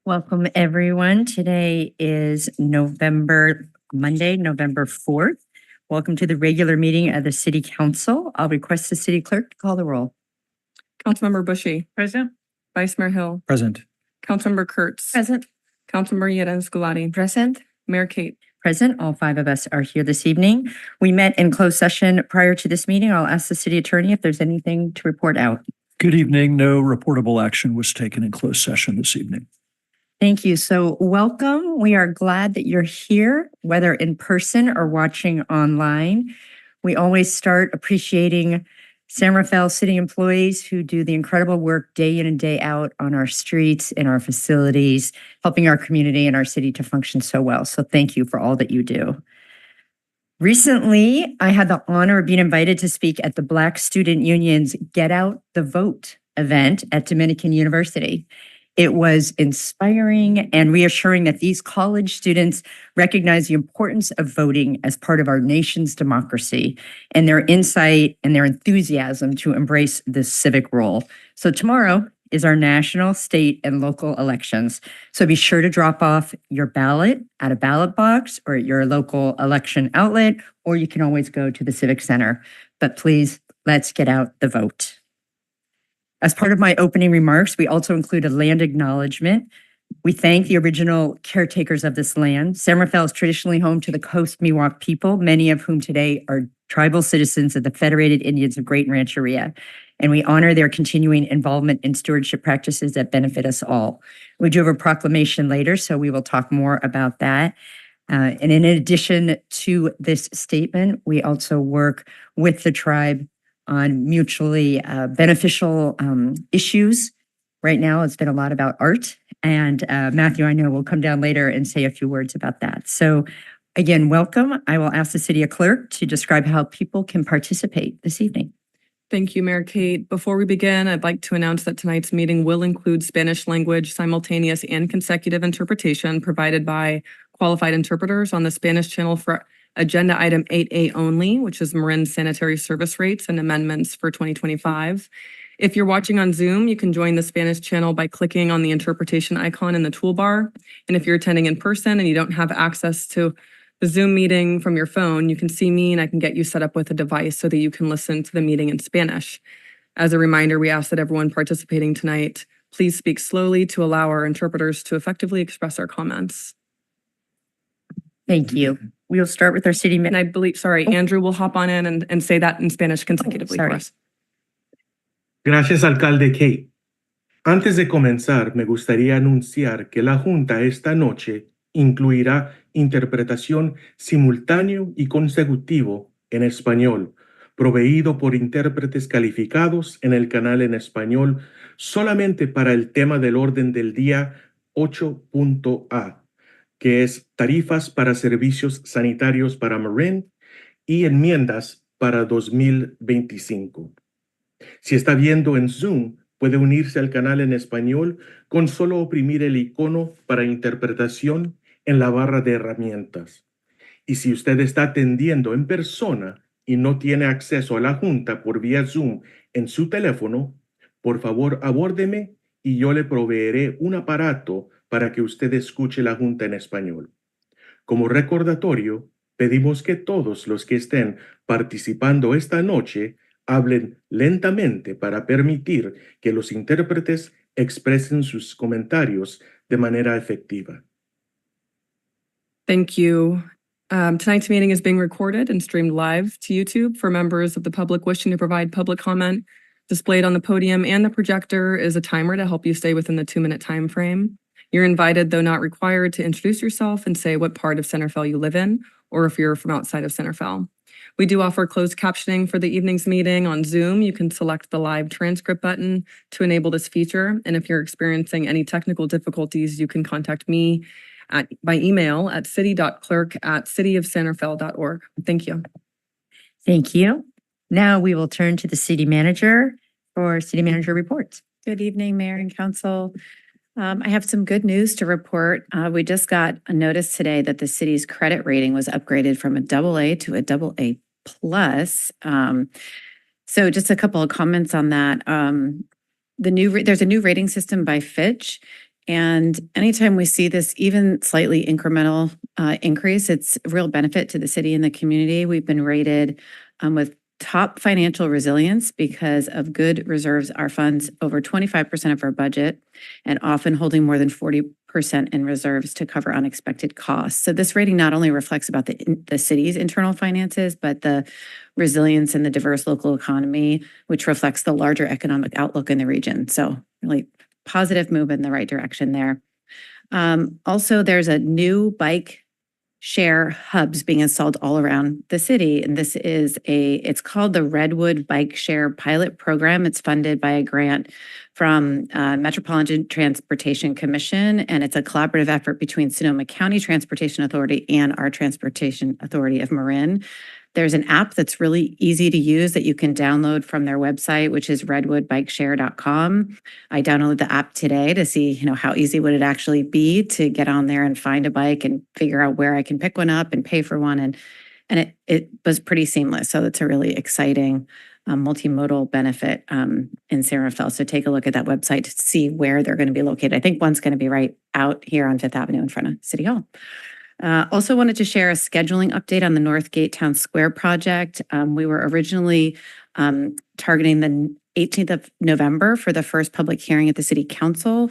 Welcome, everyone. Today is Monday, November 4th. Welcome to the regular meeting of the City Council. I'll request the City Clerk to call the roll. Councilmember Bushy. Present. Vice Mayor Hill. Present. Councilmember Kurtz. Present. Councilmember Yerenz-Gulati. Present. Mayor Kate. Present. All five of us are here this evening. We met in closed session prior to this meeting. I'll ask the City Attorney if there's anything to report out. Good evening. No reportable action was taken in closed session this evening. Thank you. So welcome. We are glad that you're here, whether in person or watching online. We always start appreciating San Rafael City employees who do the incredible work day in and day out on our streets, in our facilities, helping our community and our city to function so well. So thank you for all that you do. Recently, I had the honor of being invited to speak at the Black Student Union's Get Out the Vote event at Dominican University. It was inspiring and reassuring that these college students recognize the importance of voting as part of our nation's democracy and their insight and their enthusiasm to embrace this civic role. So tomorrow is our national, state, and local elections. So be sure to drop off your ballot at a ballot box or at your local election outlet, or you can always go to the Civic Center. But please, let's get out the vote. As part of my opening remarks, we also include a land acknowledgement. We thank the original caretakers of this land. San Rafael is traditionally home to the Coast Miwok people, many of whom today are tribal citizens of the Federated Indians of Great Rancheria. And we honor their continuing involvement in stewardship practices that benefit us all. We do have a proclamation later, so we will talk more about that. And in addition to this statement, we also work with the tribe on mutually beneficial issues. Right now, it's been a lot about art. And Matthew, I know, will come down later and say a few words about that. So again, welcome. I will ask the City Clerk to describe how people can participate this evening. Thank you, Mayor Kate. Before we begin, I'd like to announce that tonight's meeting will include Spanish language, simultaneous and consecutive interpretation provided by qualified interpreters on the Spanish channel for Agenda Item 8A only, which is Marin Sanitary Service Rates and Amendments for 2025. If you're watching on Zoom, you can join the Spanish channel by clicking on the interpretation icon in the toolbar. And if you're attending in person and you don't have access to the Zoom meeting from your phone, you can see me and I can get you set up with a device so that you can listen to the meeting in Spanish. As a reminder, we ask that everyone participating tonight please speak slowly to allow our interpreters to effectively express our comments. Thank you. We'll start with our city And I believe, Andrew will hop on in and say that in Spanish consecutively for us. Gracias, Alcalde Kate. Antes de comenzar, me gustaría anunciar que la Junta esta noche incluirá interpretación simultáneo y consecutivo en español, proveído por intérpretes calificados en el canal en español solamente para el tema del orden del día 8.A, que es tarifas para servicios sanitarios para Marin y enmiendas para 2025. Si está viendo en Zoom, puede unirse al canal en español con solo oprimir el icono para interpretación en la barra de herramientas. Y si usted está atendiendo en persona y no tiene acceso a la Junta por vía Zoom en su teléfono, por favor abórdeme y yo le proveeré un aparato para que usted escuche la Junta en español. Como recordatorio, pedimos que todos los que estén participando esta noche hablen lentamente para permitir que los intérpretes expresen sus comentarios de manera efectiva. Thank you. Tonight's meeting is being recorded and streamed live to YouTube for members of the public wishing to provide public comment. Displayed on the podium and the projector is a timer to help you stay within the 2-minute time frame. You're invited, though not required, to introduce yourself and say what part of San Rafael you live in, or if you're from outside of San Rafael. We do offer closed captioning for the evening's meeting on Zoom. You can select the live transcript button to enable this feature. And if you're experiencing any technical difficulties, you can contact me by email at city.clerk@cityofsanrafael.org. Thank you. Thank you. Now we will turn to the city manager for city manager reports. Good evening, Mayor and Council. I have some good news to report. We just got a notice today that the city's credit rating was upgraded from a AA to a AA+. So just a couple of comments on that. There's a new rating system by Fitch, And anytime we see this even slightly incremental increase, it's a real benefit to the city and the community. We've been rated with top financial resilience because of good reserves. Our funds over 25% of our budget and often holding more than 40% in reserves to cover unexpected costs. So this rating not only reflects about the city's internal finances, but the resilience in the diverse local economy, which reflects the larger economic outlook in the region. So really positive move in the right direction there. Also, there's a new bike share hubs being installed all around the city. And this is it's called the Redwood Bike Share Pilot Program. It's funded by a grant from Metropolitan Transportation Commission, and it's a collaborative effort between Sonoma County Transportation Authority and our Transportation Authority of Marin. There's an app that's really easy to use that you can download from their website, which is redwoodbikeshare.com. I downloaded the app today to see, how easy would it actually be to get on there and find a bike and figure out where I can pick one up and pay for one. And it was pretty seamless. So it's a really exciting multimodal benefit in San Rafael. So take a look at that website to see where they're going to be located. I think one's going to be right out here on Fifth Avenue in front of City Hall. Also wanted to share a scheduling update on the Northgate Town Square project. We were originally targeting the 18th of November for the first public hearing at the City Council.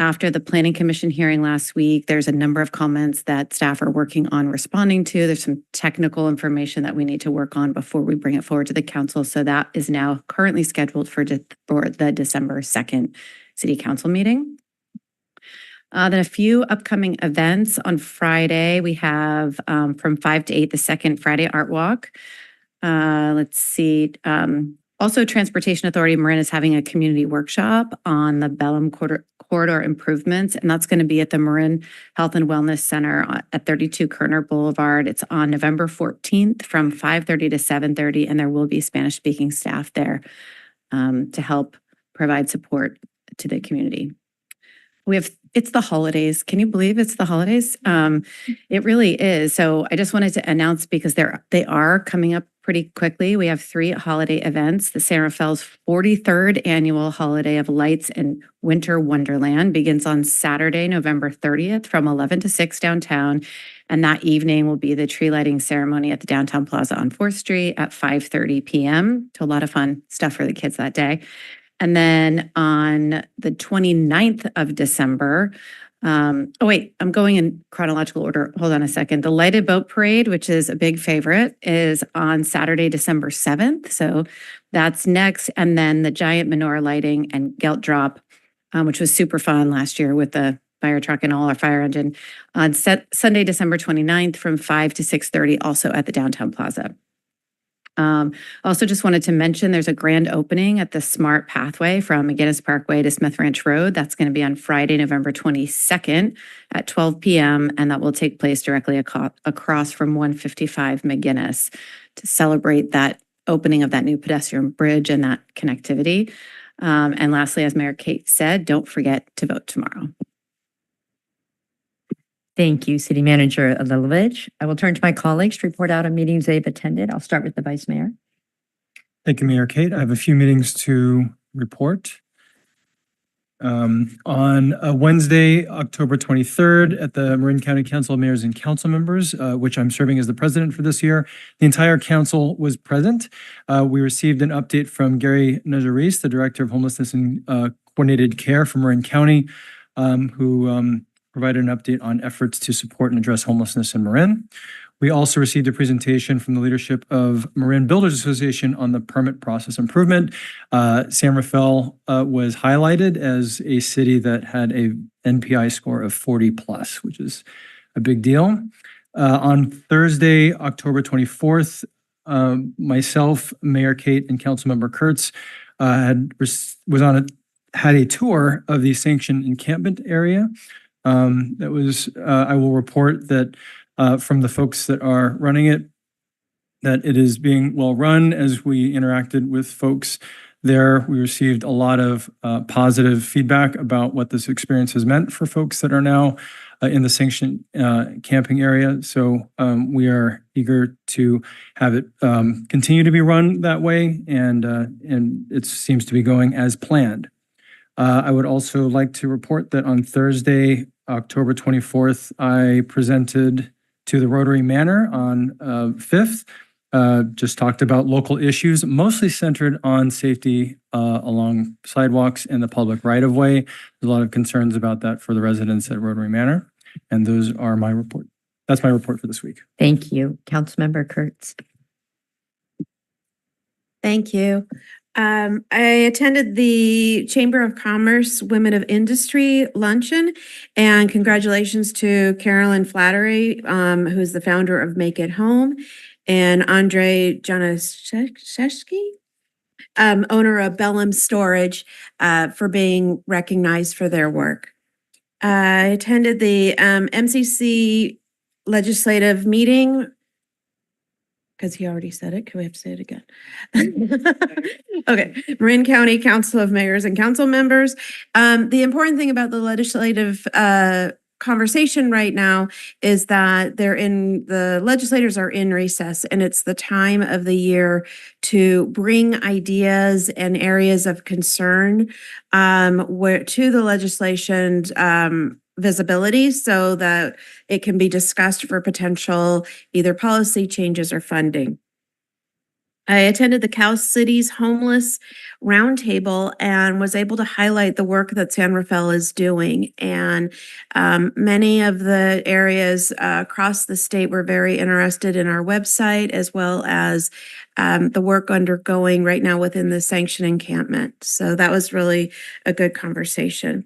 After the Planning Commission hearing last week, there's a number of comments that staff are working on responding to. There's some technical information that we need to work on before we bring it forward to the council. So that is now currently scheduled for the December 2nd City Council meeting. Then a few upcoming events on Friday. We have from 5 to 8, the second Friday Art Walk. Let's see. Also, Transportation Authority of Marin is having a community workshop on the Bellum corridor improvements, and that's going to be at the Marin Health and Wellness Center at 32 Kerner Boulevard. It's on November 14th from 5:30 to 7:30, and there will be Spanish-speaking staff there to help provide support to the community. It's the holidays. Can you believe it's the holidays? It really is. So I just wanted to announce because they are coming up pretty quickly. We have 3 holiday events. The San Rafael's 43rd annual Holiday of Lights and Winter Wonderland begins on Saturday, November 30th from 11 to 6 downtown. And that evening will be the tree lighting ceremony at the Downtown Plaza on 4th Street at 5:30 p.m. So a lot of fun stuff for the kids that day. And then on the 29th of December, I'm going in chronological order. Hold on a second. The Lighted Boat Parade, which is a big favorite, is on Saturday, December 7th. So that's next. And then the giant menorah lighting and gelt drop, which was super fun last year with the fire truck and all our fire engine, on Sunday, December 29th from 5 to 6:30, also at the Downtown Plaza. Also just wanted to mention there's a grand opening at the Smart Pathway from McGinnis Parkway to Smith Ranch Road. That's going to be on Friday, November 22nd at 12 p.m. And that will take place directly across from 155 McGinnis to celebrate that opening of that new pedestrian bridge and that connectivity. And lastly, as Mayor Kate said, don't forget to vote tomorrow. Thank you, City Manager Alilovich. I will turn to my colleagues to report out on meetings they've attended. I'll start with the Vice Mayor. Thank you, Mayor Kate. I have a few meetings to report. On Wednesday, October 23rd, at the Marin County Council of Mayors and Council Members, which I'm serving as the president for this year, the entire council was present. We received an update from Gary Nazaris, the Director of Homelessness and Coordinated Care for Marin County, who provided an update on efforts to support and address homelessness in Marin. We also received a presentation from the leadership of Marin Builders Association on the permit process improvement. San Rafael was highlighted as a city that had a NPI score of 40 plus, which is a big deal. On Thursday, October 24th, myself, Mayor Kate, and Councilmember Kurtz had a tour of the sanctioned encampment area. I will report that from the folks that are running it, that it is being well run. As we interacted with folks there, we received a lot of positive feedback about what this experience has meant for folks that are now in the sanctioned camping area. So we are eager to have it continue to be run that way, and it seems to be going as planned. I would also like to report that on Thursday, October 24th, I presented to the Rotary Manor on 5th. Just talked about local issues, mostly centered on safety along sidewalks and the public right-of-way. There's a lot of concerns about that for the residents at Rotary Manor. And those are my report. That's my report for this week. Thank you. Councilmember Kurtz. Thank you. I attended the Chamber of Commerce Women of Industry luncheon, and congratulations to Carolyn Flattery, who's the founder of Make It Home, and Andre Janaszewski, owner of Bellum Storage, for being recognized for their work. I attended the MCC legislative meeting. Because he already said it, can we have to say it again? Okay, Marin County Council of Mayors and Council Members. The important thing about the legislative conversation right now is that the legislators are in recess, and it's the time of the year to bring ideas and areas of concern to the legislation's visibility so that it can be discussed for potential either policy changes or funding. I attended the Cal Cities Homeless Roundtable and was able to highlight the work that San Rafael is doing. And many of the areas across the state were very interested in our website, as well as the work undergoing right now within the Sanction Encampment. So that was really a good conversation.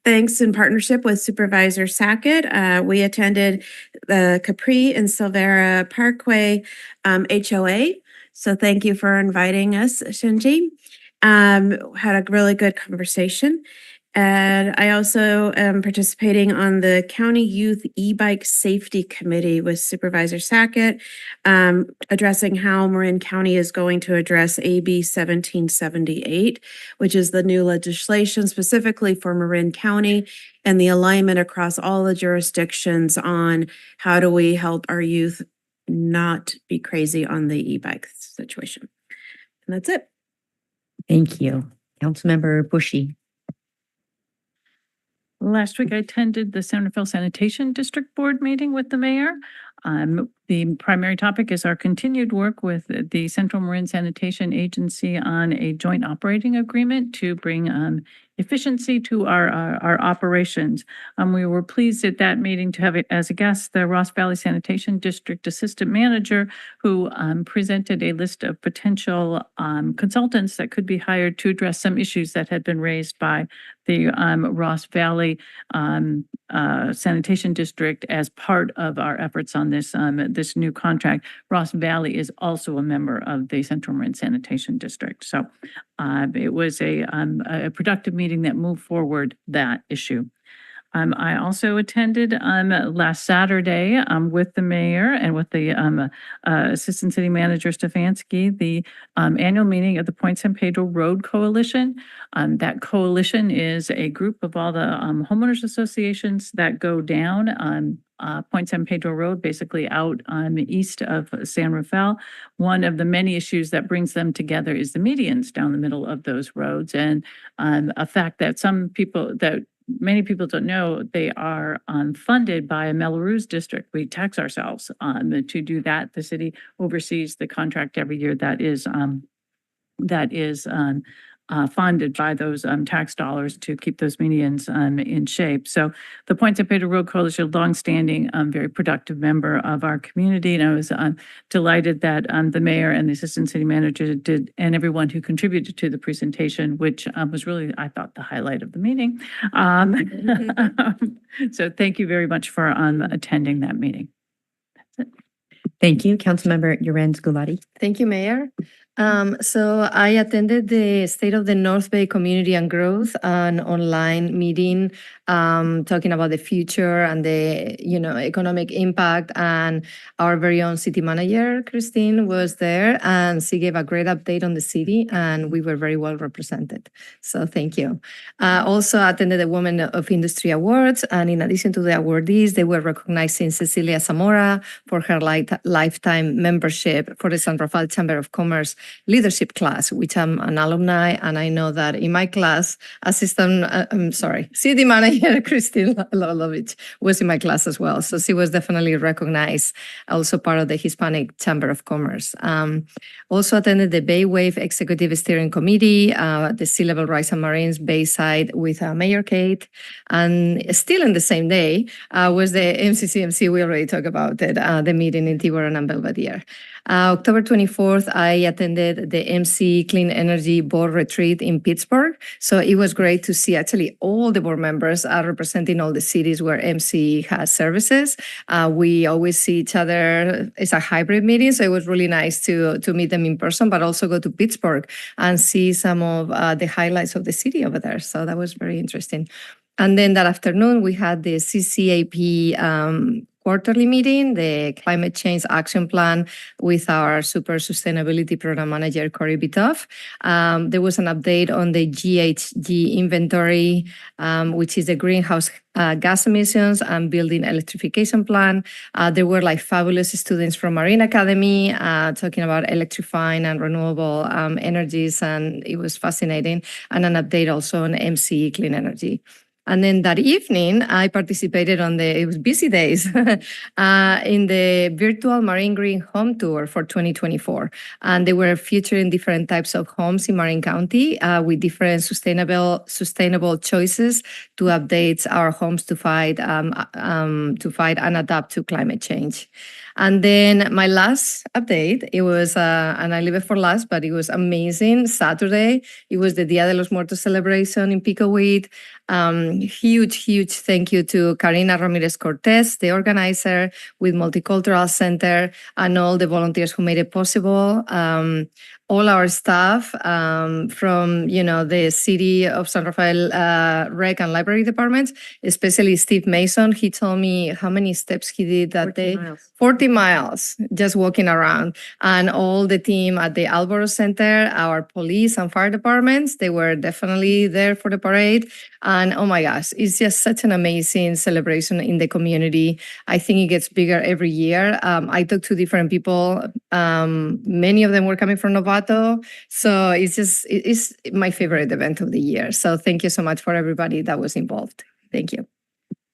Thanks in partnership with Supervisor Sackett, we attended the Capri and Silvera Parkway HOA. So thank you for inviting us, Shinji. Had a really good conversation. And I also am participating on the County Youth E-Bike Safety Committee with Supervisor Sackett, addressing how Marin County is going to address AB 1778, which is the new legislation specifically for Marin County and the alignment across all the jurisdictions on how do we help our youth not be crazy on the e-bike situation. And that's it. Thank you. Councilmember Bushy. Last week, I attended the San Rafael Sanitation District Board meeting with the mayor. The primary topic is our continued work with the Central Marin Sanitation Agency on a joint operating agreement to bring efficiency to our operations. We were pleased at that meeting to have as a guest the Ross Valley Sanitation District Assistant Manager, who presented a list of potential consultants that could be hired to address some issues that had been raised by the Ross Valley Sanitation District as part of our efforts on this this new contract. Ross Valley is also a member of the Central Marin Sanitation District. So it was a productive meeting that moved forward that issue. I also attended last Saturday with the mayor and with the Assistant City Manager Stefanski, the annual meeting of the Point San Pedro Road Coalition. That coalition is a group of all the homeowners associations that go down on Point San Pedro Road, basically out east of San Rafael. One of the many issues that brings them together is the medians down the middle of those roads, and a fact that many people don't know, they are funded by a Melrose district. We tax ourselves to do that. The city oversees the contract every year that is funded by those tax dollars to keep those medians in shape. So the Point San Pedro Road Coalition, longstanding, very productive member of our community, and I was delighted that the mayor and the assistant city manager did, and everyone who contributed to the presentation, which was really, I thought, the highlight of the meeting. So thank you very much for attending that meeting. That's it. Thank you. Councilmember Yorenz Gulati. Thank you, Mayor. So I attended the State of the North Bay Community and Growth, an online meeting talking about the future and the economic impact. And our very own city manager, Christine, was there, and she gave a great update on the city, and we were very well represented. So thank you. Also attended the Women of Industry Awards, and in addition to the awardees, they were recognizing Cecilia Zamora for her lifetime membership for the San Rafael Chamber of Commerce leadership class, which I'm an alumni, and I know that in my class, city manager Christine Lolovich was in my class as well. So she was definitely recognized, also part of the Hispanic Chamber of Commerce. Also attended the Bay Wave Executive Steering Committee, the Sea Level Rise and Marines Bayside with Mayor Kate. And still in the same day was the MCCMC, we already talked about it, the meeting in Tiburon and Belvedere. October 24th, I attended the MC Clean Energy Board Retreat in Pittsburgh. So it was great to see actually all the board members representing all the cities where MC has services. We always see each other. It's a hybrid meeting, so it was really nice to meet them in person, but also go to Pittsburgh and see some of the highlights of the city over there. So that was very interesting. And then that afternoon, we had the CCAP quarterly meeting, the Climate Change Action Plan with our Super Sustainability Program Manager, Corey Bitoff. There was an update on the GHG inventory, which is the greenhouse gas emissions and building electrification plan. There were like fabulous students from Marin Academy talking about electrifying and renewable energies, and it was fascinating. And an update also on MC Clean Energy. And then that evening, I participated it was busy days, in the virtual Marine Green Home Tour for 2024. And they were featuring different types of homes in Marin County with different sustainable choices to update our homes to fight and adapt to climate change. And then my last update, it was, and I leave it for last, but it was amazing. Saturday, it was the Dia de los Muertos celebration in Picoweed. Huge thank you to Karina Ramirez Cortez, the organizer with Multicultural Center, and all the volunteers who made it possible. All our staff from, the City of San Rafael Rec and Library departments, especially Steve Mason. He told me how many steps he did that day. 40 miles just walking around. And all the team at the Alboro Center, our police and fire departments, they were definitely there for the parade. And oh my gosh, it's just such an amazing celebration in the community. I think it gets bigger every year. I talked to different people. Many of them were coming from Novato. So it's my favorite event of the year. So thank you so much for everybody that was involved. Thank you.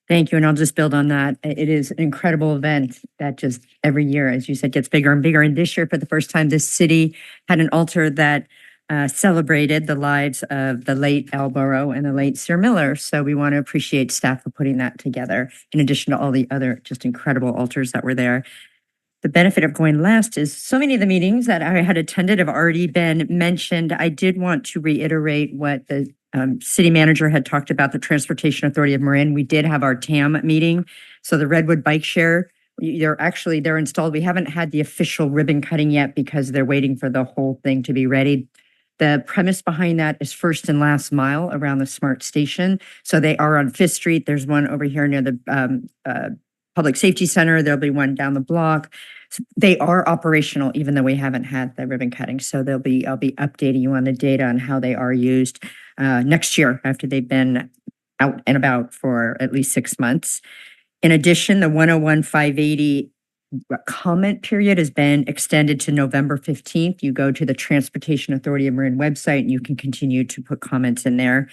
Thank you. And I'll just build on that. It is an incredible event that just every year, as you said, gets bigger and bigger. And this year, for the first time, this city had an altar that celebrated the lives of the late Al Burrow and the late Sir Miller. So we want to appreciate staff for putting that together, in addition to all the other just incredible altars that were there. The benefit of going last is so many of the meetings that I had attended have already been mentioned. I did want to reiterate what the city manager had talked about, the Transportation Authority of Marin. We did have our TAM meeting. So the Redwood Bike Share, they're installed. We haven't had the official ribbon cutting yet because they're waiting for the whole thing to be ready. The premise behind that is first and last mile around the smart station. So they are on 5th Street. There's one over here near the Public Safety Center. There'll be one down the block. So they are operational, even though we haven't had the ribbon cutting. So I'll be updating you on the data on how they are used next year after they've been out and about for at least 6 months. In addition, the 101-580 comment period has been extended to November 15th. You go to the Transportation Authority of Marin website and you can continue to put comments in there.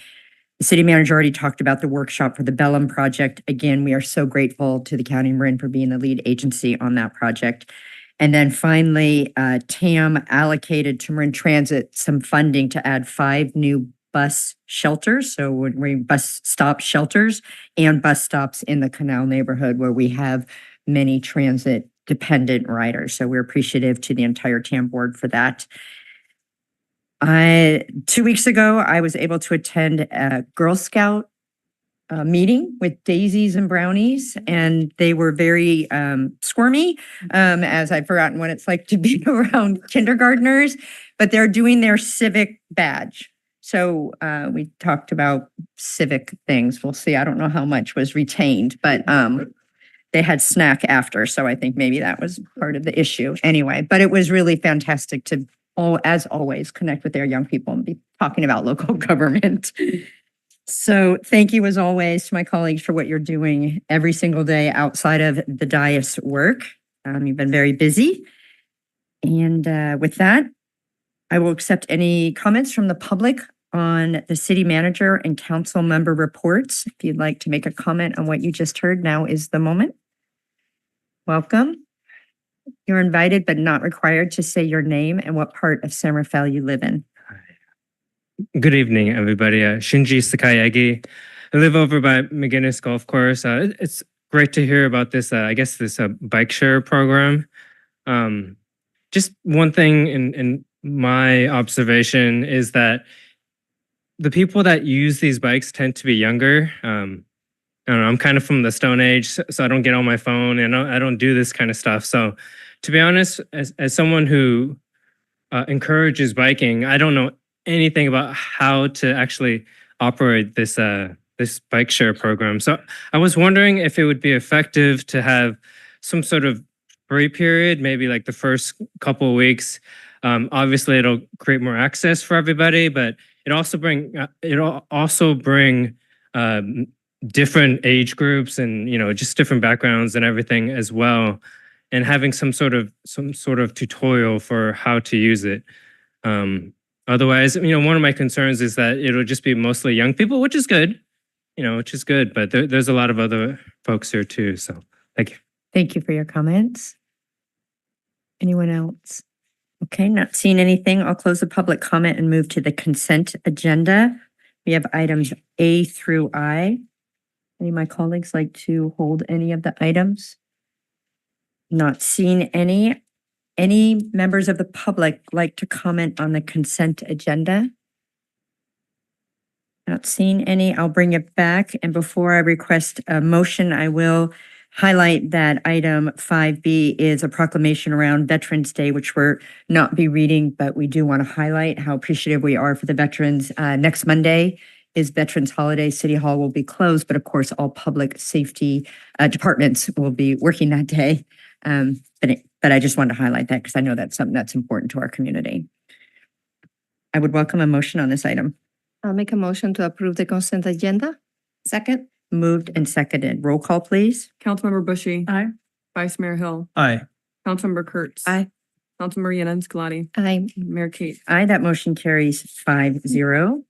The city manager already talked about the workshop for the Bellum project. Again, we are so grateful to the County of Marin for being the lead agency on that project. And then finally, TAM allocated to Marin Transit some funding to add 5 new bus shelters. So we're bus stop shelters and bus stops in the Canal neighborhood where we have many transit dependent riders. So we're appreciative to the entire TAM board for that. 2 weeks ago, I was able to attend a Girl Scout meeting with daisies and brownies, and they were very squirmy, as I've forgotten what it's like to be around kindergartners, but they're doing their civic badge. So we talked about civic things. We'll see. I don't know how much was retained, but they had snack after. So I think maybe that was part of the issue anyway, but it was really fantastic to, as always, connect with their young people and be talking about local government. So thank you as always to my colleagues for what you're doing every single day outside of the dais work. You've been very busy. And with that, I will accept any comments from the public on the city manager and council member reports. If you'd like to make a comment on what you just heard, now is the moment. Welcome. You're invited but not required to say your name and what part of San Rafael you live in. Good evening, everybody. Shinji Sakayagi. I live over by McGinnis Golf Course. It's great to hear about this, this bike share program. Just one thing in my observation is that the people that use these bikes tend to be younger. I don't know, I'm kind of from the Stone Age, so I don't get on my phone and I don't do this kind of stuff. So to be honest, as someone who encourages biking, I don't know anything about how to actually operate this this bike share program. So I was wondering if it would be effective to have some sort of free period, maybe like the first couple of weeks. Obviously, it'll create more access for everybody, but it'll also bring different age groups and just different backgrounds and everything as well, and having some sort of tutorial for how to use it. Otherwise, one of my concerns is that it'll just be mostly young people, which is good, but there's a lot of other folks here too. So thank you. Thank you for your comments. Anyone else? Okay, not seeing anything. I'll close the public comment and move to the consent agenda. We have items A through I. Any of my colleagues like to hold any of the items? Not seeing any. Any members of the public like to comment on the consent agenda? Not seeing any. I'll bring it back. And before I request a motion, I will highlight that item 5B is a proclamation around Veterans Day, which we're not be reading, but we do want to highlight how appreciative we are for the veterans. Next Monday is Veterans Holiday. City Hall will be closed, but of course, all public safety departments will be working that day. But I just wanted to highlight that because I know that's something that's important to our community. I would welcome a motion on this item. I'll make a motion to approve the consent agenda. Second? Moved and seconded. Roll call, please. Councilmember Bushy. Aye. Vice Mayor Hill. Aye. Councilmember Kurtz. Aye. Councilmember Yenens-Galati. Aye. Mayor Kate. Aye, that motion carries 5-0.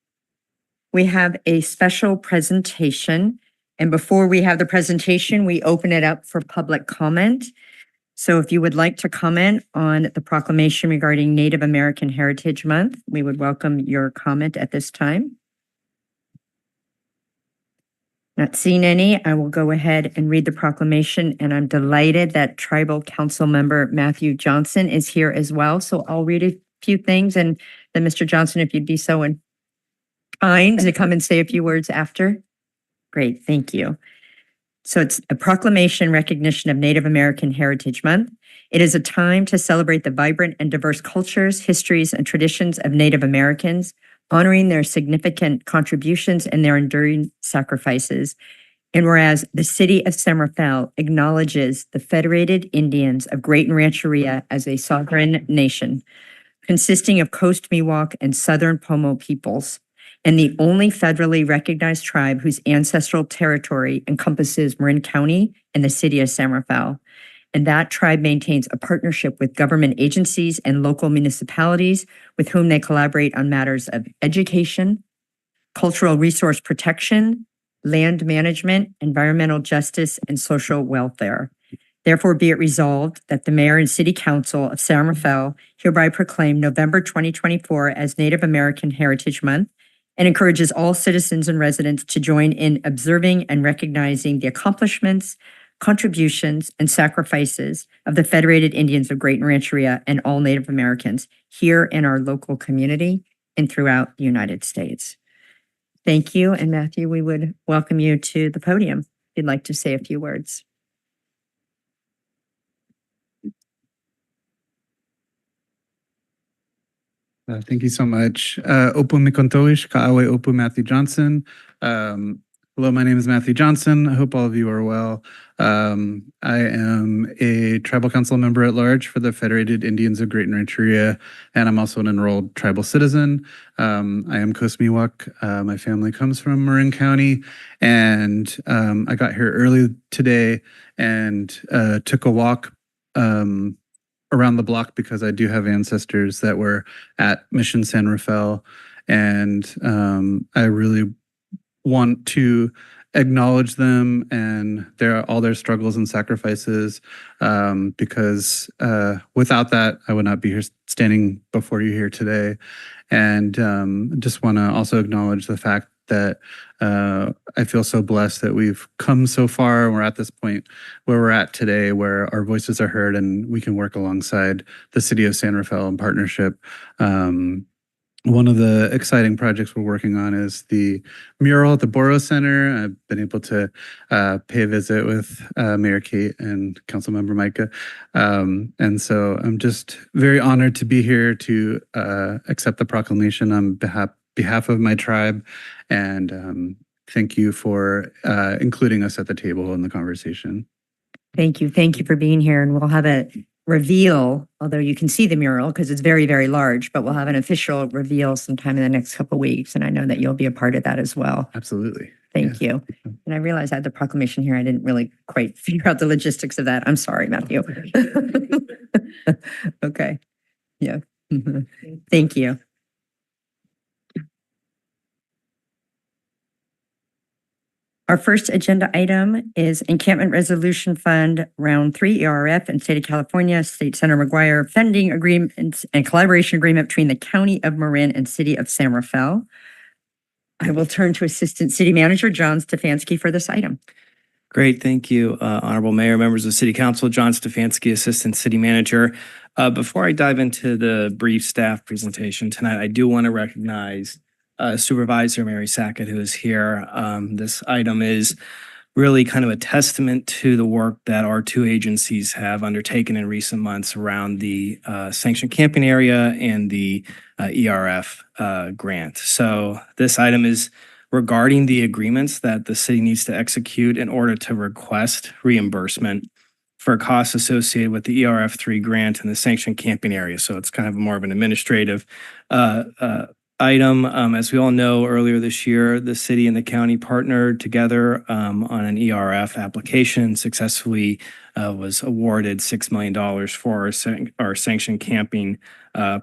We have a special presentation. And before we have the presentation, we open it up for public comment. So if you would like to comment on the proclamation regarding Native American Heritage Month, we would welcome your comment at this time. Not seeing any, I will go ahead and read the proclamation, and I'm delighted that Tribal Council Member Matthew Johnson is here as well. So I'll read a few things, and then Mr. Johnson, if you'd be so kind to come and say a few words after. Great, thank you. So it's a proclamation recognition of Native American Heritage Month. It is a time to celebrate the vibrant and diverse cultures, histories, and traditions of Native Americans, honoring their significant contributions and their enduring sacrifices. And whereas the city of San Rafael acknowledges the Federated Indians of Great Rancheria as a sovereign nation, consisting of Coast Miwok and Southern Pomo peoples, and the only federally recognized tribe whose ancestral territory encompasses Marin County and the city of San Rafael. And that tribe maintains a partnership with government agencies and local municipalities with whom they collaborate on matters of education, cultural resource protection, land management, environmental justice, and social welfare. Therefore, be it resolved that the Mayor and City Council of San Rafael hereby proclaim November 2024 as Native American Heritage Month, and encourages all citizens and residents to join in observing and recognizing the accomplishments, contributions, and sacrifices of the Federated Indians of Great Rancheria and all Native Americans here in our local community and throughout the United States. Thank you. And Matthew, we would welcome you to the podium if you'd like to say a few words. Thank you so much. Opu Mikontoish, Ka'awe Opu Matthew Johnson. Hello, my name is Matthew Johnson. I hope all of you are well. I am a tribal council member at large for the Federated Indians of Great Rancheria, and I'm also an enrolled tribal citizen. I am Coast Miwok. My family comes from Marin County, and I got here early today and took a walk around the block because I do have ancestors that were at Mission San Rafael, and I really want to acknowledge them and all their struggles and sacrifices, because without that, I would not be here standing before you here today. And just want to also acknowledge the fact that I feel so blessed that we've come so far and we're at this point where we're at today, where our voices are heard and we can work alongside the city of San Rafael in partnership. One of the exciting projects we're working on is the mural at the Borough Center. I've been able to pay a visit with Mayor Kate and Councilmember Micah. And so I'm just very honored to be here to accept the proclamation on behalf of my tribe. And thank you for including us at the table in the conversation. Thank you. Thank you for being here. And we'll have a reveal, although you can see the mural because it's very, very large, but we'll have an official reveal sometime in the next couple of weeks. And I know that you'll be a part of that as well. Absolutely. Thank you. And I realized I had the proclamation here. I didn't really quite figure out the logistics of that. I'm sorry, Matthew. Okay. Yeah. Thank you. Our first agenda item is Encampment Resolution Fund Round 3 ERF and State of California State Senator McGuire funding agreements and collaboration agreement between the County of Marin and City of San Rafael. I will turn to Assistant City Manager John Stefanski for this item. Great, thank you, Honorable Mayor, members of the City Council. John Stefanski, Assistant City Manager. Before I dive into the brief staff presentation tonight, I do want to recognize Supervisor Mary Sackett, who is here. This item is really kind of a testament to the work that our two agencies have undertaken in recent months around the sanctioned camping area and the ERF grant. So this item is regarding the agreements that the city needs to execute in order to request reimbursement for costs associated with the ERF3 grant and the sanctioned camping area. So it's kind of more of an administrative item. As we all know, earlier this year, the city and the county partnered together on an ERF application, successfully was awarded $6 million for our sanctioned camping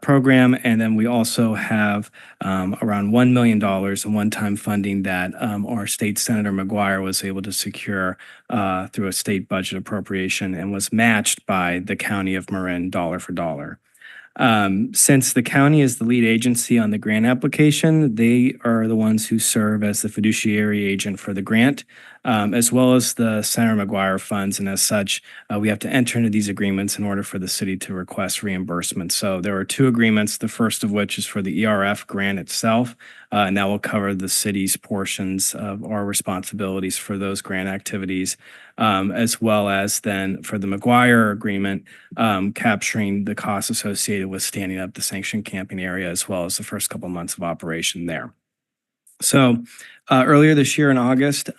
program. And then we also have around $1 million in one-time funding that our state Senator McGuire was able to secure through a state budget appropriation and was matched by the County of Marin dollar for dollar. Since the county is the lead agency on the grant application, they are the ones who serve as the fiduciary agent for the grant, as well as the Senator McGuire funds. And as such, we have to enter into these agreements in order for the city to request reimbursement. So there are two agreements, the first of which is for the ERF grant itself, and that will cover the city's portions of our responsibilities for those grant activities, as well as then for the McGuire agreement, capturing the costs associated with standing up the sanctioned camping area, as well as the first couple months of operation there. So earlier this year in August,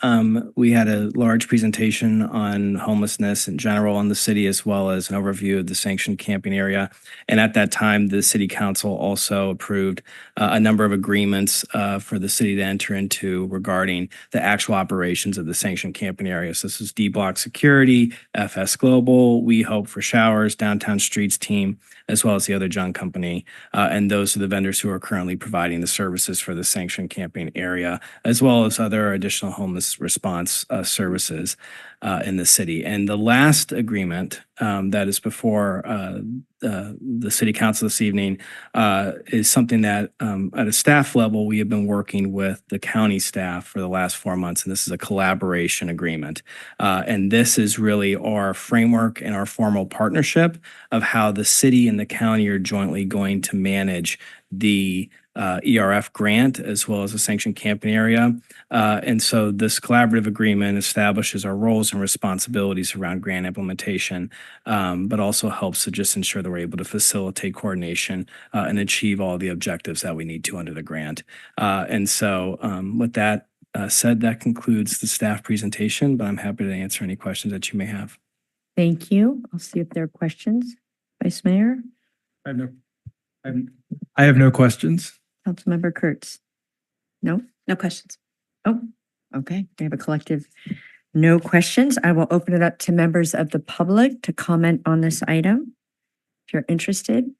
we had a large presentation on homelessness in general in the city, as well as an overview of the sanctioned camping area. And at that time, the city council also approved a number of agreements for the city to enter into regarding the actual operations of the sanctioned camping area. So this is D-Block Security, FS Global, We Hope for Showers, Downtown Streets team, as well as the other John Company. And those are the vendors who are currently providing the services for the sanctioned camping area, as well as other additional homeless response services in the city. And the last agreement that is before the city council this evening is something that at a staff level, we have been working with the county staff for the last 4 months, and this is a collaboration agreement. And this is really our framework and our formal partnership of how the city and the county are jointly going to manage the ERF grant as well as the sanctioned camping area. And so this collaborative agreement establishes our roles and responsibilities around grant implementation, but also helps to just ensure that we're able to facilitate coordination and achieve all the objectives that we need to under the grant. And so with that said, that concludes the staff presentation, but I'm happy to answer any questions that you may have. Thank you. I'll see if there are questions. Vice Mayor? I have no questions. Councilmember Kurtz? No? No questions. Oh, okay. We have a collective no questions. I will open it up to members of the public to comment on this item. if you're interested.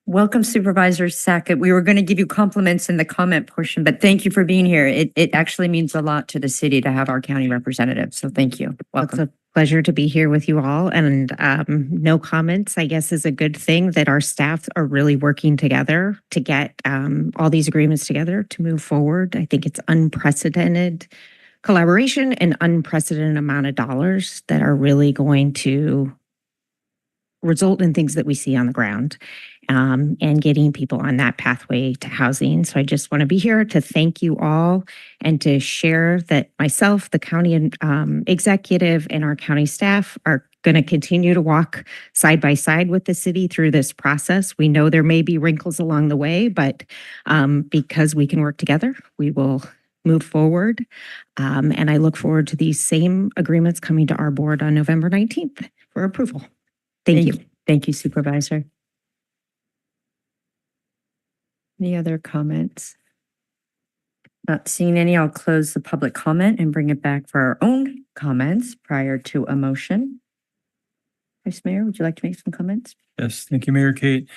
Welcome Supervisor Sackett. We were going to give you compliments in the comment portion, but thank you for being here. It actually means a lot to the city to have our county representative. So thank you. Welcome. It's a pleasure to be here with you all, and no comments, I guess, is a good thing that our staff are really working together to get all these agreements together to move forward. I think it's unprecedented collaboration and unprecedented amount of dollars that are really going to result in things that we see on the ground, and getting people on that pathway to housing. So I just want to be here to thank you all and to share that myself, the county executive, and our county staff are going to continue to walk side by side with the city through this process. We know there may be wrinkles along the way, but because we can work together, we will move forward. And I look forward to these same agreements coming to our board on November 19th for approval. Thank you. Thank you, Supervisor. Any other comments? Not seeing any, I'll close the public comment and bring it back for our own comments prior to a motion. Vice Mayor, would you like to make some comments? Yes, thank you, Mayor Kate.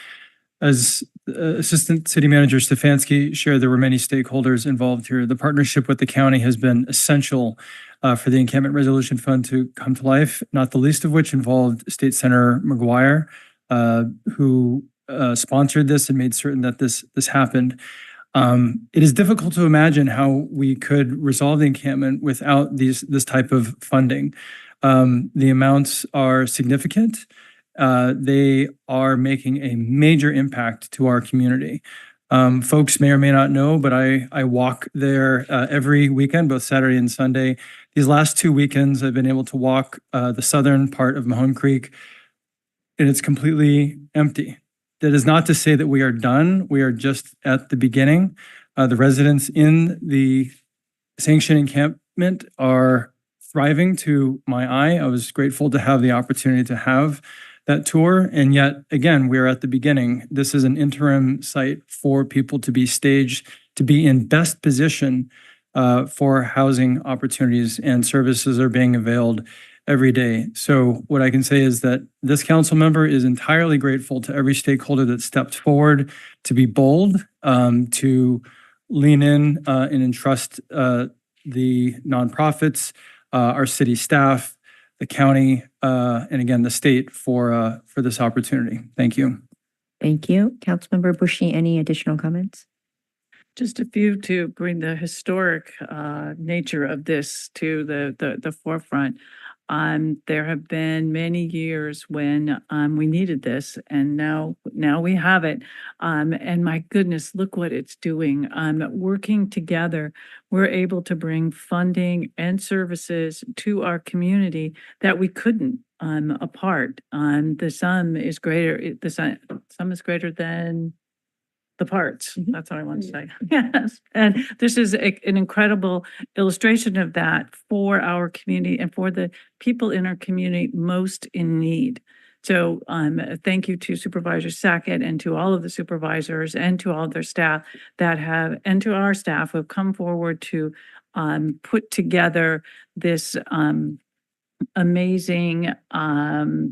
As Assistant City Manager Stefanski shared, there were many stakeholders involved here. The partnership with the county has been essential for the Encampment Resolution Fund to come to life, not the least of which involved State Senator McGuire, who sponsored this and made certain that this happened. It is difficult to imagine how we could resolve the encampment without this type of funding. The amounts are significant. They are making a major impact to our community. Folks may or may not know, but I walk there every weekend, both Saturday and Sunday. These last 2 weekends, I've been able to walk the southern part of Mahone Creek, and it's completely empty. That is not to say that we are done. We are just at the beginning. The residents in the sanctioned encampment are thriving to my eye. I was grateful to have the opportunity to have that tour. And yet, again, we're at the beginning. This is an interim site for people to be staged, to be in best position for housing opportunities, and services are being availed every day. So what I can say is that this council member is entirely grateful to every stakeholder that stepped forward to be bold, to lean in and entrust the nonprofits, our city staff, the county, and again, the state for this opportunity. Thank you. Thank you. Councilmember Bushy, any additional comments? Just a few to bring the historic nature of this to the forefront. There have been many years when we needed this, and now we have it. And my goodness, look what it's doing. Working together, we're able to bring funding and services to our community that we couldn't apart. The sum is greater. The sum is greater than the parts. That's what I want to say. Yes. And this is an incredible illustration of that for our community and for the people in our community most in need. So thank you to Supervisor Sackett and to all of the supervisors and to all of their staff and to our staff who have come forward to put together this amazing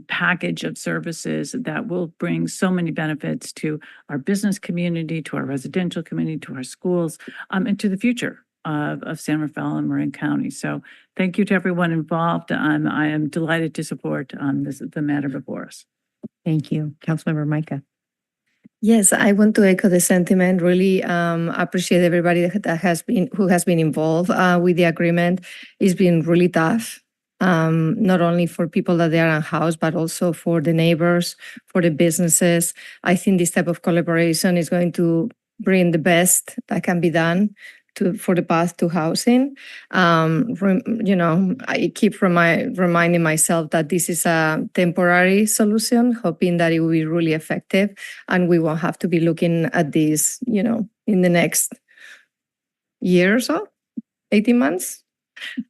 package of services that will bring so many benefits to our business community, to our residential community, to our schools, and to the future of San Rafael and Marin County. So thank you to everyone involved. I am delighted to support the matter before us. Thank you. Councilmember Micah. Yes, I want to echo the sentiment. Really appreciate everybody who has been involved with the agreement. It's been really tough. Not only for people that they are unhoused, but also for the neighbors, for the businesses. I think this type of collaboration is going to bring the best that can be done for the path to housing. I keep reminding myself that this is a temporary solution, hoping that it will be really effective, and we won't have to be looking at this, in the next year or so, 18 months.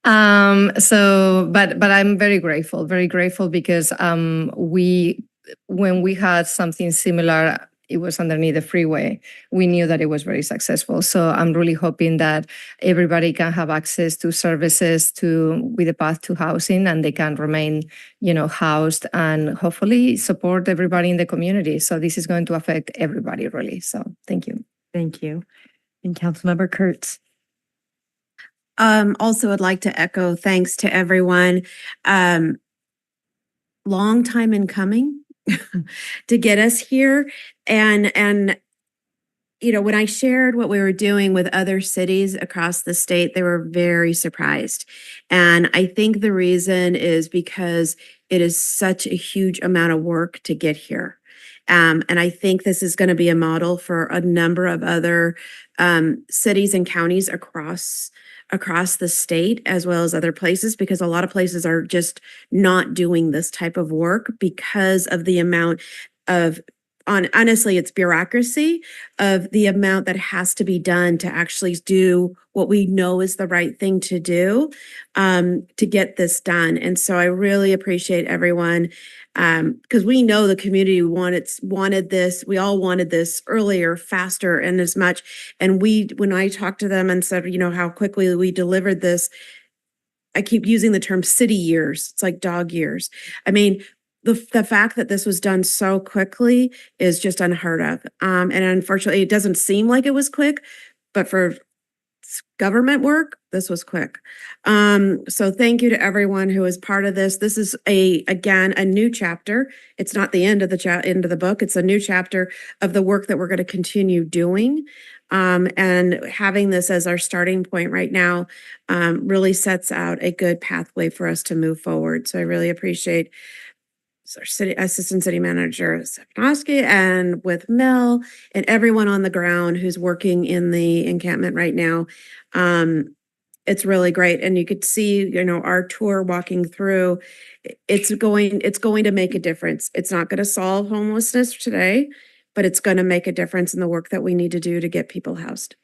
But I'm very grateful because when we had something similar it was underneath the freeway, we knew that it was very successful. So I'm really hoping that everybody can have access to services with a path to housing, and they can remain, housed, and hopefully support everybody in the community. So this is going to affect everybody really. So thank you. Thank you. And Councilmember Kurtz. Also would like to echo thanks to everyone. Long time in coming to get us here. And when I shared what we were doing with other cities across the state, they were very surprised. And I think the reason is because it is such a huge amount of work to get here. And I think this is going to be a model for a number of other cities and counties across the state, as well as other places, because a lot of places are just not doing this type of work because of the amount of, honestly, it's bureaucracy of the amount that has to be done to actually do what we know is the right thing to do to get this done. And so I really appreciate everyone, because we know the community wanted this. We all wanted this earlier, faster, and as much. And when I talked to them and said, how quickly we delivered this, I keep using the term city years. It's like dog years. I mean, the fact that this was done so quickly is just unheard of. And unfortunately, it doesn't seem like it was quick, but for government work, this was quick. So thank you to everyone who is part of this. This is again a new chapter. It's not the end of the book. It's a new chapter of the work that we're going to continue doing. And having this as our starting point right now really sets out a good pathway for us to move forward. So I really appreciate our Assistant City Manager Stefanowski, and with Mel and everyone on the ground who's working in the encampment right now. It's really great. And you could see, our tour walking through, it's going to make a difference. It's not going to solve homelessness today, but it's going to make a difference in the work that we need to do to get people housed.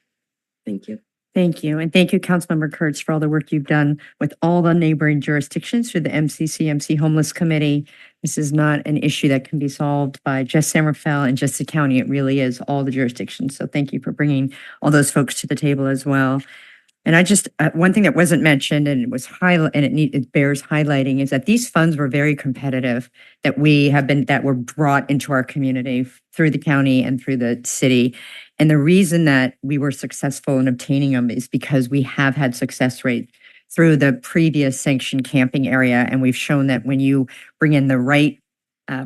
Thank you. Thank you. And thank you, Councilmember Kurtz, for all the work you've done with all the neighboring jurisdictions through the MCCMC Homeless Committee. This is not an issue that can be solved by just San Rafael and just the county. It really is all the jurisdictions. So thank you for bringing all those folks to the table as well. And I just, one thing that wasn't mentioned, and it bears highlighting, is that these funds were very competitive that were brought into our community through the county and through the city. And the reason that we were successful in obtaining them is because we have had success rate through the previous sanctioned camping area. And we've shown that when you bring in the right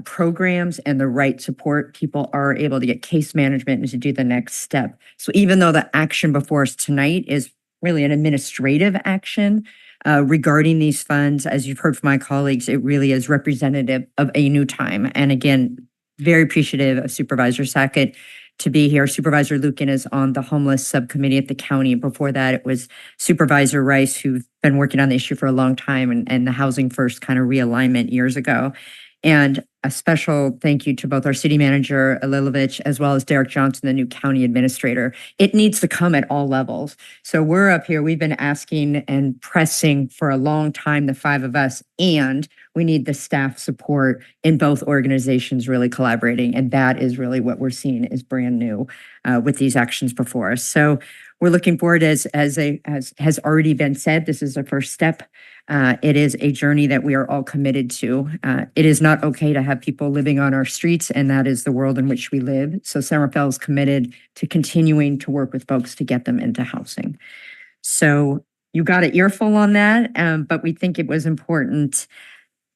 programs and the right support, people are able to get case management and to do the next step. So even though the action before us tonight is really an administrative action regarding these funds, as you've heard from my colleagues, it really is representative of a new time. And again, very appreciative of Supervisor Sackett to be here. Supervisor Lucan is on the homeless subcommittee at the county. Before that, it was Supervisor Rice, who's been working on the issue for a long time, and the Housing First kind of realignment years ago. And a special thank you to both our city manager, Alilovich, as well as Derek Johnson, the new county administrator. It needs to come at all levels. So we're up here, we've been asking and pressing for a long time, the five of us, and we need the staff support in both organizations really collaborating. And that is really what we're seeing is brand new with these actions before us. So we're looking forward, as has already been said, this is a first step. It is a journey that we are all committed to. It is not okay to have people living on our streets, and that is the world in which we live. So San Rafael is committed to continuing to work with folks to get them into housing. So you got an earful on that, but we think it was important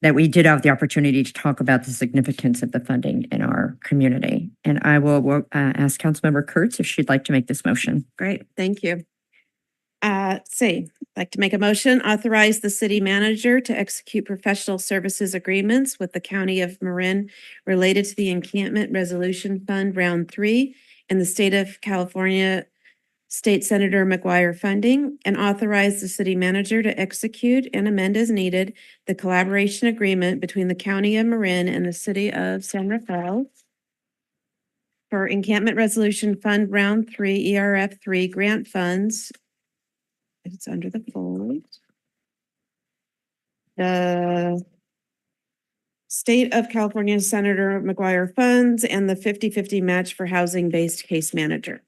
that we did have the opportunity to talk about the significance of the funding in our community. And I will ask Councilmember Kurtz if she'd like to make this motion. Great, thank you. I'd like to make a motion, authorize the city manager to execute professional services agreements with the County of Marin related to the Encampment Resolution Fund Round 3 and the State of California State Senator McGuire funding, and authorize the city manager to execute and amend as needed the collaboration agreement between the County of Marin and the City of San Rafael for Encampment Resolution Fund Round 3 ERF 3 grant funds. It's under the fold. The State of California Senator McGuire funds and the 50-50 match for housing-based case manager.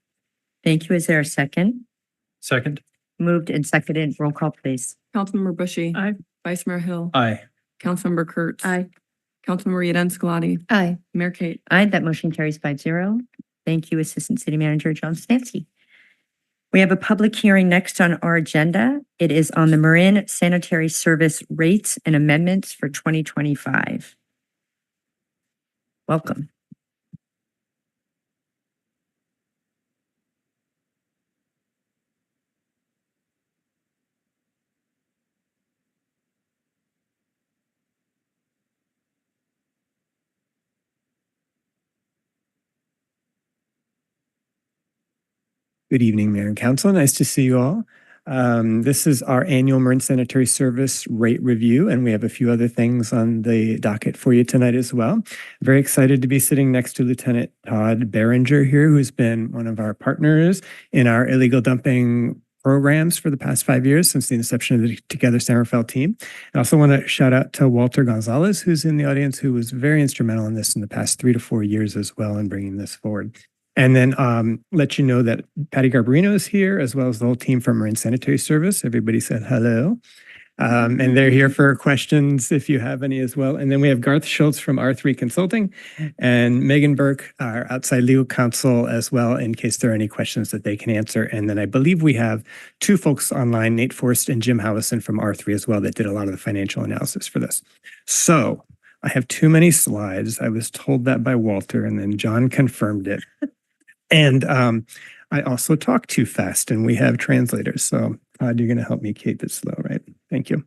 Thank you. Is there a second? Second. Moved and seconded. Roll call, please. Councilmember Bushy. Aye. Vice Mayor Hill. Aye. Councilmember Kurtz. Aye. Councilmember Eden Scalati. Aye. Mayor Kate. Aye, that motion carries 5-0. Thank you, Assistant City Manager John Stansky. We have a public hearing next on our agenda. It is on the Marin Sanitary Service rates and amendments for 2025. Welcome. Good evening, Mayor and Council. Nice to see you all. This is our annual Marin Sanitary Service rate review, and we have a few other things on the docket for you tonight as well. Very excited to be sitting next to Lieutenant Todd Behringer here, who's been one of our partners in our illegal dumping programs for the past 5 years since the inception of the Together San Rafael team. I also want to shout out to Walter Gonzalez, who's in the audience, who was very instrumental in this in the past 3 to 4 years as well in bringing this forward. And then let you know that Patty Garbarino is here, as well as the whole team from Marin Sanitary Service. Everybody said hello. And they're here for questions if you have any as well. And then we have Garth Schultz from R3 Consulting and Megan Burke, our outside legal counsel as well, in case there are any questions that they can answer. And then I believe we have 2 folks online, Nate Forrest and Jim Howison from R3 as well, that did a lot of the financial analysis for this. So I have too many slides. I was told that by Walter, and then John confirmed it. And I also talk too fast, and we have translators. So Todd, you're going to help me keep it slow, right? Thank you.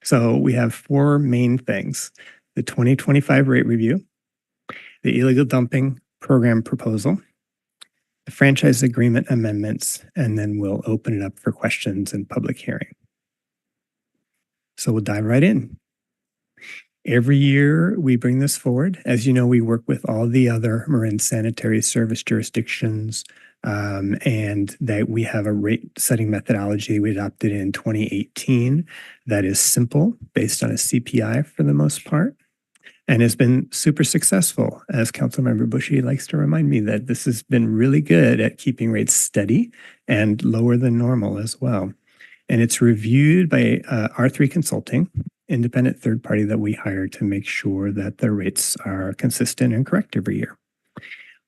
So we have 4 main things: the 2025 rate review, the illegal dumping program proposal, the franchise agreement amendments, and then we'll open it up for questions and public hearing. So we'll dive right in. Every year we bring this forward. As you know, we work with all the other Marin Sanitary Service jurisdictions, and that we have a rate setting methodology we adopted in 2018 that is simple, based on a CPI for the most part, and has been super successful. As Councilmember Bushy likes to remind me, that this has been really good at keeping rates steady and lower than normal as well. And it's reviewed by R3 Consulting, independent third party that we hire to make sure that the rates are consistent and correct every year.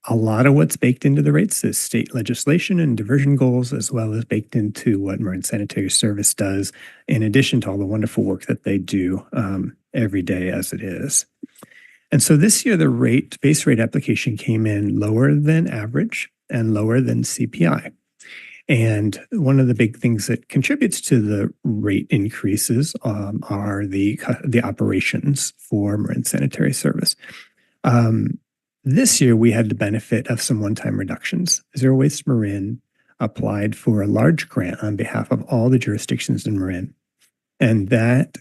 A lot of what's baked into the rates is state legislation and diversion goals, as well as baked into what Marin Sanitary Service does, in addition to all the wonderful work that they do every day as it is. And so this year, the base rate application came in lower than average and lower than CPI. And one of the big things that contributes to the rate increases are the operations for Marin Sanitary Service. This year, we had the benefit of some one-time reductions. Zero Waste Marin applied for a large grant on behalf of all the jurisdictions in Marin. And that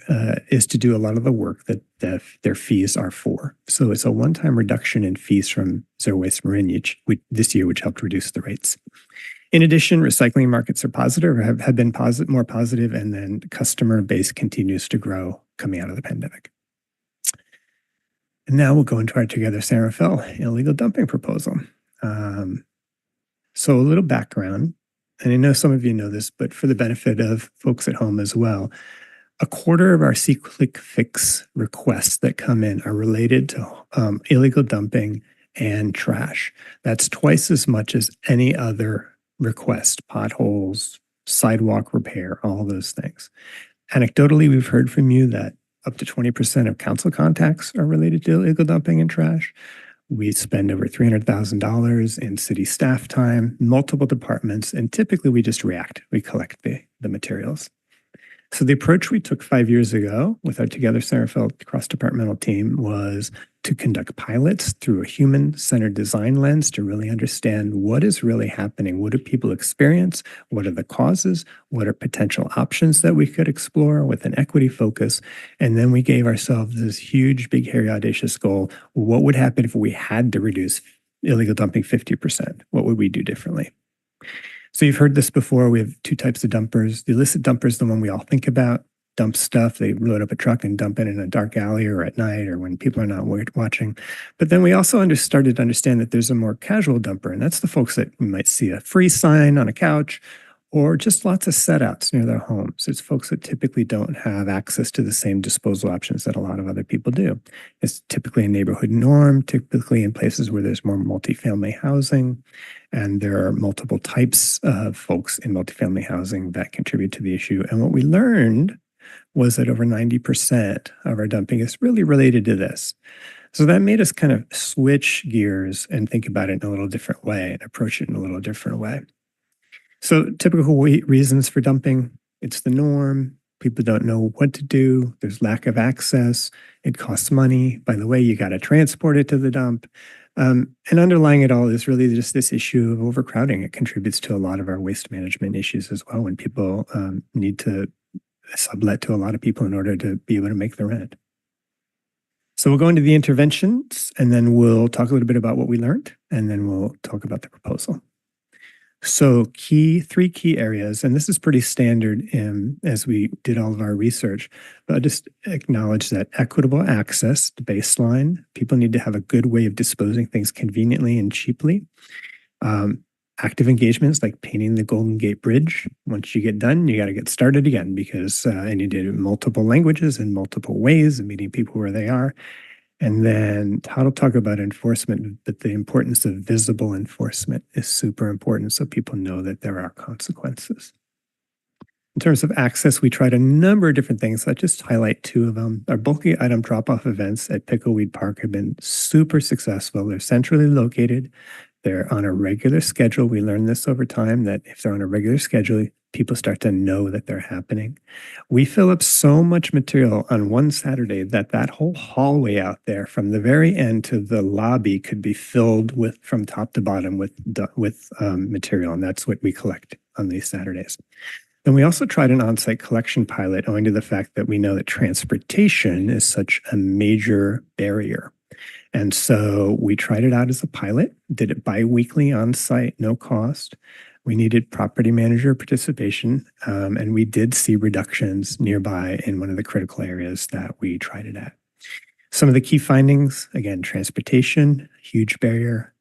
is to do a lot of the work that their fees are for. So it's a one-time reduction in fees from Zero Waste Marin this year, which helped reduce the rates. In addition, recycling markets are positive, or have been more positive, and then customer base continues to grow coming out of the pandemic. And now we'll go into our Together San Rafael illegal dumping proposal. So a little background, and I know some of you know this, but for the benefit of folks at home as well, 1/4 of our C-Click Fix requests that come in are related to illegal dumping and trash. That's twice as much as any other request: potholes, sidewalk repair, all those things. Anecdotally, we've heard from you that up to 20% of council contacts are related to illegal dumping and trash. We spend over $300,000 in city staff time, multiple departments, and typically we just react. We collect the materials. So the approach we took 5 years ago with our Together San Rafael cross-departmental team was to conduct pilots through a human-centered design lens to really understand what is really happening. What do people experience? What are the causes? What are potential options that we could explore with an equity focus? And then we gave ourselves this huge, big, hairy, audacious goal. What would happen if we had to reduce illegal dumping 50%? What would we do differently? So you've heard this before. We have 2 types of dumpers. The illicit dumper is the one we all think about. dump stuff. They load up a truck and dump it in a dark alley or at night or when people are not watching. But then we also started to understand that there's a more casual dumper, and that's the folks that you might see a free sign on a couch or just lots of setouts near their homes. It's folks that typically don't have access to the same disposal options that a lot of other people do. It's typically a neighborhood norm, typically in places where there's more multifamily housing, and there are multiple types of folks in multifamily housing that contribute to the issue. And what we learned was that over 90% of our dumping is really related to this. So that made us kind of switch gears and think about it in a little different way and approach it in a little different way. So typical reasons for dumping, it's the norm. People don't know what to do. There's lack of access. It costs money. By the way, you got to transport it to the dump. And underlying it all is really just this issue of overcrowding. It contributes to a lot of our waste management issues as well when people need to sublet to a lot of people in order to be able to make the rent. So we'll go into the interventions, and then we'll talk a little bit about what we learned, and then we'll talk about the proposal. So three key areas, and this is pretty standard as we did all of our research, but I'll just acknowledge that equitable access, the baseline, people need to have a good way of disposing things conveniently and cheaply. Active engagements like painting the Golden Gate Bridge. Once you get done, you got to get started again because and you did it in multiple languages in multiple ways and meeting people where they are. And then Todd will talk about enforcement, but the importance of visible enforcement is super important so people know that there are consequences. In terms of access, we tried a number of different things. I'll just highlight two of them. Our bulky item drop-off events at Pickleweed Park have been super successful. They're centrally located. They're on a regular schedule. We learned this over time that if they're on a regular schedule, people start to know that they're happening. We fill up so much material on one Saturday that that whole hallway out there from the very end to the lobby could be filled with from top to bottom with material. And that's what we collect on these Saturdays. Then we also tried an on-site collection pilot owing to the fact that we know that transportation is such a major barrier. And so we tried it out as a pilot, did it bi-weekly on site, no cost. We needed property manager participation, and we did see reductions nearby in one of the critical areas that we tried it at. Some of the key findings, again, transportation, huge barrier.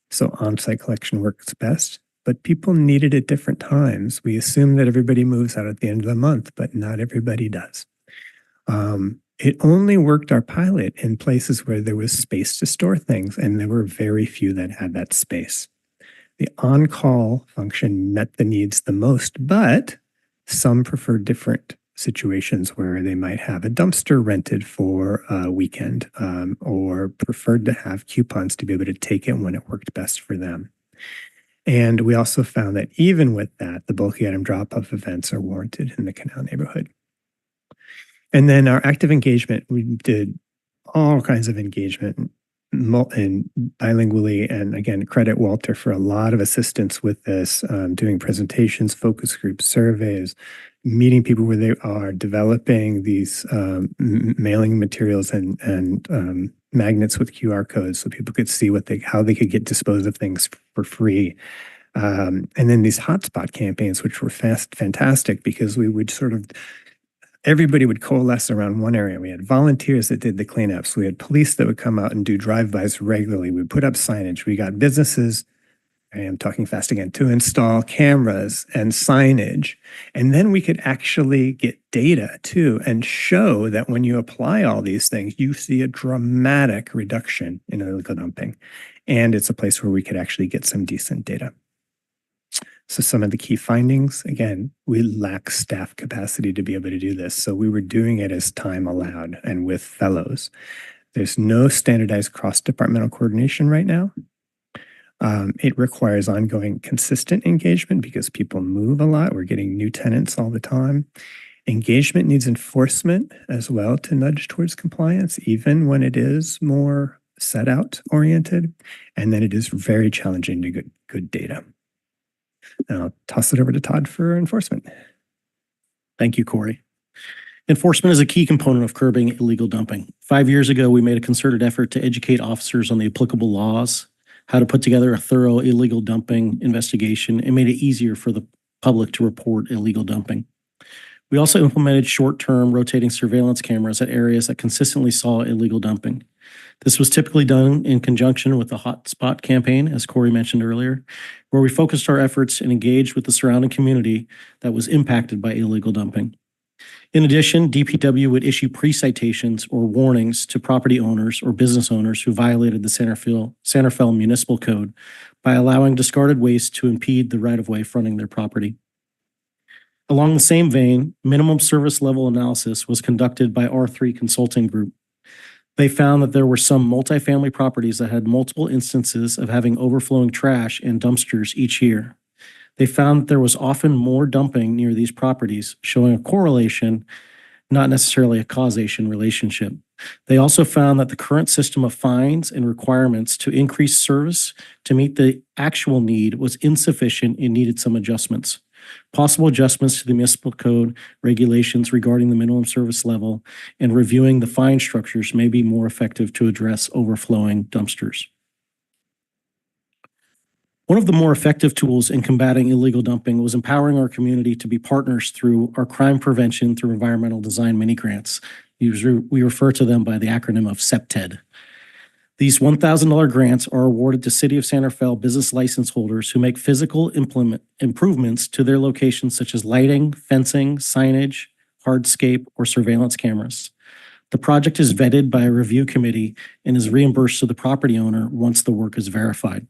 So on-site collection works best, but people need it at different times. We assume that everybody moves out at the end of the month, but not everybody does. It only worked our pilot in places where there was space to store things, and there were very few that had that space. The on-call function met the needs the most, but some prefer different situations where they might have a dumpster rented for a weekend or preferred to have coupons to be able to take it when it worked best for them. And we also found that even with that, the bulky item drop-off events are warranted in the Canal neighborhood. And then our active engagement, we did all kinds of engagement and bilingually. And again, credit Walter for a lot of assistance with this, doing presentations, focus groups, surveys, meeting people where they are, developing these mailing materials and magnets with QR codes so people could see how they could get disposed of things for free. And then these hotspot campaigns, which were fantastic because we would everybody would coalesce around one area. We had volunteers that did the cleanups. We had police that would come out and do drive-bys regularly. We put up signage. We got businesses, I am talking fast again, to install cameras and signage. And then we could actually get data too and show that when you apply all these things, you see a dramatic reduction in illegal dumping. And it's a place where we could actually get some decent data. So some of the key findings, again, we lack staff capacity to be able to do this. So we were doing it as time allowed and with fellows. There's no standardized cross-departmental coordination right now. It requires ongoing consistent engagement because people move a lot. We're getting new tenants all the time. Engagement needs enforcement as well to nudge towards compliance, even when it is more set out oriented. And then it is very challenging to get good data. And I'll toss it over to Todd for enforcement. Thank you, Corey. Enforcement is a key component of curbing illegal dumping. 5 years ago, we made a concerted effort to educate officers on the applicable laws, how to put together a thorough illegal dumping investigation, and made it easier for the public to report illegal dumping. We also implemented short-term rotating surveillance cameras at areas that consistently saw illegal dumping. This was typically done in conjunction with the hotspot campaign, as Corey mentioned earlier, where we focused our efforts and engaged with the surrounding community that was impacted by illegal dumping. In addition, DPW would issue pre-citations or warnings to property owners or business owners who violated the Santa Fe Municipal Code by allowing discarded waste to impede the right-of-way fronting their property. Along the same vein, minimum service level analysis was conducted by R3 Consulting Group. They found that there were some multifamily properties that had multiple instances of having overflowing trash and dumpsters each year. They found that there was often more dumping near these properties, showing a correlation, not necessarily a causation relationship. They also found that the current system of fines and requirements to increase service to meet the actual need was insufficient and needed some adjustments. Possible adjustments to the municipal code regulations regarding the minimum service level and reviewing the fine structures may be more effective to address overflowing dumpsters. One of the more effective tools in combating illegal dumping was empowering our community to be partners through our crime prevention through environmental design mini grants. We refer to them by the acronym of CEPTED. These $1,000 grants are awarded to City of Santa Fe business license holders who make physical improvements to their locations such as lighting, fencing, signage, hardscape, or surveillance cameras. The project is vetted by a review committee and is reimbursed to the property owner once the work is verified.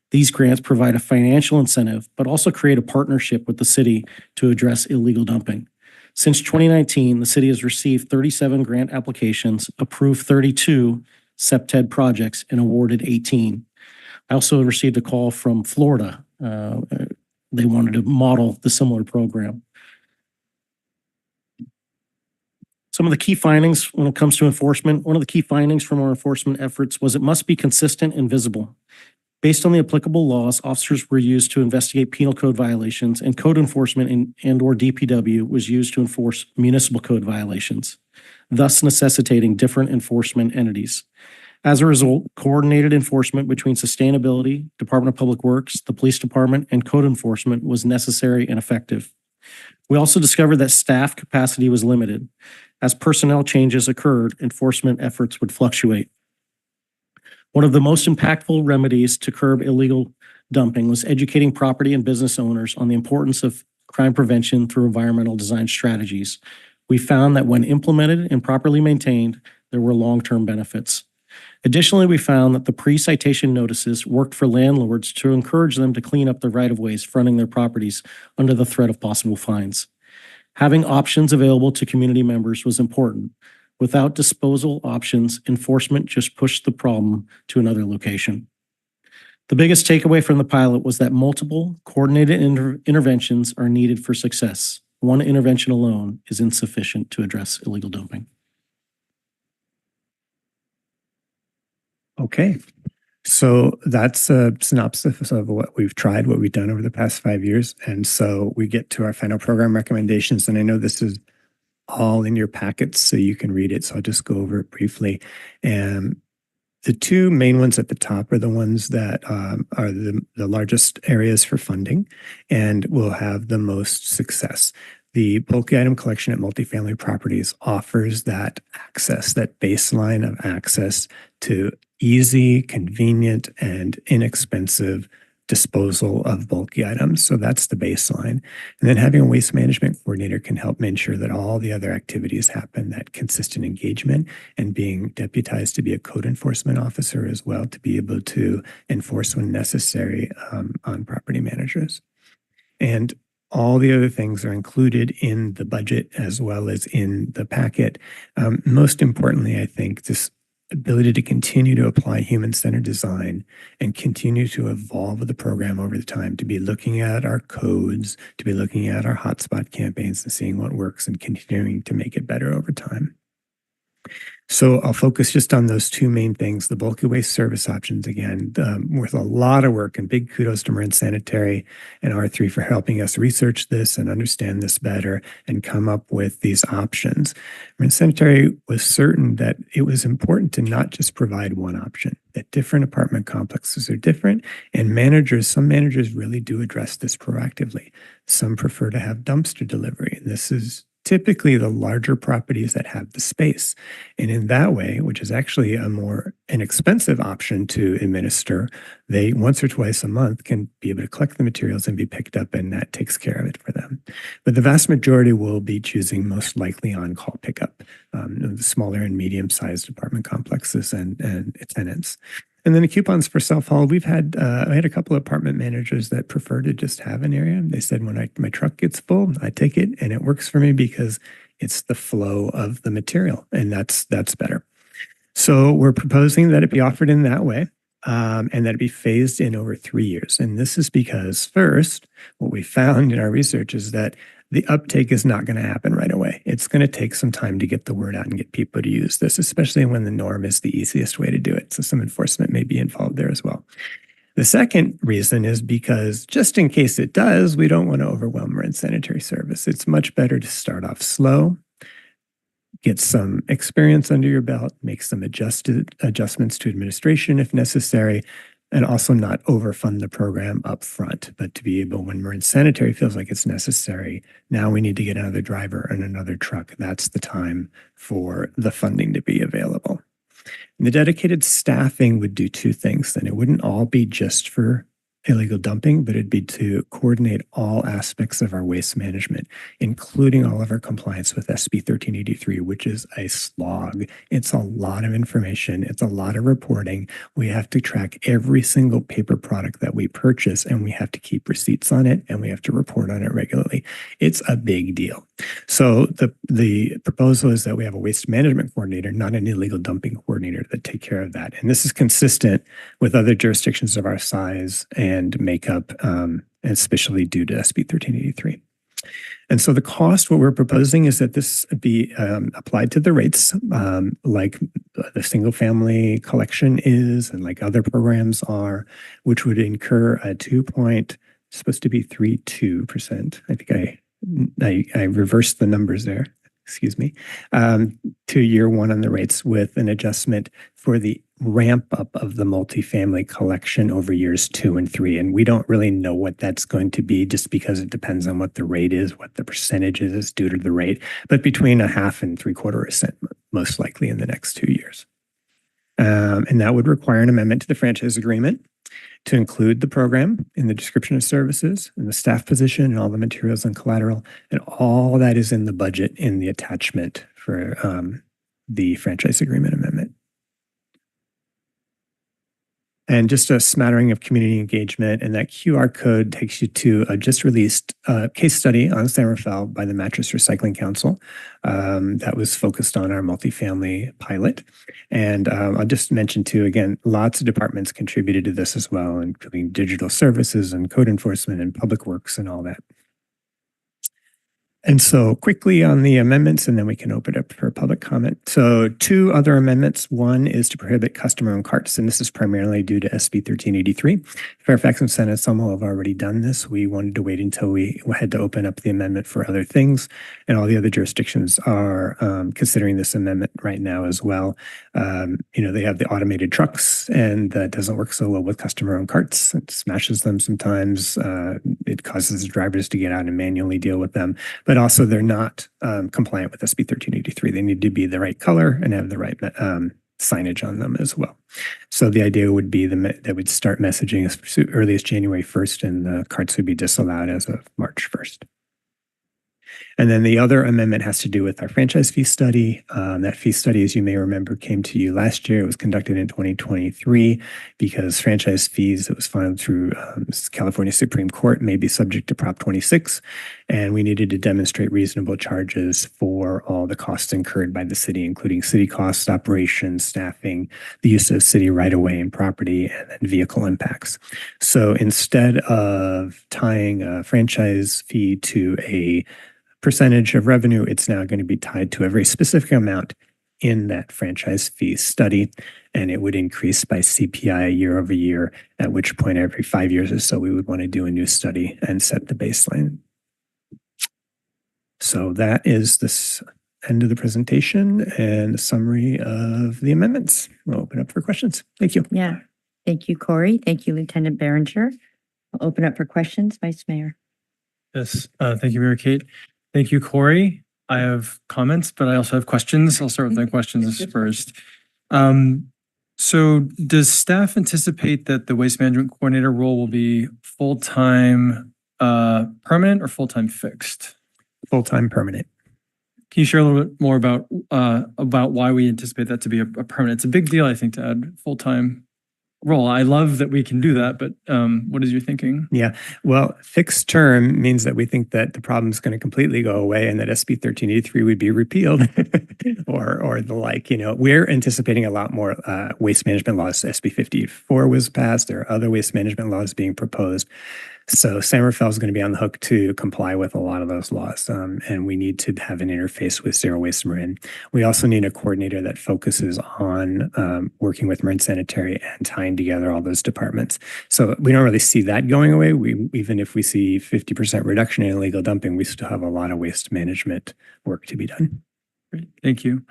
These grants provide a financial incentive, but also create a partnership with the city to address illegal dumping. Since 2019, the city has received 37 grant applications, approved 32 CEPTED projects, and awarded 18. I also received a call from Florida. They wanted to model the similar program. Some of the key findings when it comes to enforcement, one of the key findings from our enforcement efforts was it must be consistent and visible. Based on the applicable laws, officers were used to investigate penal code violations, and code enforcement and/or DPW was used to enforce municipal code violations, thus necessitating different enforcement entities. As a result, coordinated enforcement between sustainability, Department of Public Works, the police department, and code enforcement was necessary and effective. We also discovered that staff capacity was limited. As personnel changes occurred, enforcement efforts would fluctuate. One of the most impactful remedies to curb illegal dumping was educating property and business owners on the importance of crime prevention through environmental design strategies. We found that when implemented and properly maintained, there were long-term benefits. Additionally, we found that the pre-citation notices worked for landlords to encourage them to clean up the right-of-ways fronting their properties under the threat of possible fines. Having options available to community members was important. Without disposal options, enforcement just pushed the problem to another location. The biggest takeaway from the pilot was that multiple coordinated interventions are needed for success. One intervention alone is insufficient to address illegal dumping. Okay, so that's a synopsis of what we've tried, what we've done over the past 5 years. And so we get to our final program recommendations. And I know this is all in your packets, so you can read it. So I'll just go over it briefly. And the two main ones at the top are the ones that are the largest areas for funding and will have the most success. The bulky item collection at multifamily properties offers that access, that baseline of access to easy, convenient, and inexpensive disposal of bulky items. So that's the baseline. And then having a waste management coordinator can help ensure that all the other activities happen, that consistent engagement, and being deputized to be a code enforcement officer as well, to be able to enforce when necessary on property managers. And all the other things are included in the budget as well as in the packet. Most importantly, I think this ability to continue to apply human-centered design and continue to evolve the program over the time, to be looking at our codes, to be looking at our hotspot campaigns and seeing what works and continuing to make it better over time. So I'll focus just on those two main things, the bulky waste service options again, with a lot of work, and big kudos to Marin Sanitary and R3 for helping us research this and understand this better and come up with these options. Marin Sanitary was certain that it was important to not just provide one option, that different apartment complexes are different, and some managers really do address this proactively. Some prefer to have dumpster delivery. This is typically the larger properties that have the space. And in that way, which is actually a more inexpensive option to administer, they once or twice a month can be able to collect the materials and be picked up, and that takes care of it for them. But the vast majority will be choosing most likely on-call pickup, the smaller and medium-sized apartment complexes and tenants. And then the coupons for self-haul, I had a couple of apartment managers that prefer to just have an area. They said, when my truck gets full, I take it, and it works for me because it's the flow of the material, and that's better. So we're proposing that it be offered in that way, and that it be phased in over 3 years. And this is because, first, what we found in our research is that the uptake is not going to happen right away. It's going to take some time to get the word out and get people to use this, especially when the norm is the easiest way to do it. So some enforcement may be involved there as well. The second reason is because just in case it does, we don't want to overwhelm Marin Sanitary Service. It's much better to start off slow, get some experience under your belt, make some adjustments to administration if necessary, and also not overfund the program up front, but to be able, when Marin Sanitary feels like it's necessary, now we need to get another driver and another truck. That's the time for the funding to be available. And the dedicated staffing would do two things. Then it wouldn't all be just for illegal dumping, but it'd be to coordinate all aspects of our waste management, including all of our compliance with SB 1383, which is a slog. It's a lot of information. It's a lot of reporting. We have to track every single paper product that we purchase, and we have to keep receipts on it, and we have to report on it regularly. It's a big deal. So the proposal is that we have a waste management coordinator, not an illegal dumping coordinator, that take care of that. And this is consistent with other jurisdictions of our size and makeup, especially due to SB 1383. And so the cost, what we're proposing is that this be applied to the rates like the single family collection is and like other programs are, which would incur a supposed to be 3.2%. I think I reversed the numbers there, excuse me, to year one on the rates with an adjustment for the ramp up of the multifamily collection over years 2 and 3. And we don't really know what that's going to be just because it depends on what the rate is, what the percentage is due to the rate, but between 0.5% and 0.75% most likely in the next 2 years. And that would require an amendment to the franchise agreement to include the program in the description of services and the staff position and all the materials and collateral. And all that is in the budget in the attachment for the franchise agreement amendment. And just a smattering of community engagement. And that QR code takes you to a just released case study on San Rafael by the Mattress Recycling Council that was focused on our multifamily pilot. And I'll just mention too, again, lots of departments contributed to this as well, including digital services and code enforcement and public works and all that. And so quickly on the amendments, and then we can open it up for public comment. So 2 other amendments. One is to prohibit customer-owned carts, and this is primarily due to SB 1383. Fairfax and San Anselmo have already done this. We wanted to wait until we had to open up the amendment for other things, and all the other jurisdictions are considering this amendment right now as well. They have the automated trucks, and that doesn't work so well with customer-owned carts. It smashes them sometimes. It causes the drivers to get out and manually deal with them. But also they're not compliant with SB 1383. They need to be the right color and have the right signage on them as well. So the idea would be that we'd start messaging as early as January 1st, and the carts would be disallowed as of March 1st. And then the other amendment has to do with our franchise fee study. That fee study, as you may remember, came to you last year. It was conducted in 2023 because franchise fees that was filed through California Supreme Court may be subject to Prop 26. And we needed to demonstrate reasonable charges for all the costs incurred by the city, including city costs, operations, staffing, the use of city right-of-way and property, and then vehicle impacts. So instead of tying a franchise fee to a percentage of revenue, it's now going to be tied to a very specific amount in that franchise fee study, and it would increase by CPI year over year, at which point every 5 years or so we would want to do a new study and set the baseline. So that is this end of the presentation and a summary of the amendments. We'll open up for questions. Thank you. Yeah. Thank you, Corey. Thank you, Lieutenant Berenger. I'll open up for questions. Vice Mayor. Yes, thank you, Mayor Kate. Thank you, Corey. I have comments, but I also have questions. I'll start with my questions first. So does staff anticipate that the waste management coordinator role will be full-time permanent or full-time fixed? Full-time permanent. Can you share a little bit more about why we anticipate that to be a permanent? It's a big deal, I think, to add full-time role. I love that we can do that, but what is your thinking? Yeah, well, fixed term means that we think that the problem is going to completely go away and that SB 1383 would be repealed or the like. You know, we're anticipating a lot more waste management laws. SB 54 was passed. There are other waste management laws being proposed. So San Rafael is going to be on the hook to comply with a lot of those laws, and we need to have an interface with Zero Waste Marin. We also need a coordinator that focuses on working with Marin Sanitary and tying together all those departments. So we don't really see that going away. Even if we see 50% reduction in illegal dumping, we still have a lot of waste management work to be done. Great, thank you.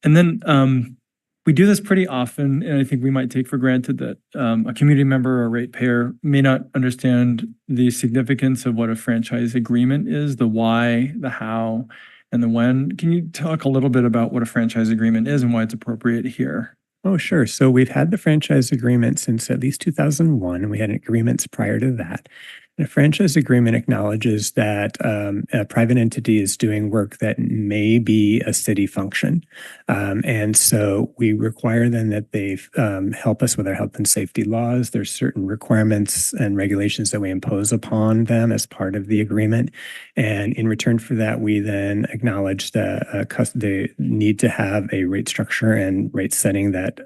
And then we do this pretty often, and I think we might take for granted that a community member or ratepayer may not understand the significance of what a franchise agreement is, the why, the how, and the when. Can you talk a little bit about what a franchise agreement is and why it's appropriate here? Oh, sure. So we've had the franchise agreement since at least 2001, and we had agreements prior to that. The franchise agreement acknowledges that a private entity is doing work that may be a city function. And so we require then that they help us with our health and safety laws. There's certain requirements and regulations that we impose upon them as part of the agreement. And in return for that, we then acknowledge the need to have a rate structure and rate setting that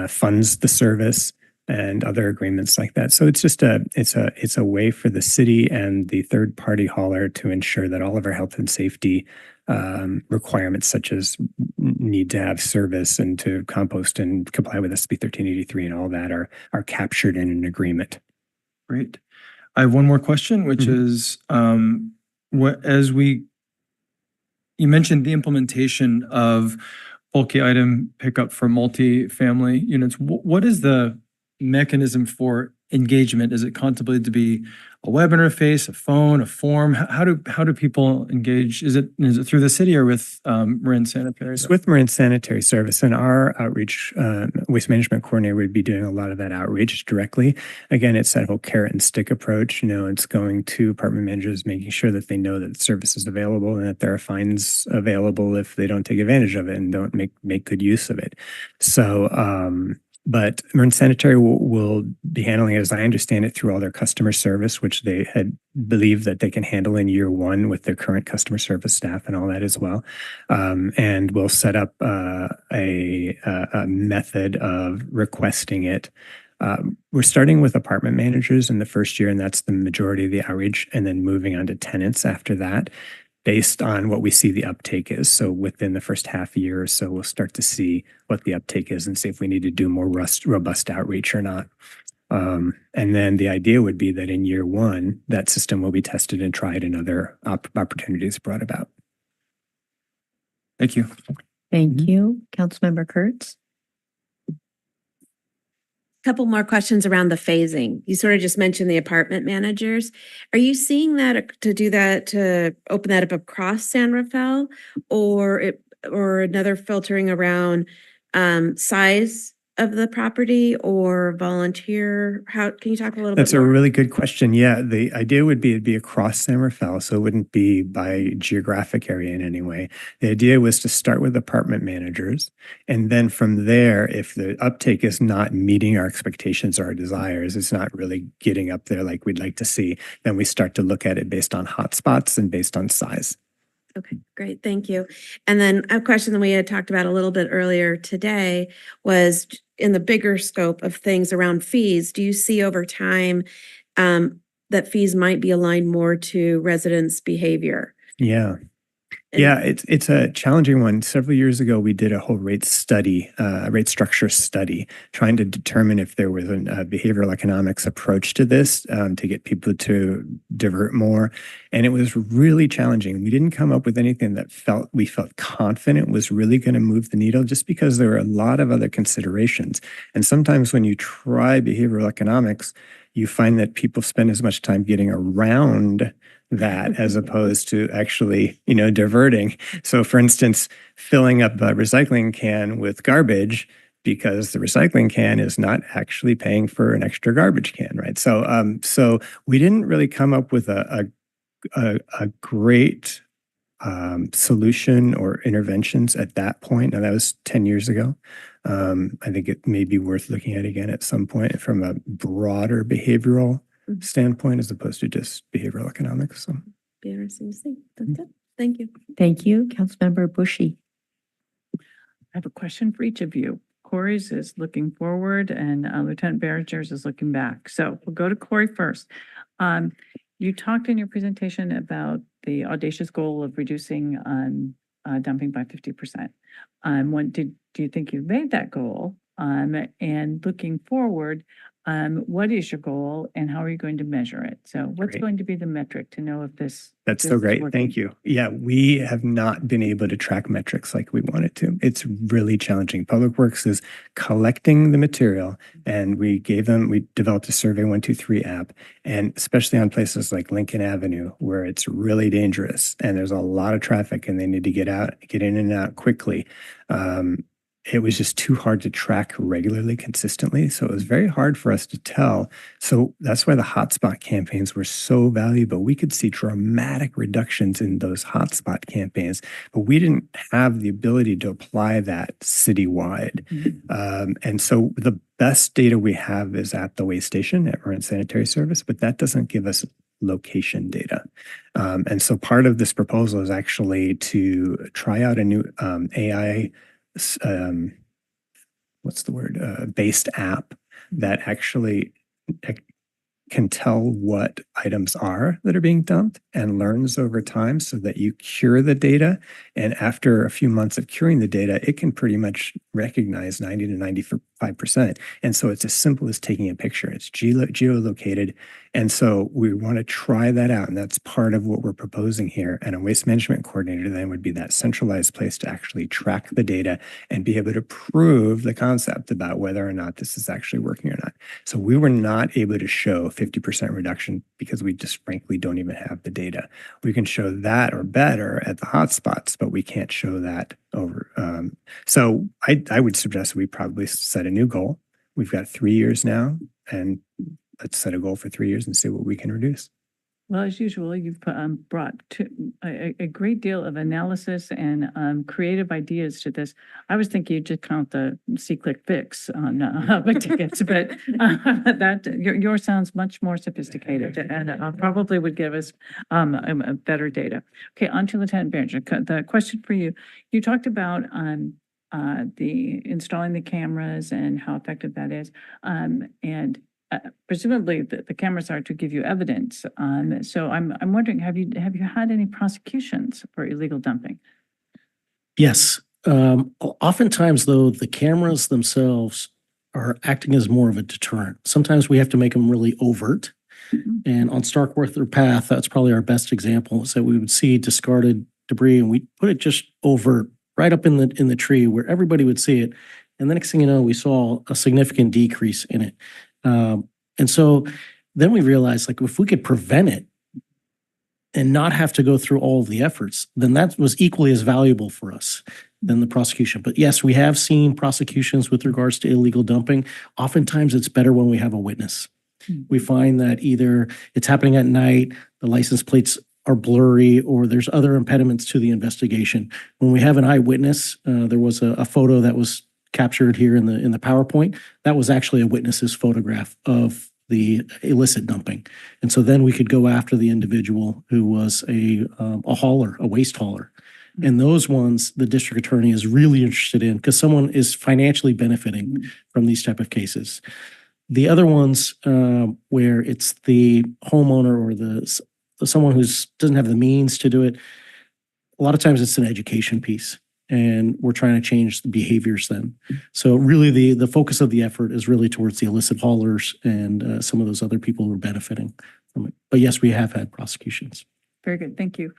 funds the service and other agreements like that. So it's just it's a way for the city and the third party hauler to ensure that all of our health and safety requirements, such as need to have service and to compost and comply with SB 1383 and all that, are captured in an agreement. Great. I have one more question, which is you mentioned the implementation of bulky item pickup for multi-family units. What is the mechanism for engagement? Is it contemplated to be a web interface, a phone, a form? How do people engage? Is it through the city or with Marin Sanitary? It's with Marin Sanitary Service, and our outreach waste management coordinator would be doing a lot of that outreach directly. Again, it's that whole carrot and stick approach. You know, it's going to apartment managers, making sure that they know that the service is available and that there are fines available if they don't take advantage of it and don't make good use of it. So but Marin Sanitary will be handling it, as I understand it, through all their customer service, which they had believed that they can handle in year one with their current customer service staff and all that as well. And we'll set up a method of requesting it. We're starting with apartment managers in the first year, and that's the majority of the outreach, and then moving on to tenants after that, based on what we see the uptake is. So within the first half year or so, we'll start to see what the uptake is and see if we need to do more robust outreach or not. And then the idea would be that in year one, that system will be tested and tried and other opportunities brought about. Thank you. Thank you. Councilmember Kurtz. Couple more questions around the phasing. You sort of just mentioned the apartment managers. Are you seeing that to open that up across San Rafael, or another filtering around size of the property or volunteer? How can you talk a little bit more? That's a really good question. Yeah, the idea would be it'd be across San Rafael, so it wouldn't be by geographic area in any way. The idea was to start with apartment managers, and then from there, if the uptake is not meeting our expectations or our desires, it's not really getting up there like we'd like to see, then we start to look at it based on hotspots and based on size. Okay, great. Thank you. And then a question that we had talked about a little bit earlier today was in the bigger scope of things around fees. Do you see over time that fees might be aligned more to residents' behavior? Yeah. Yeah, it's a challenging one. Several years ago, we did a whole rate structure study, trying to determine if there was a behavioral economics approach to this to get people to divert more. And it was really challenging. We didn't come up with anything that we felt confident was really going to move the needle, just because there were a lot of other considerations. And sometimes when you try behavioral economics, you find that people spend as much time getting around that as opposed to actually, diverting. So for instance, filling up a recycling can with garbage because the recycling can is not actually paying for an extra garbage can, right? So we didn't really come up with a great solution or interventions at that point. Now that was 10 years ago. I think it may be worth looking at again at some point from a broader behavioral standpoint as opposed to just behavioral economics. So. Be interesting to see. That's it. Thank you. Thank you, Councilmember Bushy. I have a question for each of you. Corey's is looking forward and Lieutenant Barringer's is looking back. So we'll go to Corey first. You talked in your presentation about the audacious goal of reducing dumping by 50%. Do you think you've made that goal? And looking forward, what is your goal and how are you going to measure it? So what's Great. going to be the metric to know if this That's this so is great. working? Thank you. Yeah, we have not been able to track metrics like we wanted to. It's really challenging. Public Works is collecting the material and we developed a Survey 123 app, and especially on places like Lincoln Avenue where it's really dangerous and there's a lot of traffic and they need to get in and out quickly. It was just too hard to track regularly, consistently. So it was very hard for us to tell. So that's why the hotspot campaigns were so valuable. We could see dramatic reductions in those hotspot campaigns, but we didn't have the ability to apply that citywide. And so the best data we have is at the waste station at Marin Sanitary Service, but that doesn't give us location data. And so part of this proposal is actually to try out a new AI based app that actually can tell what items are that are being dumped and learns over time so that you cure the data. And after a few months of curing the data, it can pretty much recognize 90 to 95%. And so it's as simple as taking a picture. It's geolocated. And so we want to try that out. And that's part of what we're proposing here. And a waste management coordinator then would be that centralized place to actually track the data and be able to prove the concept about whether or not this is actually working or not. So we were not able to show 50% reduction because we just frankly don't even have the data. We can show that or better at the hotspots, but we can't show that over. So I would suggest we probably set a new goal. We've got 3 years now, and let's set a goal for 3 years and see what we can reduce. Well, as usual, you've brought a great deal of analysis and creative ideas to this. I was thinking you'd just count the C-click fix on big tickets, but your sounds much more sophisticated and probably would give us a better data. Okay, on to Lieutenant Barringer. The question for you, you talked about the installing the cameras and how effective that is, and presumably the cameras are to give you evidence. So I'm wondering, have you had any prosecutions for illegal dumping? Yes. Oftentimes, though, the cameras themselves are acting as more of a deterrent. Sometimes we have to make them really overt. And on Starkworth Path, that's probably our best example, is that we would see discarded debris and we put it just overt right up in the tree where everybody would see it. And the next thing you know, we saw a significant decrease in it. And so then we realized, like, if we could prevent it and not have to go through all of the efforts, then that was equally as valuable for us than the prosecution. But yes, we have seen prosecutions with regards to illegal dumping. Oftentimes it's better when we have a witness. We find that either it's happening at night, the license plates are blurry, or there's other impediments to the investigation. When we have an eyewitness, there was a photo that was captured here in the PowerPoint. That was actually a witness's photograph of the illicit dumping. And so then we could go after the individual who was a hauler, a waste hauler. And those ones, the district attorney is really interested in because someone is financially benefiting from these type of cases. The other ones where it's the homeowner or someone who doesn't have the means to do it, a lot of times it's an education piece. And we're trying to change the behaviors then. So really the focus of the effort is really towards the illicit haulers and some of those other people who are benefiting from it. But yes, we have had prosecutions. Very good. Thank you.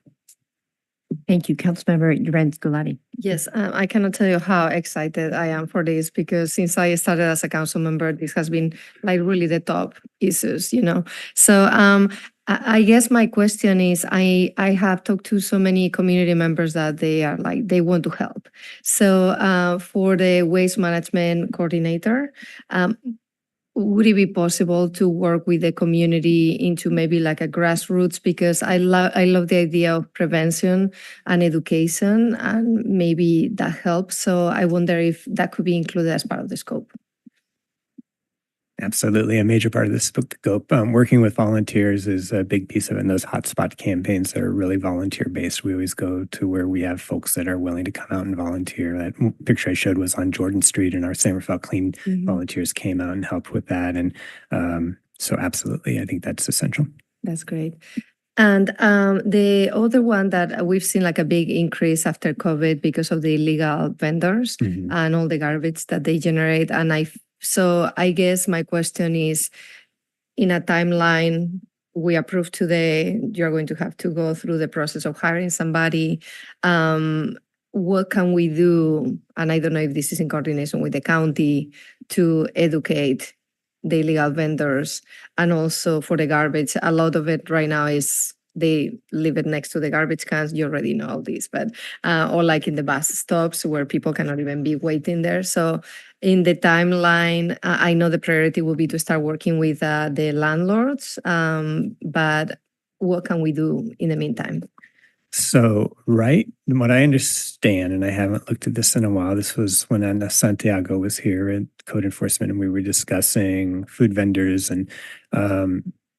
Thank you, Councilmember Gulati. Yes, I cannot tell you how excited I am for this because since I started as a council member, this has been like really the top issues, you know. So I guess my question is, I have talked to so many community members that they are like, they want to help. So for the waste management coordinator, would it be possible to work with the community into maybe like a grassroots? Because I love the idea of prevention and education, and maybe that helps. So I wonder if that could be included as part of the scope. Absolutely. A major part of this scope. Working with volunteers is a big piece of it. And those hotspot campaigns that are really volunteer based, we always go to where we have folks that are willing to come out and volunteer. That picture I showed was on Jordan Street, and our San Rafael Clean volunteers came out and helped with that. And so absolutely, I think that's essential. That's great. And the other one that we've seen like a big increase after COVID because of the illegal vendors and all the garbage that they generate. And so I guess my question is, in a timeline, we approved today, you're going to have to go through the process of hiring somebody. What can we do? And I don't know if this is in coordination with the county to educate the illegal vendors, and also for the garbage. A lot of it right now is they leave it next to the garbage cans. You already know all this, but or like in the bus stops where people cannot even be waiting there. So in the timeline, I know the priority will be to start working with the landlords, but what can we do in the meantime? So, what I understand, and I haven't looked at this in a while, this was when Ana Santiago was here at Code Enforcement, and we were discussing food vendors. And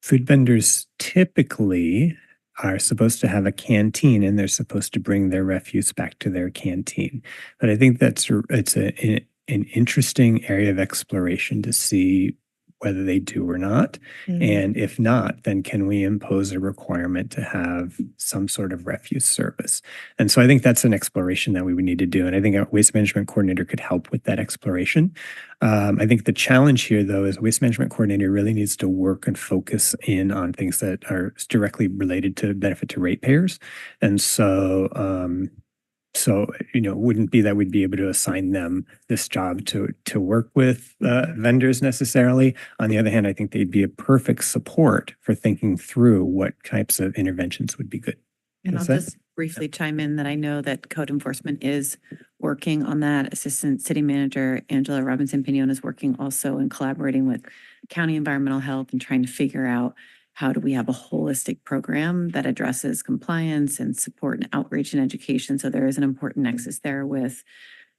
food vendors typically are supposed to have a canteen, and they're supposed to bring their refuse back to their canteen. But I think it's an interesting area of exploration to see whether they do or not. And if not, then can we impose a requirement to have some sort of refuse service? And so I think that's an exploration that we would need to do. And I think a waste management coordinator could help with that exploration. I think the challenge here, though, is waste management coordinator really needs to work and focus in on things that are directly related to benefit to ratepayers. And so, it wouldn't be that we'd be able to assign them this job to work with vendors necessarily. On the other hand, I think they'd be a perfect support for thinking through what types of interventions would be good. And I'll just briefly chime in that I know that code enforcement is working on that. Assistant City Manager Angela Robinson-Pinion is working also and collaborating with County Environmental Health and trying to figure out how do we have a holistic program that addresses compliance and support and outreach and education. So there is an important nexus there with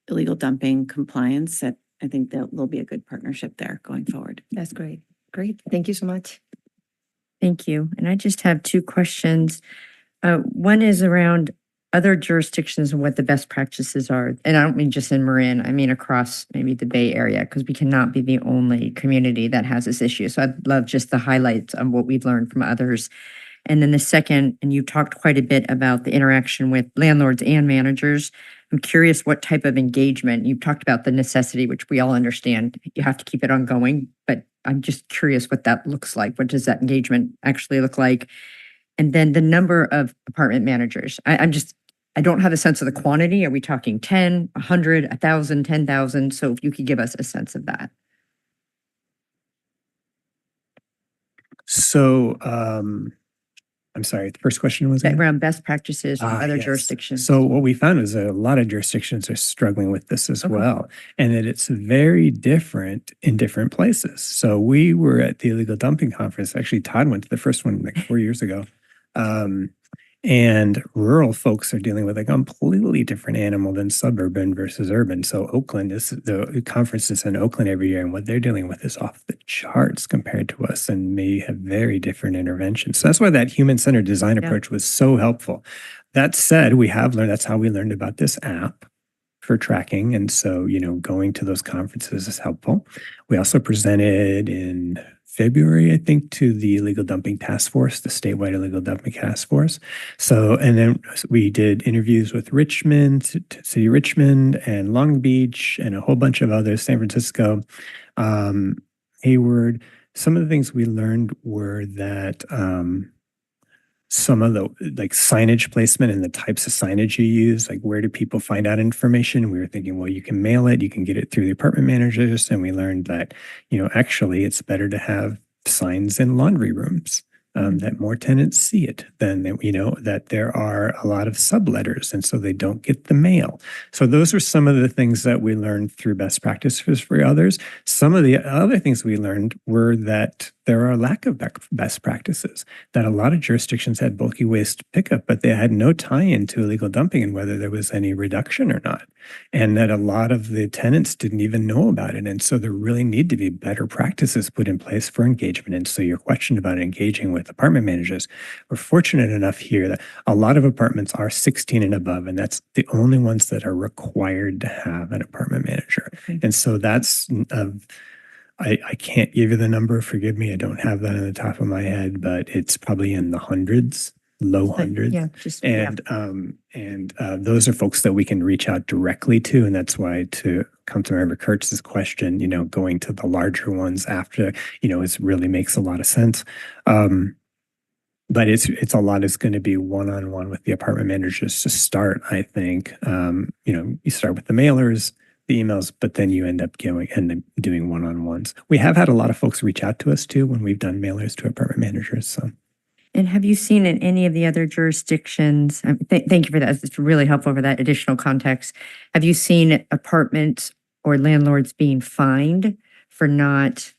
illegal dumping compliance that I think there'll be a good partnership there going forward. That's great. Great. Thank you so much. Thank you. And I just have two questions. One is around other jurisdictions and what the best practices are. And I don't mean just in Marin, I mean across maybe the Bay Area, because we cannot be the only community that has this issue. So I'd love just the highlights of what we've learned from others. And then the second, and you've talked quite a bit about the interaction with landlords and managers. I'm curious what type of engagement. You've talked about the necessity, which we all understand. You have to keep it ongoing, but I'm just curious what that looks like. What does that engagement actually look like? And then the number of apartment managers. I don't have a sense of the quantity. Are we talking 10, 100, 1,000, 10,000? So if you could give us a sense of that. So, I'm sorry, the first question was around best practices from other yes. jurisdictions. So what we found is a lot of jurisdictions are struggling with this as well, and that it's very different in different places. So we were at the illegal dumping conference. Actually, Todd went to the first one like 4 years ago. And rural folks are dealing with a completely different animal than suburban versus urban. So Oakland the conference is in Oakland every year, and what they're dealing with is off the charts compared to us and may have very different interventions. So that's why that human-centered design approach was so helpful. That said, we have learned, that's how we learned about this app for tracking. And so, going to those conferences is helpful. We also presented in February, I think, to the illegal dumping task force, the statewide illegal dumping task force. So, and then we did interviews with Richmond, City of Richmond, and Long Beach, and a whole bunch of others, San Francisco, Hayward. Some of the things we learned were that some of the signage placement and the types of signage you use, like where do people find out information? We were thinking, well, you can mail it, you can get it through the apartment managers. And we learned that, actually it's better to have signs in laundry rooms that more tenants see it than, that there are a lot of subletters, and so they don't get the mail. So those are some of the things that we learned through best practices for others. Some of the other things we learned were that there are lack of best practices, that a lot of jurisdictions had bulky waste pickup, but they had no tie-in to illegal dumping and whether there was any reduction or not. And that a lot of the tenants didn't even know about it. And so there really need to be better practices put in place for engagement. And so your question about engaging with apartment managers, we're fortunate enough here that a lot of apartments are 16 and above, and that's the only ones that are required to have an apartment manager. Okay. And so that's, I can't give you the number, forgive me, I don't have that on the top of my head, but it's probably in the hundreds, low hundreds. Yeah, And those are folks that we can reach out directly to. And that's why, to Councilmember Kurtz's question, going to the larger ones after, it really makes a lot of sense. But it's a lot is going to be one-on-one with the apartment managers to start, I think. You start with the mailers, the emails, but then you end up doing one-on-ones. We have had a lot of folks reach out to us too when we've done mailers to apartment managers. So. And have you seen in any of the other jurisdictions, thank you for that, it's really helpful for that additional context. Have you seen apartments or landlords being fined for not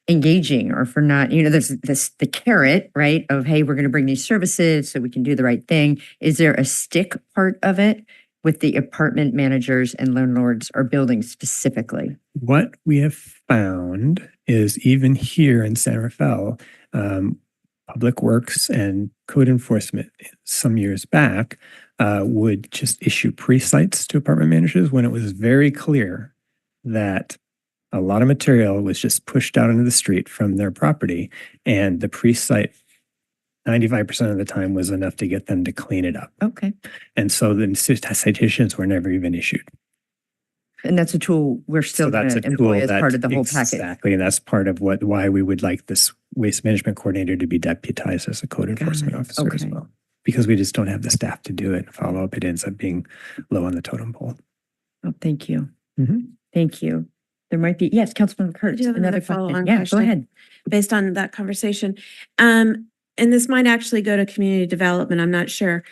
engaging or for not, there's the carrot, right, of, hey, we're going to bring these services so we can do the right thing. Is there a stick part of it with the apartment managers and landlords or buildings specifically? What we have found is even here in San Rafael, Public Works and Code Enforcement some years back would just issue pre-sites to apartment managers when it was very clear that a lot of material was just pushed out into the street from their property, and the pre-site 95% of the time was enough to get them to clean it up. Okay. And so the citations were never even issued. And that's a tool we're still going to employ as part of the whole package. Exactly. And that's part of why we would like this waste management coordinator to be deputized as a code enforcement officer as well. Because we just don't have the staff to do it and follow up. It ends up being low on the totem pole. Oh, thank you. Mm-hmm. Thank you. There might be, yes, Councilmember Kurtz, I do have another follow-on question. Yeah, question go ahead. based on that conversation. And this might actually go to community development, I'm not sure.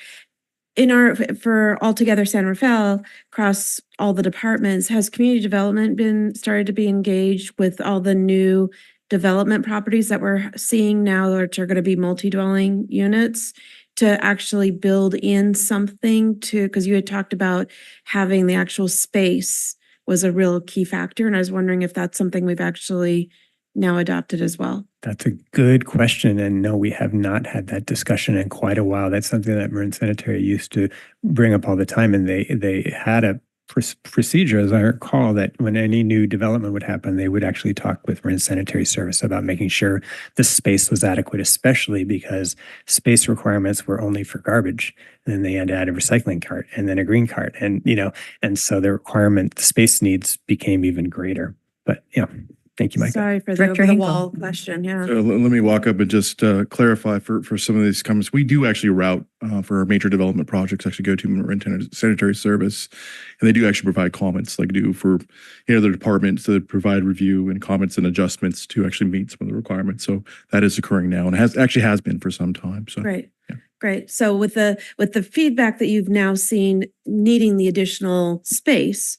For altogether San Rafael, across all the departments, has community development been started to be engaged with all the new development properties that we're seeing now, which are going to be multi-dwelling units, to actually build in something because you had talked about having the actual space was a real key factor. And I was wondering if that's something we've actually now adopted as well. That's a good question. And no, we have not had that discussion in quite a while. That's something that Marin Sanitary used to bring up all the time. And they had a procedure, as I recall, that when any new development would happen, they would actually talk with Marin Sanitary Service about making sure the space was adequate, especially because space requirements were only for garbage. And then they had to add a recycling cart and then a green cart. And, and so the space needs became even greater. But yeah. Thank you, Mike. Sorry for the wall question. Yeah. So let me walk up and just clarify for some of these comments. We do actually route for our major development projects, actually go to Marin Sanitary Service, and they do actually provide comments like do for the departments that provide review and comments and adjustments to actually meet some of the requirements. So that is occurring now and has been for some time. So great. Yeah. Great. So with the feedback that you've now seen needing the additional space,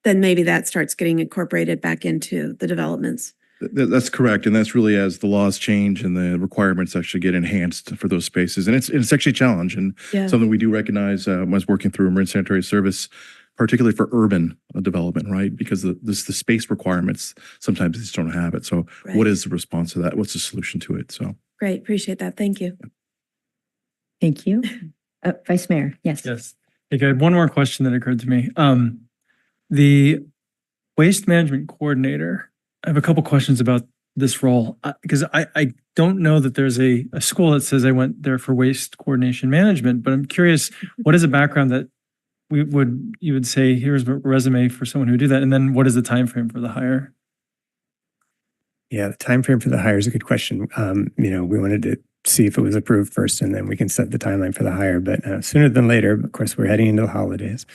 then maybe that starts getting incorporated back into the developments. That's correct. And that's really as the laws change and the requirements actually get enhanced for those spaces. And it's actually a challenge and something we do recognize when I was working through Marin Sanitary Service, particularly for urban development, right? Because the space requirements, sometimes they just don't have it. So what is the response to that? What's the solution to it? So great. Appreciate that. Thank you. Thank you. Vice Mayor. Yes. Yes. Okay, I had one more question that occurred to me. The waste management coordinator, I have a couple questions about this role because I don't know that there's a school that says I went there for waste coordination management, but I'm curious, what is a background that you would say, here's a resume for someone who would do that? And then what is the time frame for the hire? Yeah, the time frame for the hire is a good question. We wanted to see if it was approved first, and then we can set the timeline for the hire. But sooner than later, of course, we're heading into the holidays.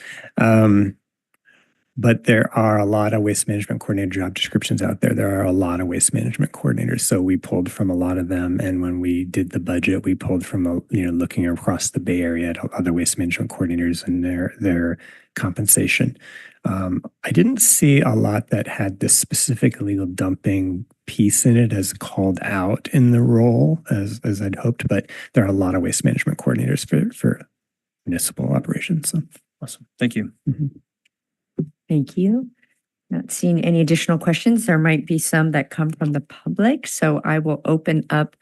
But there are a lot of waste management coordinator job descriptions out there. There are a lot of waste management coordinators. So we pulled from a lot of them. And when we did the budget, we pulled from, looking across the Bay Area at other waste management coordinators and their compensation. I didn't see a lot that had this specific illegal dumping piece in it as called out in the role as I'd hoped, but there are a lot of waste management coordinators for municipal operations. So. Awesome. Thank you. Thank you. Not seeing any additional questions. There might be some that come from the public, so I will open up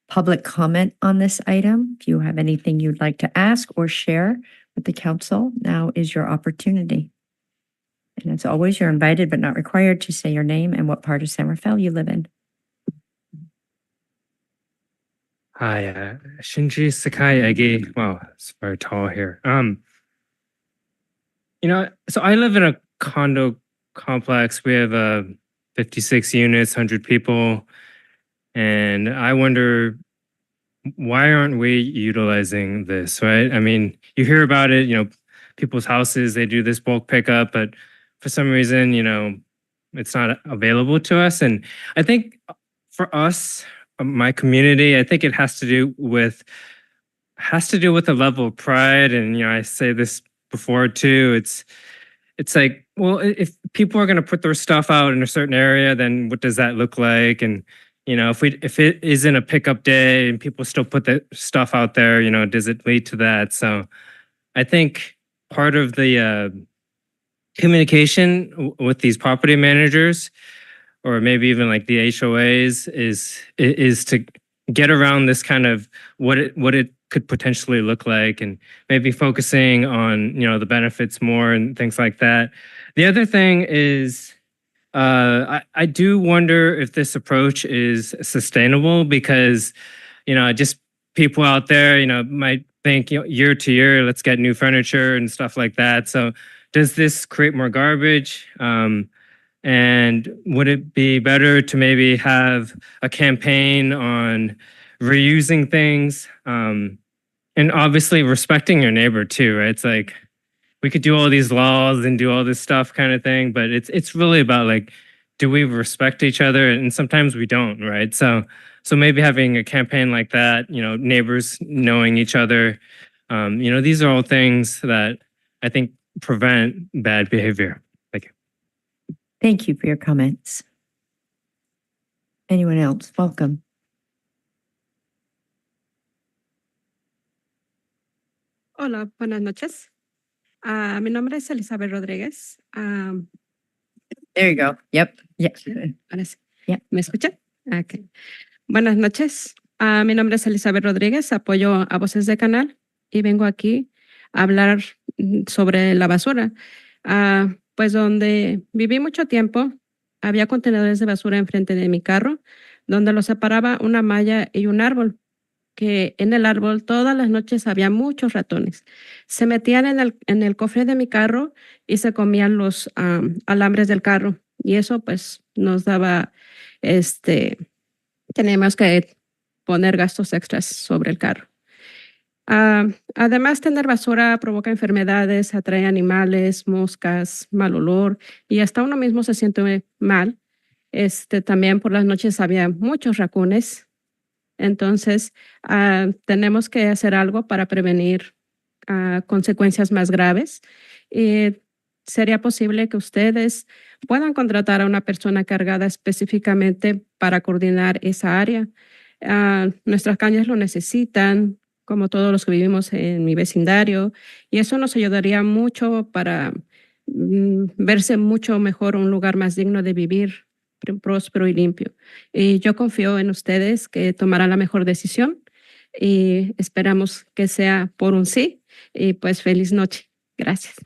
public comment on this item. If you have anything you'd like to ask or share with the council, now is your opportunity. And as always, you're invited but not required to say your name and what part of San Rafael you live in. Hi, Shinji Sakai Egi. Wow, it's very tall here. So I live in a condo complex. We have 56 units, 100 people, and I wonder, why aren't we utilizing this, right? I mean, you hear about it, people's houses, they do this bulk pickup, but for some reason, it's not available to us. And I think for us, my community, I think it has to do with a level of pride. And, I say this before too, it's like, well, if people are going to put their stuff out in a certain area, then what does that look like? And, if it isn't a pickup day and people still put the stuff out there, does it lead to that? So I think part of the communication with these property managers, or maybe even like the HOAs, is to get around this kind of what it could potentially look like, and maybe focusing on the benefits more and things like that. The other thing is, I do wonder if this approach is sustainable, because just people out there might think year to year, let's get new furniture and stuff like that. So does this create more garbage? And would it be better to maybe have a campaign on reusing things? And obviously respecting your neighbor too, right? It's like, we could do all these laws and do all this stuff kind of thing, but it's really about like, do we respect each other? And sometimes we don't, right? So maybe having a campaign like that, neighbors knowing each other, these are all things that I think prevent bad behavior. Thank you. Thank you for your comments. Anyone else? Welcome. Hola, buenas noches. Mi nombre es Elizabeth Rodríguez. There you go. Yep. Yes. Ahora sí. Yep. ¿Me escuchan? Okay. Buenas noches. Mi nombre es Elizabeth Rodríguez. Apoyo a Voces de Canal y vengo aquí a hablar sobre la basura. Pues donde viví mucho tiempo, había contenedores de basura enfrente de mi carro, donde los separaba una malla y un árbol, que en el árbol todas las noches había muchos ratones. Se metían en el cofre de mi carro y se comían los alambres del carro. Y eso pues nos daba, teníamos que poner gastos extras sobre el carro. Además, tener basura provoca enfermedades, atrae animales, moscas, mal olor y hasta uno mismo se siente mal. También por las noches había muchos racones. Entonces, tenemos que hacer algo para prevenir consecuencias más graves. Sería posible que ustedes puedan contratar a una persona cargada específicamente para coordinar esa área. Nuestras calles lo necesitan, como todos los que vivimos en mi vecindario, y eso nos ayudaría mucho para verse mucho mejor, un lugar más digno de vivir, próspero y limpio. Y yo confío en ustedes que tomarán la mejor decisión y esperamos que sea por un sí. Y pues feliz noche. Gracias.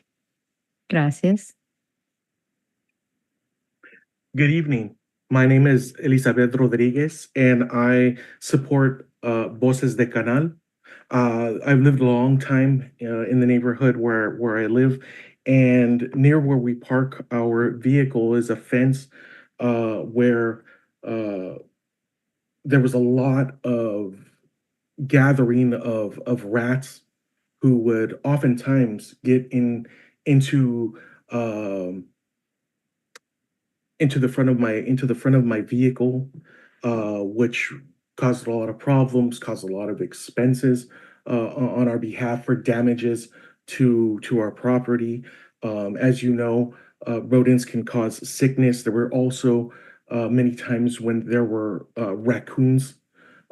Gracias. Good evening. My name is Elizabeth Rodriguez, and I support Voces de Canal. I've lived a long time in the neighborhood where I live, and near where we park our vehicle is a fence where there was a lot of gathering of rats who would oftentimes get into into the front of my vehicle, which caused a lot of problems, caused a lot of expenses on our behalf for damages to our property. As you know, rodents can cause sickness. There were also many times when there were raccoons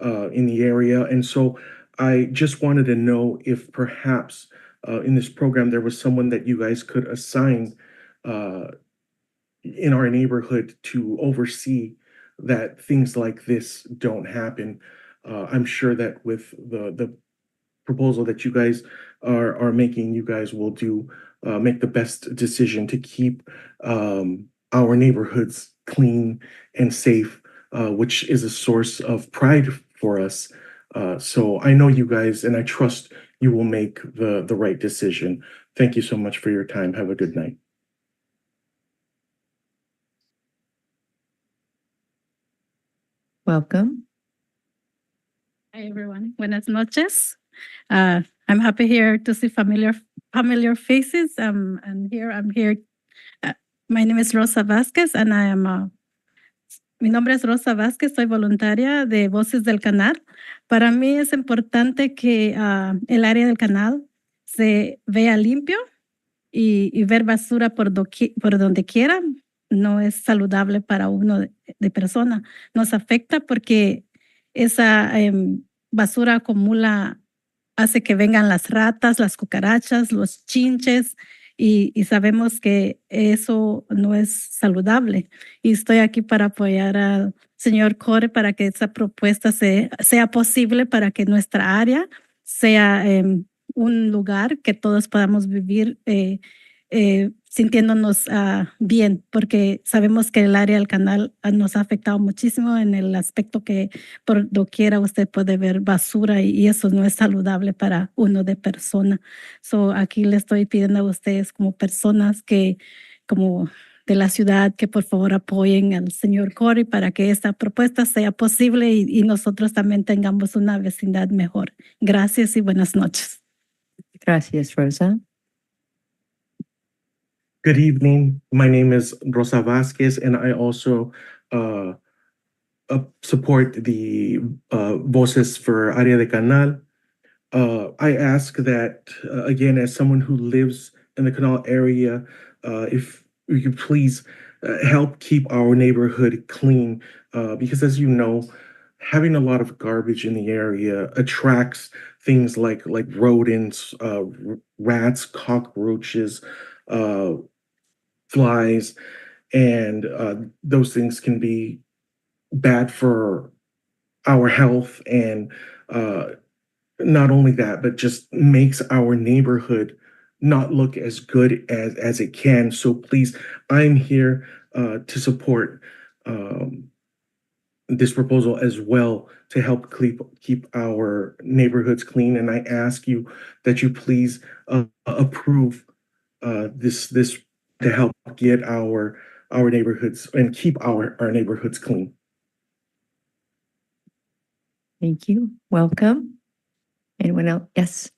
in the area, and so I just wanted to know if perhaps in this program there was someone that you guys could assign in our neighborhood to oversee that things like this don't happen. I'm sure that with the proposal that you guys are making, you guys will make the best decision to keep our neighborhoods clean and safe, which is a source of pride for us. So I know you guys, and I trust you will make the right decision. Thank you so much for your time. Have a good night. Welcome. Hi, everyone. Buenas noches. I'm happy here to see familiar faces. And here I'm here. My name is Rosa Vázquez, and I am. Mi nombre es Rosa Vázquez. Soy voluntaria de Voces del Canal. Para mí es importante que el área del canal se vea limpio y ver basura por donde quiera. No es saludable para uno de persona. Nos afecta porque esa basura acumula, hace que vengan las ratas, las cucarachas, los chinches y sabemos que eso no es saludable. Y estoy aquí para apoyar al señor Core para que esa propuesta sea posible para que nuestra área sea un lugar que todos podamos vivir sintiéndonos bien, porque sabemos que el área del canal nos ha afectado muchísimo en el aspecto que por doquiera usted puede ver basura y eso no es saludable para uno de persona. So, aquí le estoy pidiendo a ustedes como personas como de la ciudad, que por favor apoyen al señor Corey para que esta propuesta sea posible y nosotros también tengamos una vecindad mejor. Gracias y buenas noches. Gracias, Rosa. Good evening. My name is Rosa Vázquez, and I also support the Voces for Área de Canal. I ask that, again, as someone who lives in the Canal area, if you could please help keep our neighborhood clean, because as you know, having a lot of garbage in the area attracts things like rodents, rats, cockroaches, flies, and those things can be bad for our health. And not only that, but just makes our neighborhood not look as good as it can. So please, I'm here to support this proposal as well to help keep our neighborhoods clean. And I ask you that you please approve this to help get our neighborhoods and keep our neighborhoods clean. Thank you. Welcome. Anyone else? Yes.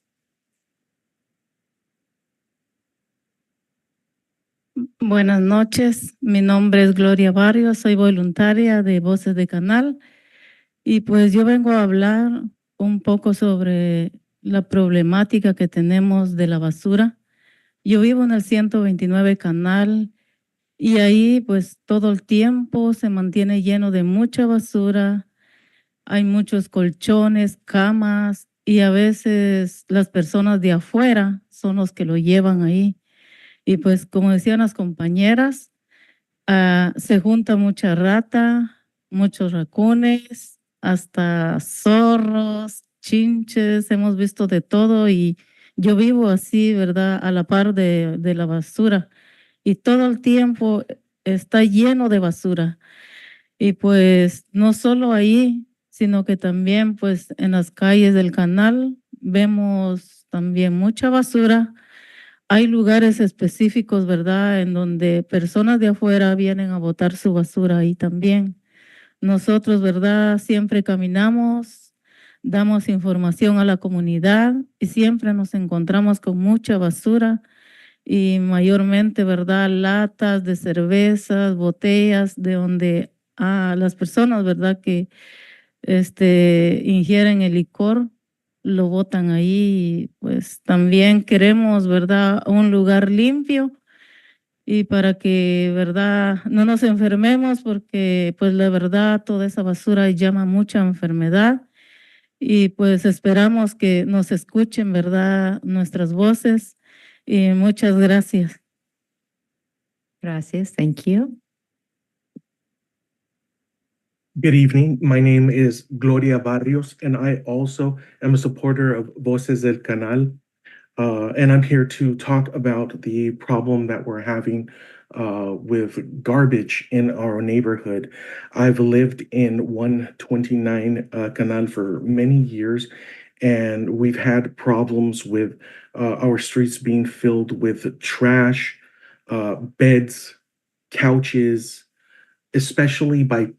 Buenas noches, mi nombre es Gloria Barrios, soy voluntaria de Voces de Canal y pues yo vengo a hablar un poco sobre la problemática que tenemos de la basura. Yo vivo en el 129 Canal y ahí pues todo el tiempo se mantiene lleno de mucha basura, hay muchos colchones, camas y a veces las personas de afuera son los que lo llevan ahí. Y pues como decían las compañeras, se junta mucha rata, muchos racones, hasta zorros, chinches, hemos visto de todo y yo vivo así, ¿verdad? A la par de la basura y todo el tiempo está lleno de basura. Y pues no solo ahí, sino que también pues en las calles del canal vemos también mucha basura. Hay lugares específicos, ¿verdad?, en donde personas de afuera vienen a botar su basura ahí también. Nosotros, ¿verdad?, siempre caminamos, damos información a la comunidad y siempre nos encontramos con mucha basura y mayormente, ¿verdad? Latas de cervezas, botellas, de donde a las personas, ¿verdad? Que ingieren el licor, lo botan ahí. Y pues también queremos, ¿verdad? Un lugar limpio y para que, ¿verdad? No nos enfermemos porque pues la verdad toda esa basura llama mucha enfermedad y pues esperamos que nos escuchen, ¿verdad? Nuestras voces y muchas gracias. Gracias. Thank you. Good evening. My name is Gloria Barrios, and I also am a supporter of Voces del Canal. And I'm here to talk about the problem that we're having with garbage in our neighborhood. I've lived in 129 Canal for many years, and we've had problems with our streets being filled with trash, beds, couches, especially by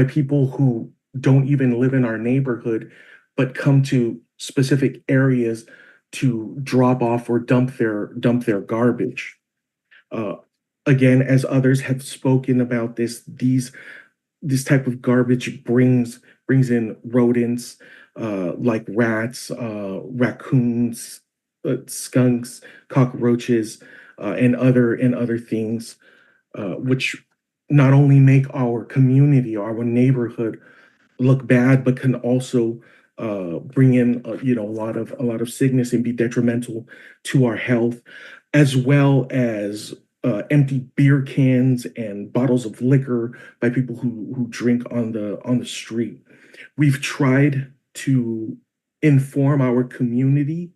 people who don't even live in our neighborhood, but come to specific areas to drop off or dump their garbage. Again, as others have spoken about this type of garbage brings in rodents like rats, raccoons, skunks, cockroaches, and other things, which not only make our community, our neighborhood look bad, but can also bring in a lot of sickness and be detrimental to our health, as well as empty beer cans and bottles of liquor by people who drink on the street. We've tried to inform our community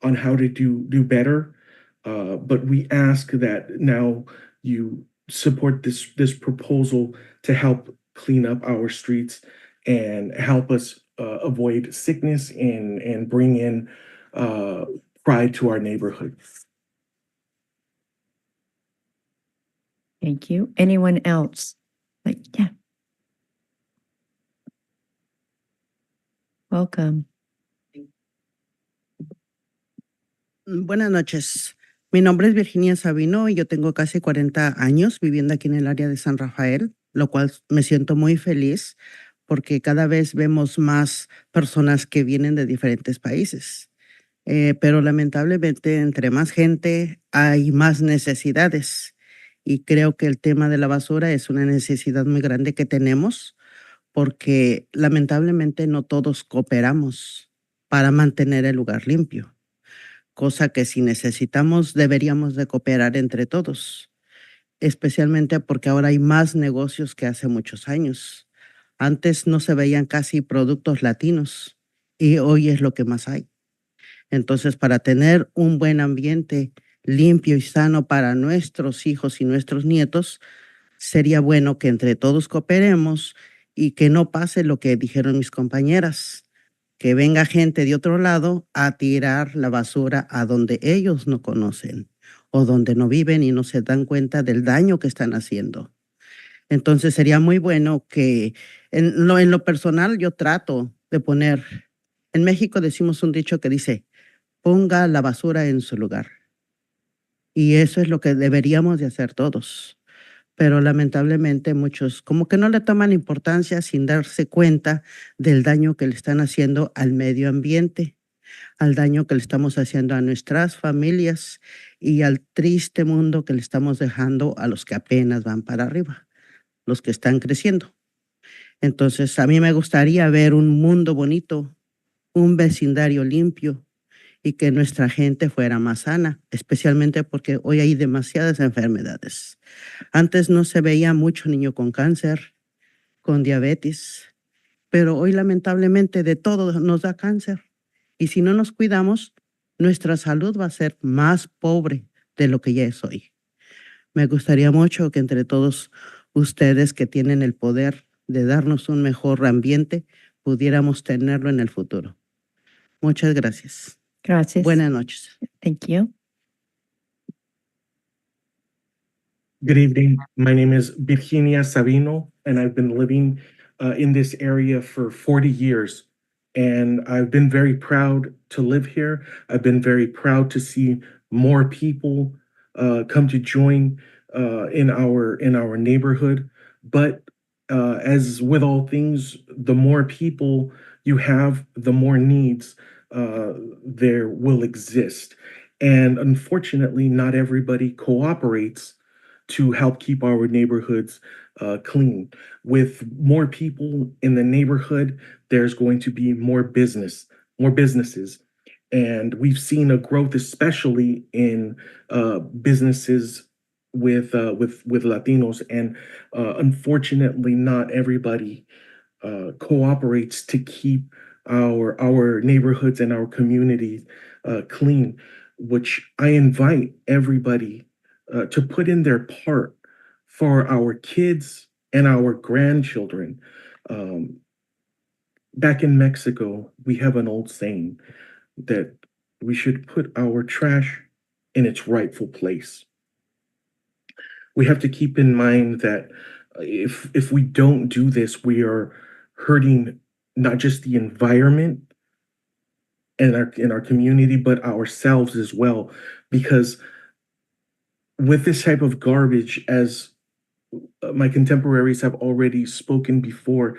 on how to do better, but we ask that now you support this proposal to help clean up our streets and help us avoid sickness and bring in pride to our neighborhood. Thank you. Anyone else? Yeah. Welcome. Buenas noches. Mi nombre es Virginia Sabino y yo tengo casi 40 años viviendo aquí en el área de San Rafael, lo cual me siento muy feliz porque cada vez vemos más personas que vienen de diferentes países. Pero lamentablemente entre más gente hay más necesidades y creo que el tema de la basura es una necesidad muy grande que tenemos porque lamentablemente no todos cooperamos para mantener el lugar limpio. Cosa que si necesitamos deberíamos de cooperar entre todos, especialmente porque ahora hay más negocios que hace muchos años. Antes no se veían casi productos latinos y hoy es lo que más hay. Entonces, para tener un buen ambiente limpio y sano para nuestros hijos y nuestros nietos, sería bueno que entre todos cooperemos y que no pase lo que dijeron mis compañeras, que venga gente de otro lado a tirar la basura a donde ellos no conocen o donde no viven y no se dan cuenta del daño que están haciendo. Entonces sería muy bueno que en lo personal yo trato de poner, en México decimos un dicho que dice, ponga la basura en su lugar. Y eso es lo que deberíamos de hacer todos. Pero lamentablemente muchos como que no le toman importancia sin darse cuenta del daño que le están haciendo al medio ambiente, al daño que le estamos haciendo a nuestras familias y al triste mundo que le estamos dejando a los que apenas van para arriba, los que están creciendo. Entonces, a mí me gustaría ver un mundo bonito, un vecindario limpio y que nuestra gente fuera más sana, especialmente porque hoy hay demasiadas enfermedades. Antes no se veía mucho niño con cáncer, con diabetes, pero hoy lamentablemente de todo nos da cáncer. Y si no nos cuidamos, nuestra salud va a ser más pobre de lo que ya es hoy. Me gustaría mucho que entre todos ustedes que tienen el poder de darnos un mejor ambiente, pudiéramos tenerlo en el futuro. Muchas gracias. Gracias. Buenas noches. Thank you. Good evening. My name is Virginia Sabino, and I've been living in this area for 40 years. And I've been very proud to live here. I've been very proud to see more people come to join in our neighborhood. But as with all things, the more people you have, the more needs there will exist. And unfortunately, not everybody cooperates to help keep our neighborhoods clean. With more people in the neighborhood, there's going to be more businesses. And we've seen a growth, especially in businesses with Latinos. And unfortunately, not everybody cooperates to keep our neighborhoods and our communities clean, which I invite everybody to put in their part for our kids and our grandchildren. Back in Mexico, we have an old saying that we should put our trash in its rightful place. We have to keep in mind that if we don't do this, we are hurting not just the environment and in our community, but ourselves as well. Because with this type of garbage, as my contemporaries have already spoken before,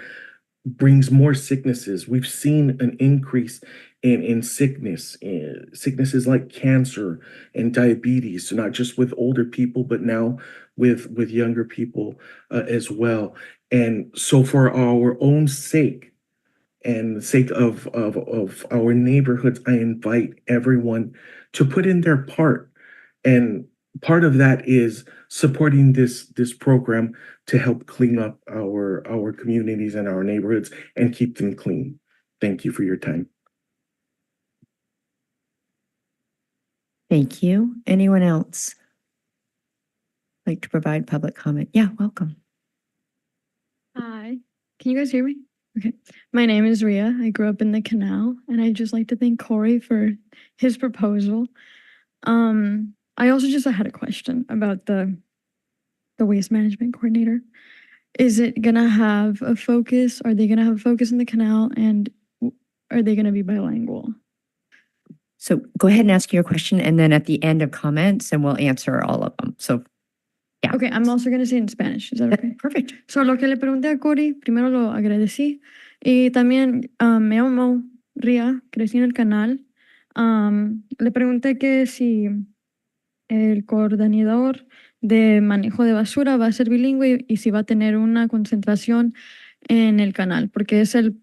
brings more sicknesses. We've seen an increase in sicknesses like cancer and diabetes, so not just with older people, but now with younger people as well. And so for our own sake and the sake of our neighborhoods, I invite everyone to put in their part. And part of that is supporting this program to help clean up our communities and our neighborhoods and keep them clean. Thank you for your time. Thank you. Anyone else like to provide public comment? Yeah, welcome. Hi, can you guys hear me? Okay. My name is Ria. I grew up in the canal, and I'd just like to thank Corey for his proposal. I also just had a question about the waste management coordinator. Is it gonna have a focus? Are they gonna have a focus in the canal, and are they gonna be bilingual? So go ahead and ask your question, and then at the end of comments, and we'll answer all of them. So yeah. Okay, I'm also gonna say in Spanish. Is that okay? Perfect. So lo que le pregunté a Cory, primero lo agradecí. Y también me llamo Ria, crecí en el canal. Le pregunté que si el coordinador de manejo de basura va a ser bilingüe y si va a tener una concentración en el canal, porque es el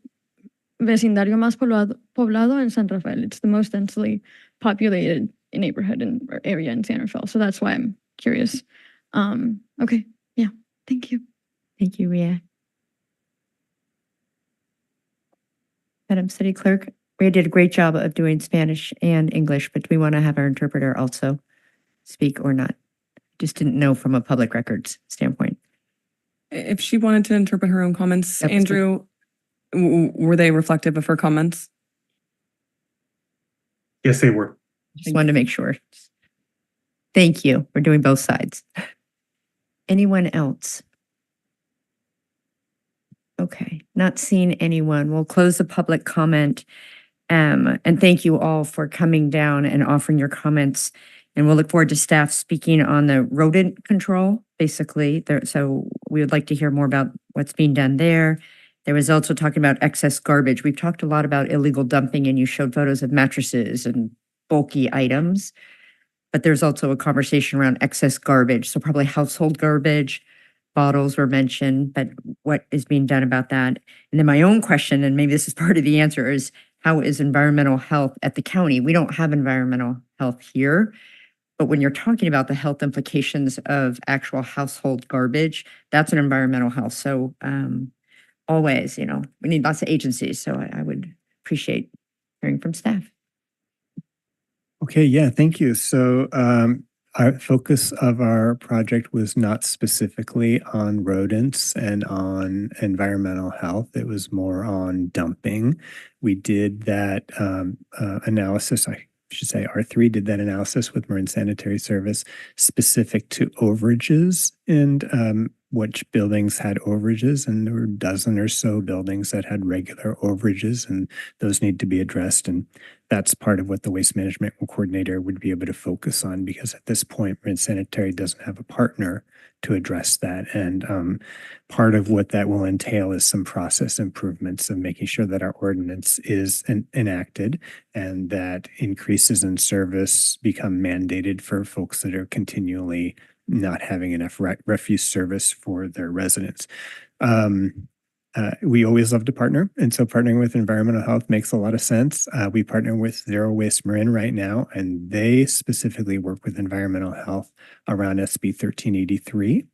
vecindario más poblado en San Rafael. It's the most densely populated neighborhood or area in San Rafael. So that's why I'm curious. Okay, yeah, thank you. Thank you, Ria. Madam City Clerk, Ria did a great job of doing Spanish and English, but do we want to have our interpreter also speak or not? Just didn't know from a public records standpoint. If she wanted to interpret her own comments, Andrew, were they reflective of her comments? Yes, they were. Just wanted to make sure. Thank you. We're doing both sides. Anyone else? Okay, not seeing anyone. We'll close the public comment. And thank you all for coming down and offering your comments. And we'll look forward to staff speaking on the rodent control, basically. So we would like to hear more about what's being done there. There was also talking about excess garbage. We've talked a lot about illegal dumping, and you showed photos of mattresses and bulky items. But there's also a conversation around excess garbage. So probably household garbage, bottles were mentioned, but what is being done about that? And then my own question, and maybe this is part of the answer, is how is environmental health at the county? We don't have environmental health here, but when you're talking about the health implications of actual household garbage, that's an environmental health. So always, we need lots of agencies. So I would appreciate hearing from staff. Okay, yeah, thank you. So our focus of our project was not specifically on rodents and on environmental health. It was more on dumping. We did that analysis, I should say R3 did that analysis with Marin Sanitary Service specific to overages and which buildings had overages, and there were a dozen or so buildings that had regular overages, and those need to be addressed. And that's part of what the waste management coordinator would be able to focus on, because at this point, Marin Sanitary doesn't have a partner to address that. And part of what that will entail is some process improvements of making sure that our ordinance is enacted and that increases in service become mandated for folks that are continually not having enough refuse service for their residents. We always love to partner, and so partnering with environmental health makes a lot of sense. We partner with Zero Waste Marin right now, and they specifically work with environmental health around SB 1383.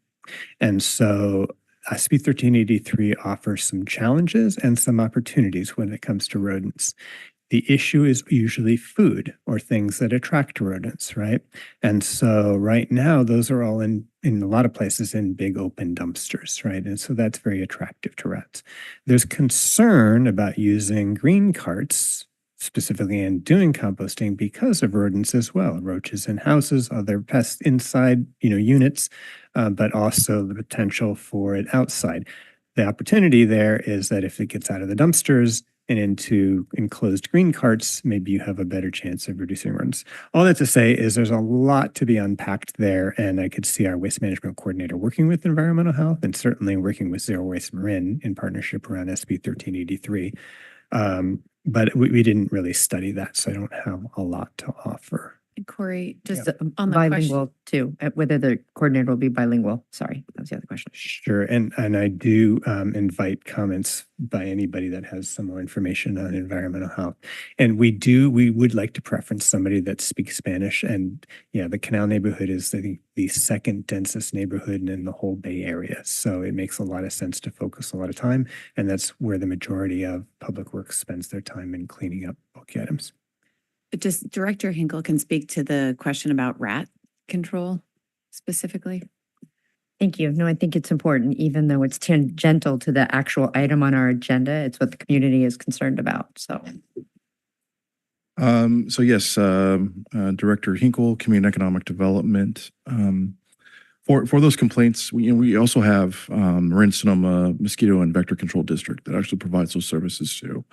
And so SB 1383 offers some challenges and some opportunities when it comes to rodents. The issue is usually food or things that attract rodents, right? And so right now, those are all in a lot of places in big open dumpsters, right? And so that's very attractive to rats. There's concern about using green carts, specifically in doing composting, because of rodents as well, roaches in houses, other pests inside, units, but also the potential for it outside. The opportunity there is that if it gets out of the dumpsters and into enclosed green carts, maybe you have a better chance of reducing rodents. All that to say is there's a lot to be unpacked there, and I could see our waste management coordinator working with environmental health and certainly working with Zero Waste Marin in partnership around SB 1383. But we didn't really study that, so I don't have a lot to offer. Corey, just Just on the question. bilingual too, whether the coordinator will be bilingual. Sorry, that was the other question. Sure, and I do invite comments by anybody that has some more information on environmental health. And we would like to preference somebody that speaks Spanish. And yeah, the Canal neighborhood is the second densest neighborhood in the whole Bay Area. So it makes a lot of sense to focus a lot of time. And that's where the majority of Public Works spends their time in cleaning up bulky items. Just Director Hinkle can speak to the question about rat control specifically. Thank you. No, I think it's important, even though it's tangential to the actual item on our agenda. It's what the community is concerned about. So yes, Director Hinkle, Community and Economic Development. For those complaints, we also have Marin Sonoma Mosquito and Vector Control District that actually provides those services too.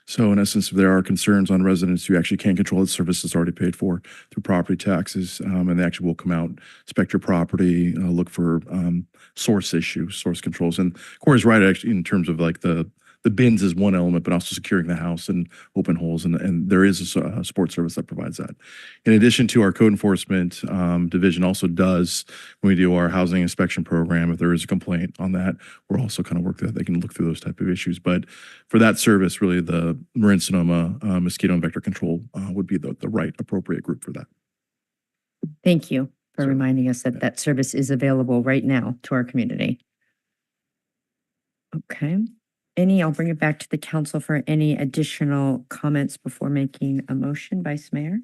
So in essence, if there are concerns on residents who actually can't control the services already paid for through property taxes, and they actually will come out, inspect your property, look for source issues, source controls. And Corey's right, actually, in terms of like the bins is one element, but also securing the house and open holes. And there is a support service that provides that. In addition to our code enforcement division also does, when we do our housing inspection program, if there is a complaint on that, we're also kind of work that they can look through those type of issues. But for that service, really the Marin Sonoma Mosquito and Vector Control would be the right appropriate group for that. thank you for reminding us that that service is available right now to our community. Okay. I'll bring it back to the council for any additional comments before making a motion. Vice Mayor?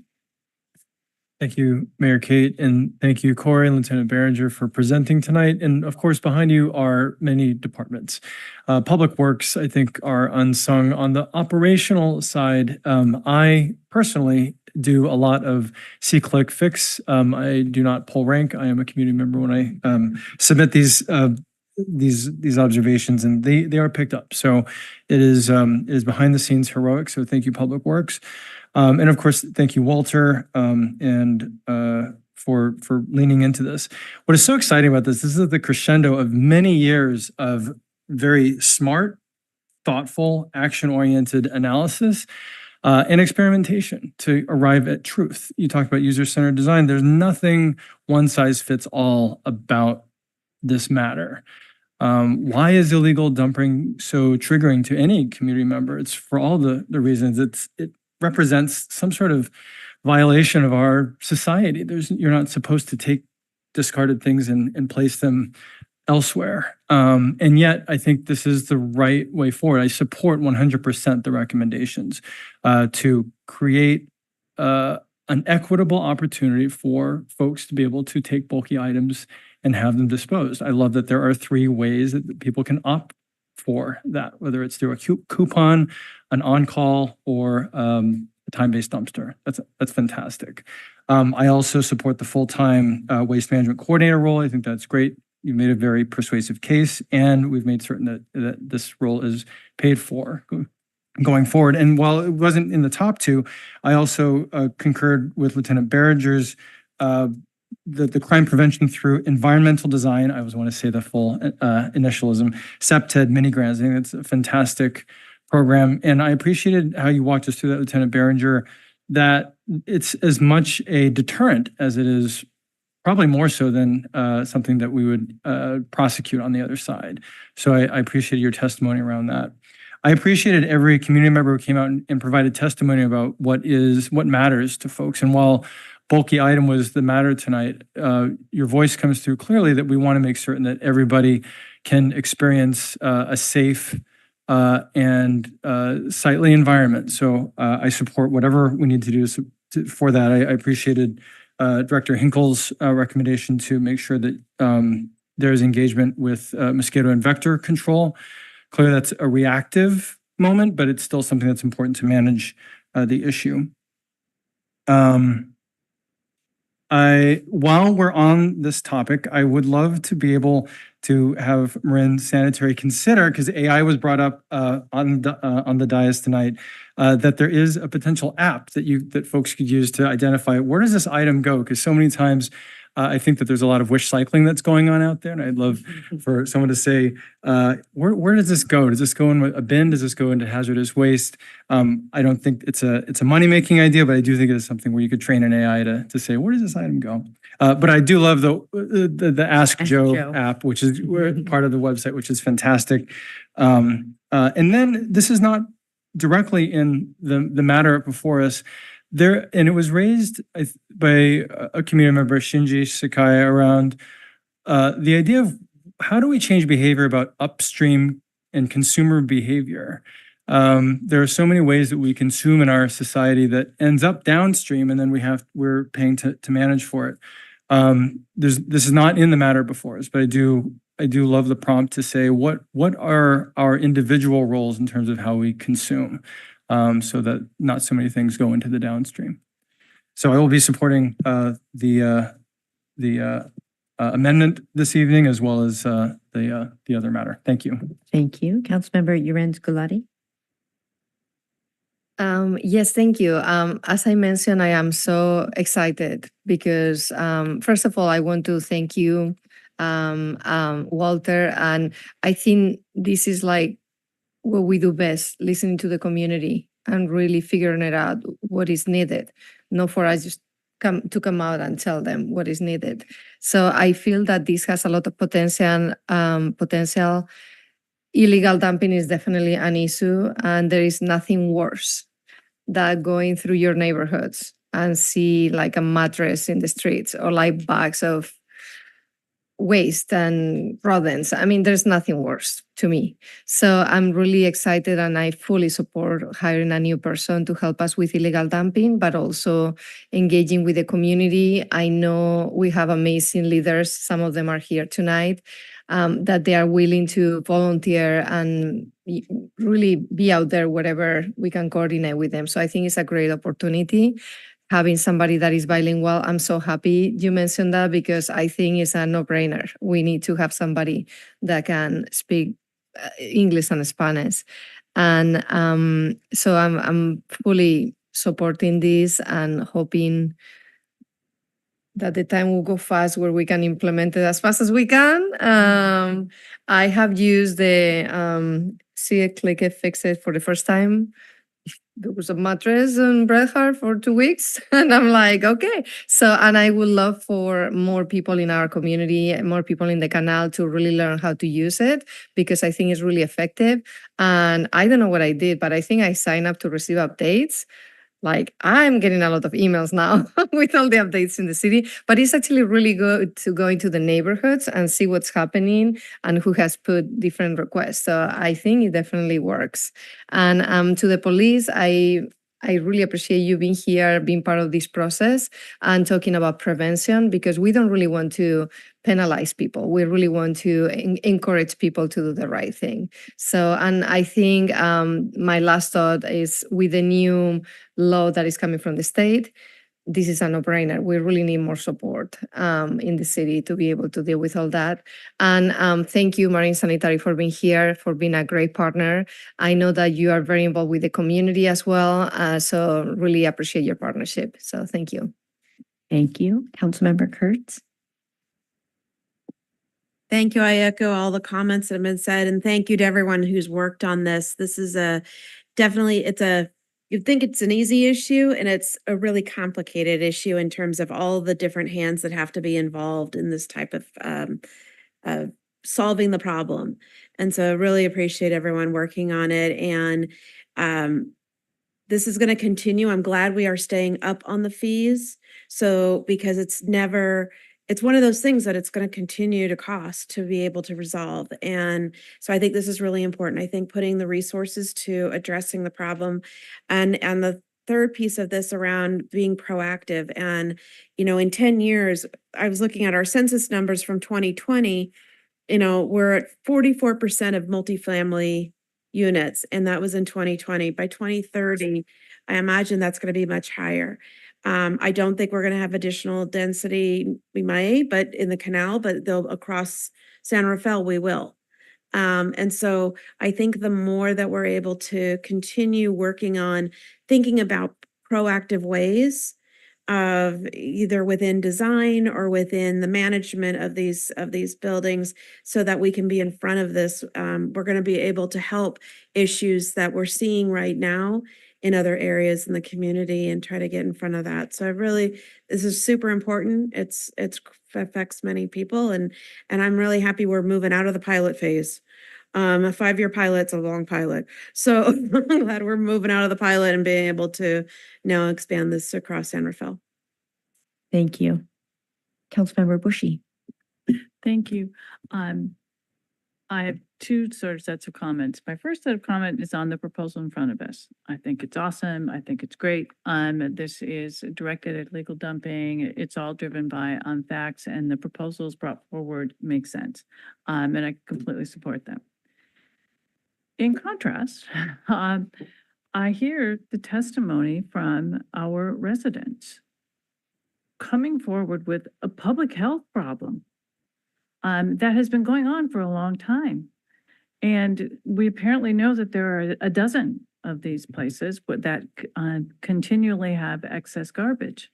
Thank you, Mayor Kate, and thank you, Corey and Lieutenant Behringer, for presenting tonight. And of course, behind you are many departments. Public Works, I think, are unsung. On the operational side, I personally do a lot of see, click, fix. I do not pull rank. I am a community member when I submit these observations, and they are picked up. So it is behind the scenes heroic. So thank you, Public Works. And of course, thank you, Walter, and for leaning into this. What is so exciting about this is the crescendo of many years of very smart, thoughtful, action-oriented analysis and experimentation to arrive at truth. You talk about user-centered design. There's nothing one size fits all about this matter. Why is illegal dumping so triggering to any community member? It's for all the reasons. It represents some sort of violation of our society. You're not supposed to take discarded things and place them elsewhere. And yet, I think this is the right way forward. I support 100% the recommendations to create an equitable opportunity for folks to be able to take bulky items and have them disposed. I love that there are 3 ways that people can opt for that, whether it's through a coupon, an on-call, or a time-based dumpster. That's fantastic. I also support the full-time waste management coordinator role. I think that's great. You've made a very persuasive case, and we've made certain that this role is paid for. going forward. And while it wasn't in the top two, I also concurred with Lieutenant Behringer's the crime prevention through environmental design. I always want to say the full initialism, CEPTED mini grants. I think that's a fantastic program. And I appreciated how you walked us through that, Lieutenant Behringer, that it's as much a deterrent as it is probably more so than something that we would prosecute on the other side. So I appreciate your testimony around that. I appreciated every community member who came out and provided testimony about what matters to folks. And while bulky item was the matter tonight, your voice comes through clearly that we want to make certain that everybody can experience a safe and sightly environment. So I support whatever we need to do for that. I appreciated Director Hinkle's recommendation to make sure that there's engagement with mosquito and vector control. Clearly, that's a reactive moment, but it's still something that's important to manage the issue. While we're on this topic, I would love to be able to have Marin Sanitary consider, because AI was brought up on the dais tonight, that there is a potential app that folks could use to identify where does this item go? Because so many times I think that there's a lot of wish cycling that's going on out there, and I'd love for someone to say, where does this go? Does this go in a bin? Does this go into hazardous waste? I don't think it's a money-making idea, but I do think it is something where you could train an AI to say, where does this item go? But I do love the Ask Joe app, which is part of the website, which is fantastic. And then this is not directly in the matter before us. And it was raised by a community member, Shinji Sakai, around the idea of how do we change behavior about upstream and consumer behavior? There are so many ways that we consume in our society that ends up downstream, and then we're paying to manage for it. This is not in the matter before us, but I do love the prompt to say what are our individual roles in terms of how we consume, so that not so many things go into the downstream. So I will be supporting the amendment this evening, as well as the other matter. Thank you. Thank you. Councilmember Yurenz Gulati. Yes, thank you. As I mentioned, I am so excited because, first of all, I want to thank you, Walter. And I think this is like what we do best, listening to the community and really figuring it out what is needed, not for us just come out and tell them what is needed. So I feel that this has a lot of potential. Illegal dumping is definitely an issue, and there is nothing worse than going through your neighborhoods and see like a mattress in the streets or like bags of waste and rodents. I mean, there's nothing worse to me. So I'm really excited, and I fully support hiring a new person to help us with illegal dumping, but also engaging with the community. I know we have amazing leaders. Some of them are here tonight, that they are willing to volunteer and really be out there wherever we can coordinate with them. So I think it's a great opportunity. Having somebody that is bilingual, I'm so happy you mentioned that, because I think it's a no-brainer. We need to have somebody that can speak English and Spanish. And so I'm fully supporting this and hoping that the time will go fast where we can implement it as fast as we can. I have used the See It, Click It, Fix It for the first time. There was a mattress in Bret Hart for 2 weeks, and I'm like, okay. So, and I would love for more people in our community, more people in the canal to really learn how to use it, because I think it's really effective. And I don't know what I did, but I think I signed up to receive updates. Like, I'm getting a lot of emails now with all the updates in the city, but it's actually really good to go into the neighborhoods and see what's happening and who has put different requests. So I think it definitely works. And to the police, I really appreciate you being here, being part of this process and talking about prevention, because we don't really want to penalize people. We really want to encourage people to do the right thing. So, and I think my last thought is, with the new law that is coming from the state, this is a no-brainer. We really need more support in the city to be able to deal with all that. And thank you, Marin Sanitary, for being here, for being a great partner. I know that you are very involved with the community as well, so really appreciate your partnership. So thank you. Thank you. Councilmember Kurtz. Thank you. I echo all the comments that have been said, and thank you to everyone who's worked on this. This is you'd think it's an easy issue, and it's a really complicated issue in terms of all the different hands that have to be involved in this type of solving the problem. And so I really appreciate everyone working on it. And this is going to continue. I'm glad we are staying up on the fees. So because it's one of those things that it's going to continue to cost to be able to resolve. And so I think this is really important. I think putting the resources to addressing the problem and the third piece of this around being proactive. And, in 10 years, I was looking at our census numbers from 2020, we're at 44% of multifamily units, and that was in 2020. By 2030, I imagine that's going to be much higher. I don't think we're going to have additional density. We might, but in the canal, but across San Rafael, we will. And so I think the more that we're able to continue working on thinking about proactive ways of either within design or within the management of these buildings so that we can be in front of this, we're going to be able to help issues that we're seeing right now in other areas in the community and try to get in front of that. So this is super important. It affects many people, and I'm really happy we're moving out of the pilot phase. A 5-year pilot's a long pilot. So I'm glad we're moving out of the pilot and being able to now expand this across San Rafael. Thank you. Councilmember Bushy. Thank you. I have two sort of sets of comments. My first set of comment is on the proposal in front of us. I think it's awesome. I think it's great. This is directed at legal dumping. It's all driven by facts, and the proposals brought forward make sense. And I completely support them. In contrast, I hear the testimony from our residents coming forward with a public health problem that has been going on for a long time. And we apparently know that there are a dozen of these places that continually have excess garbage.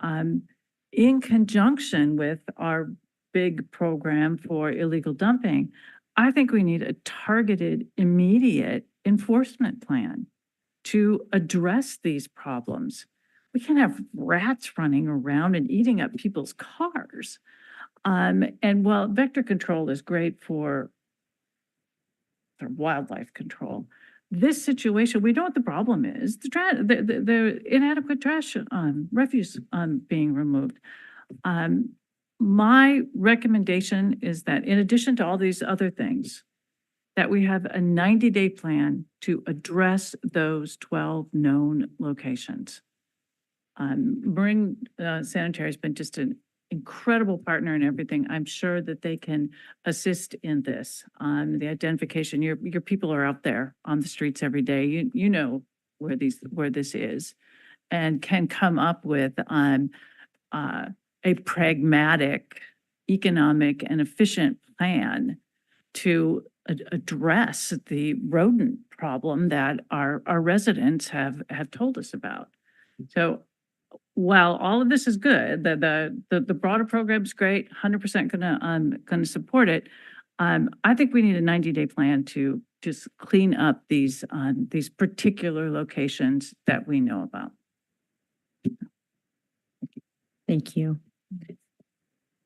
In conjunction with our big program for illegal dumping, I think we need a targeted, immediate enforcement plan to address these problems. We can't have rats running around and eating up people's cars. And while vector control is great for wildlife control, this situation, we know what the problem is: the inadequate trash refuse being removed. My recommendation is that in addition to all these other things, that we have a 90-day plan to address those 12 known locations. Marin Sanitary has been just an incredible partner in everything. I'm sure that they can assist in this. The identification, your people are out there on the streets every day. You know where this is, and can come up with a pragmatic, economic, and efficient plan to address the rodent problem that our residents have told us about. So while all of this is good, the broader program's great, 100% gonna support it. I think we need a 90-day plan to just clean up these particular locations that we know about. Thank you.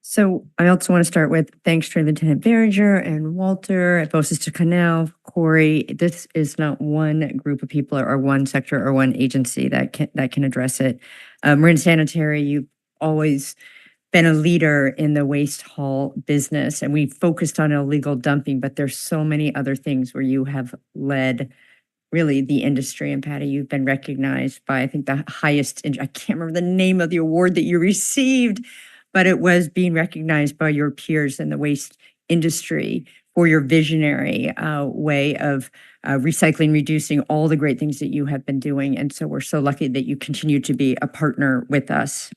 So I also want to start with thanks to Lieutenant Behringer and Walter at Voces to Canal, Corey. This is not one group of people or one sector or one agency that can address it. Marin Sanitary, you've always been a leader in the waste haul business, and we focused on illegal dumping, but there's so many other things where you have led really the industry. And Patty, you've been recognized by, I think, the highest, I can't remember the name of the award that you received, but it was being recognized by your peers in the waste industry for your visionary way of recycling, reducing, all the great things that you have been doing. And so we're so lucky that you continue to be a partner with us.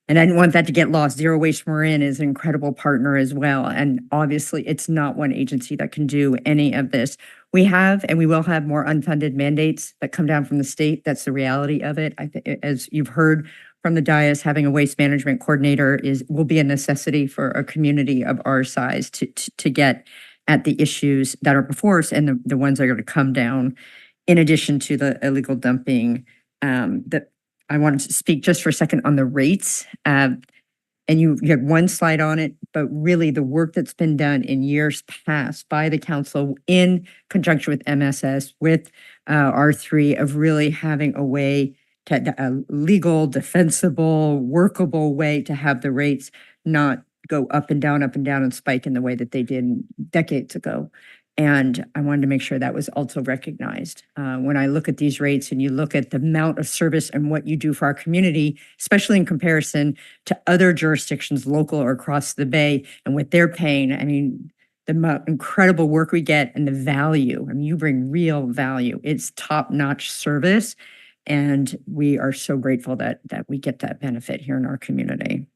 And I didn't want that to get lost. Zero Waste Marin is an incredible partner as well. And obviously, it's not one agency that can do any of this. We have, and we will have more unfunded mandates that come down from the state. That's the reality of it. As you've heard from the dais, having a waste management coordinator will be a necessity for a community of our size to get at the issues that are before us and the ones that are going to come down, in addition to the illegal dumping. That I wanted to speak just for a second on the rates. And you had one slide on it, but really the work that's been done in years past by the council in conjunction with MSS, with R3, of really having a way a legal, defensible, workable way to have the rates not go up and down and spike in the way that they did decades ago. And I wanted to make sure that was also recognized. When I look at these rates and you look at the amount of service and what you do for our community, especially in comparison to other jurisdictions, local or across the Bay, and what they're paying, I mean, the incredible work we get and the value. I mean, you bring real value. It's top-notch service. And we are so grateful that we get that benefit here in our community.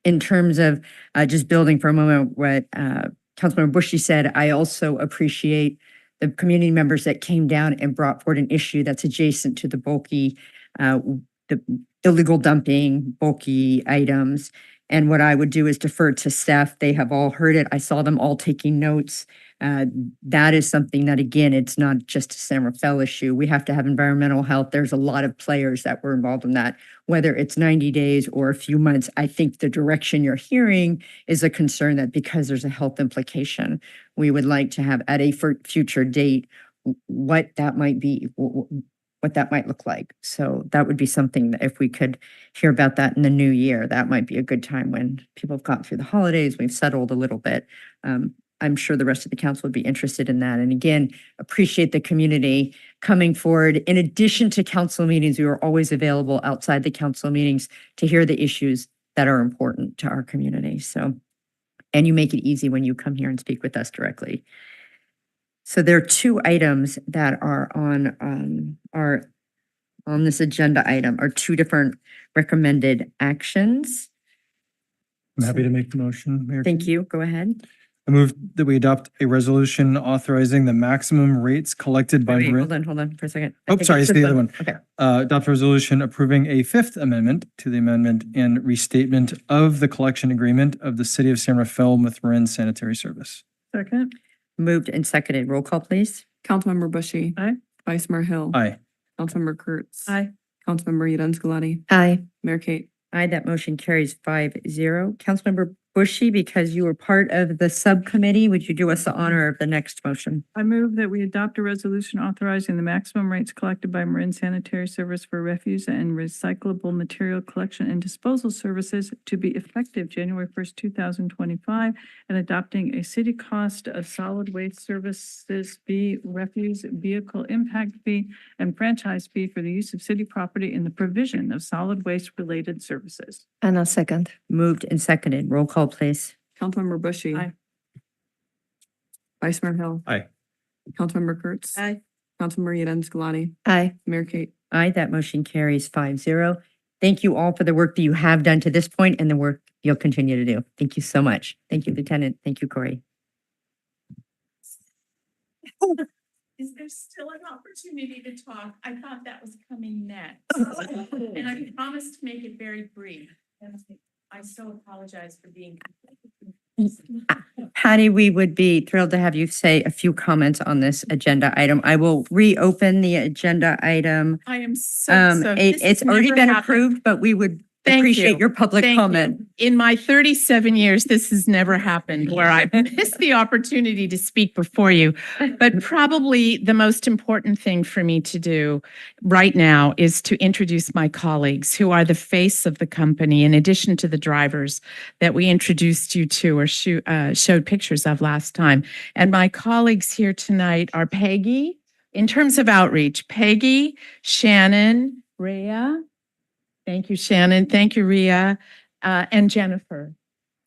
In terms of just building for a moment what Councilmember Bushy said, I also appreciate the community members that came down and brought forward an issue that's adjacent to the bulky, the illegal dumping, bulky items. And what I would do is defer to staff. They have all heard it. I saw them all taking notes. That is something that, again, it's not just a San Rafael issue. We have to have environmental health. There's a lot of players that were involved in that, whether it's 90 days or a few months. I think the direction you're hearing is a concern that because there's a health implication, we would like to have at a future date what that might be, what that might look like. So that would be something that if we could hear about that in the new year, that might be a good time when people have gotten through the holidays, we've settled a little bit. I'm sure the rest of the council would be interested in that. And again, appreciate the community coming forward. In addition to council meetings, we are always available outside the council meetings to hear the issues that are important to our community. So, and you make it easy when you come here and speak with us directly. So there are two items that are on this agenda item, are two different recommended actions. I'm happy to make the motion, Mayor. Thank you. Go ahead. I move that we adopt a resolution authorizing the maximum rates collected by Wait, Marin. hold on for a second. Oh, sorry, it's the other one. Okay. Adopt a resolution approving a fifth amendment to the amendment and restatement of the collection agreement of the City of San Rafael with Marin Sanitary Service. Second. Moved and seconded. Roll call, please. Councilmember Bushy. Aye. Vice Mayor Hill. Aye. Councilmember Kurtz. Aye. Councilmember Yiran-Scolati. Aye. Mayor Kate. Aye, that motion carries 5-0. Councilmember Bushy, because you were part of the subcommittee, would you do us the honor of the next motion? I move that we adopt a resolution authorizing the maximum rates collected by Marin Sanitary Service for refuse and recyclable material collection and disposal services to be effective January 1st, 2025, and adopting a city cost of solid waste services fee, refuse vehicle impact fee, and franchise fee for the use of city property in the provision of solid waste related services. And a second. Moved and seconded. Roll call, please. Councilmember Bushy. Aye. Vice Mayor Hill. Aye. Councilmember Kurtz. Aye. Councilmember Yiran-Scolati. Aye. Mayor Kate. Aye, that motion carries 5-0. Thank you all for the work that you have done to this point and the work you'll continue to do. Thank you so much. Thank you, Lieutenant. Thank you, Corey. Is there still an opportunity to talk? I thought that was coming next. And I promised to make it very brief. I so apologize for being. Patty, we would be thrilled to have you say a few comments on this agenda item. I will reopen the agenda item. I am so. It's already been approved, but we would appreciate your public comment. In my 37 years, this has never happened where I missed the opportunity to speak before you. But probably the most important thing for me to do right now is to introduce my colleagues who are the face of the company, in addition to the drivers that we introduced you to or showed pictures of last time. And my colleagues here tonight are Peggy, in terms of outreach, Peggy, Shannon, Rhea. Thank you, Shannon. Thank you, Rhea, and Jennifer.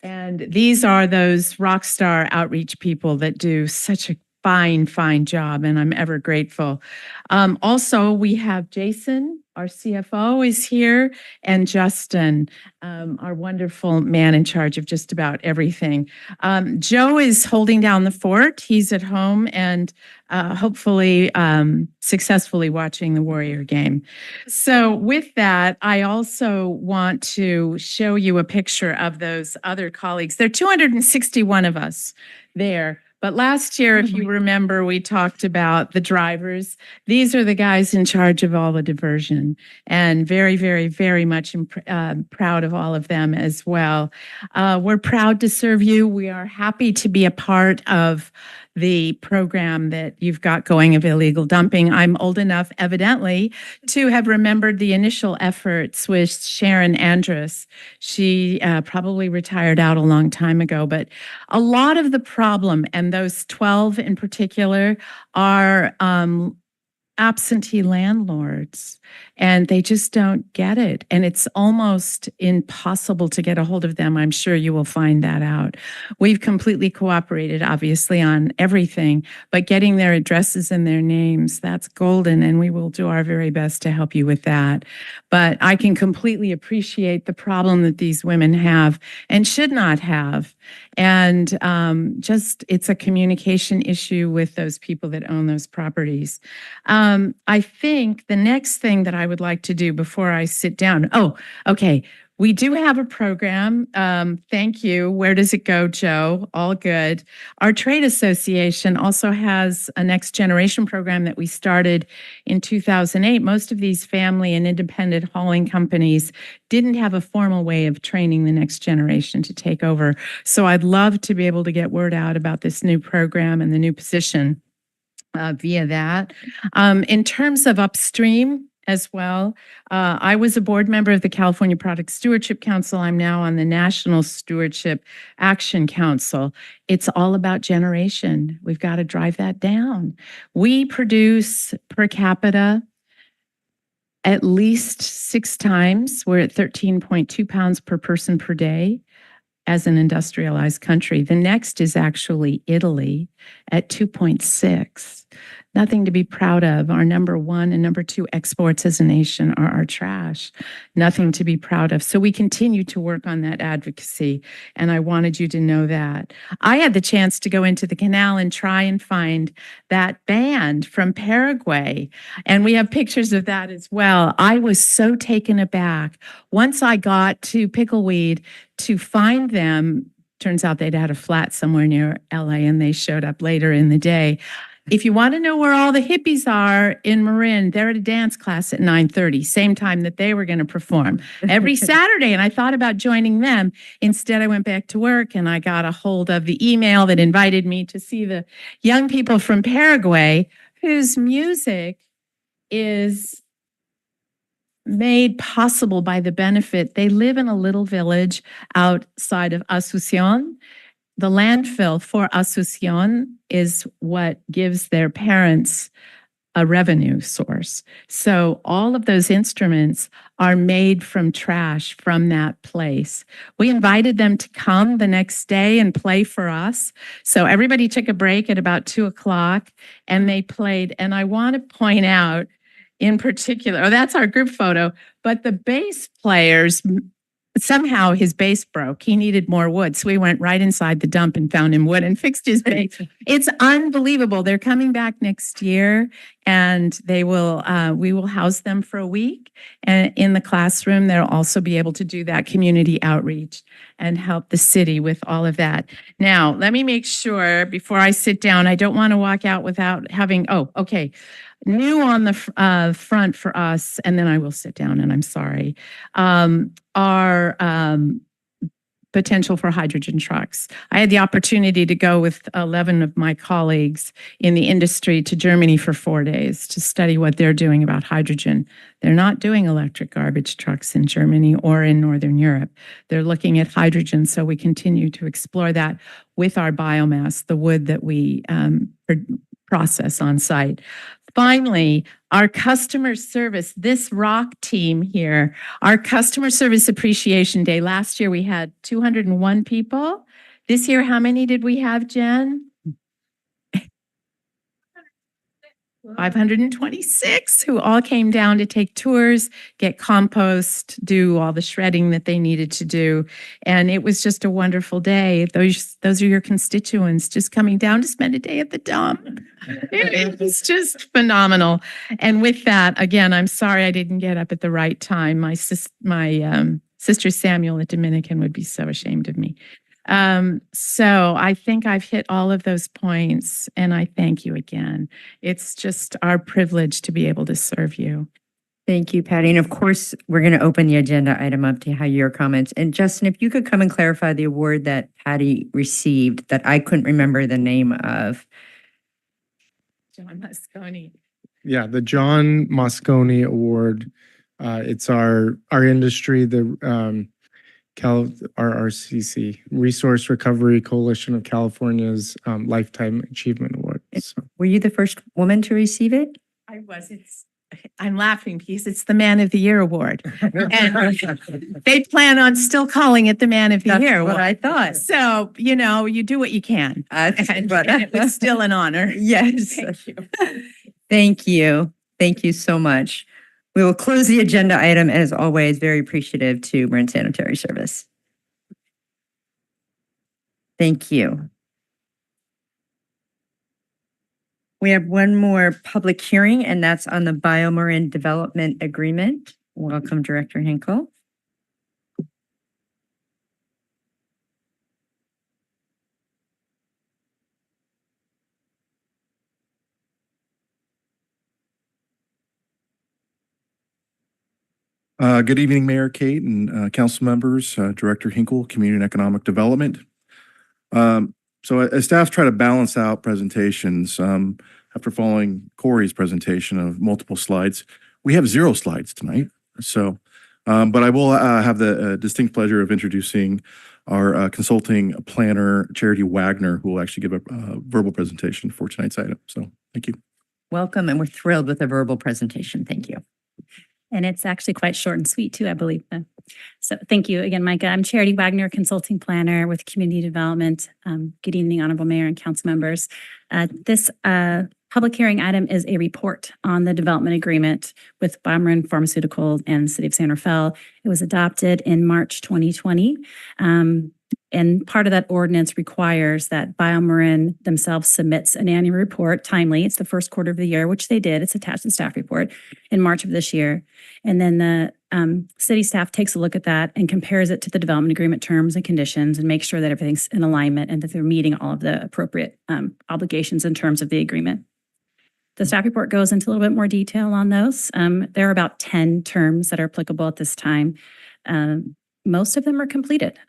And these are those rock star outreach people that do such a fine, fine job, and I'm ever grateful. Also, we have Jason, our CFO, is here, and Justin, our wonderful man in charge of just about everything. Joe is holding down the fort. He's at home and hopefully successfully watching the Warrior game. So with that, I also want to show you a picture of those other colleagues. There are 261 of us there. But last year, if you remember, we talked about the drivers. These are the guys in charge of all the diversion, and very, very, very much proud of all of them as well. We're proud to serve you. We are happy to be a part of the program that you've got going of illegal dumping. I'm old enough, evidently, to have remembered the initial efforts with Sharon Andrus. She probably retired out a long time ago, but a lot of the problem, and those 12 in particular, are absentee landlords, and they just don't get it. And it's almost impossible to get a hold of them. I'm sure you will find that out. We've completely cooperated, obviously, on everything, but getting their addresses and their names, that's golden, and we will do our very best to help you with that. But I can completely appreciate the problem that these women have and should not have. And just, it's a communication issue with those people that own those properties. I think the next thing that I would like to do before I sit down, okay. We do have a program. Thank you. Where does it go, Joe? All good. Our trade association also has a next generation program that we started in 2008. Most of these family and independent hauling companies didn't have a formal way of training the next generation to take over. So I'd love to be able to get word out about this new program and the new position via that. In terms of upstream, as well. I was a board member of the California Product Stewardship Council. I'm now on the National Stewardship Action Council. It's all about generation. We've got to drive that down. We produce per capita at least 6 times. We're at 13.2 pounds per person per day as an industrialized country. The next is actually Italy at 2.6. Nothing to be proud of. Our number 1 and number 2 exports as a nation are our trash. Nothing to be proud of. So we continue to work on that advocacy, and I wanted you to know that. I had the chance to go into the canal and try and find that band from Paraguay, and we have pictures of that as well. I was so taken aback. Once I got to Pickleweed to find them, turns out they'd had a flat somewhere near LA, and they showed up later in the day. If you want to know where all the hippies are in Marin, they're at a dance class at 9:30, same time that they were going to perform every Saturday. And I thought about joining them. Instead, I went back to work and I got a hold of the email that invited me to see the young people from Paraguay whose music is made possible by the benefit. They live in a little village outside of Asunción. The landfill for Asunción is what gives their parents a revenue source. So all of those instruments are made from trash from that place. We invited them to come the next day and play for us. So everybody took a break at about 2:00 and they played. And I want to point out in particular, that's our group photo, but the bass players, somehow his bass broke. He needed more wood. So we went right inside the dump and found him wood and fixed his bass. It's unbelievable. They're coming back next year and they will, we will house them for a week. And in the classroom, they'll also be able to do that community outreach and help the city with all of that. Now, let me make sure before I sit down, I don't want to walk out without having, okay. New on the front for us, and then I will sit down, and I'm sorry, our potential for hydrogen trucks. I had the opportunity to go with 11 of my colleagues in the industry to Germany for 4 days to study what they're doing about hydrogen. They're not doing electric garbage trucks in Germany or in Northern Europe. They're looking at hydrogen, so we continue to explore that with our biomass, the wood that we process on site. Finally, Our customer service, this rock team here, our customer service appreciation day. Last year we had 201 people. This year, how many did we have, Jen? 526 who all came down to take tours, get compost, do all the shredding that they needed to do. And it was just a wonderful day. Those are your constituents just coming down to spend a day at the dump. It was just phenomenal. And with that, again, I'm sorry I didn't get up at the right time. My sister Samuel at Dominican would be so ashamed of me. So I think I've hit all of those points, and I thank you again. It's just our privilege to be able to serve you. Thank you, Patty. And of course, we're going to open the agenda item up to your comments. And Justin, if you could come and clarify the award that Patty received that I couldn't remember the name of. John Moscone. Yeah, the John Moscone Award. It's our industry, the RRCC, Resource Recovery Coalition of California's Lifetime Achievement Award. So. Were you the first woman to receive it? I was. I'm laughing because it's the Man of the Year award. And they plan on still calling it the Man of the Year. That's what I thought. So, you do what you can. And it was still an honor. Yes. Thank you. Thank you. Thank you so much. We will close the agenda item, and as always, very appreciative to Marin Sanitary Service. Thank you. We have one more public hearing, and that's on the BioMarin Development Agreement. Welcome, Director Hinkle. Good evening, Mayor Kate and council members, Director Hinkle, Community and Economic Development. So as staff try to balance out presentations, after following Corey's presentation of multiple slides, we have 0 slides tonight. So, but I will have the distinct pleasure of introducing our consulting planner, Charity Wagner, who will actually give a verbal presentation for tonight's item. So thank you. Welcome, and we're thrilled with the verbal presentation. Thank you. And it's actually quite short and sweet too, I believe. So thank you again, Micah. I'm Charity Wagner, consulting planner with community development. Good evening, Honorable Mayor and council members. This public hearing item is a report on the development agreement with BioMarin Pharmaceutical and the City of San Rafael. It was adopted in March 2020. And part of that ordinance requires that BioMarin themselves submits an annual report timely. It's the first quarter of the year, which they did. It's attached to the staff report in March of this year. And then the city staff takes a look at that and compares it to the development agreement terms and conditions and makes sure that everything's in alignment and that they're meeting all of the appropriate obligations in terms of the agreement. The staff report goes into a little bit more detail on those. There are about 10 terms that are applicable at this time. Most of them are completed.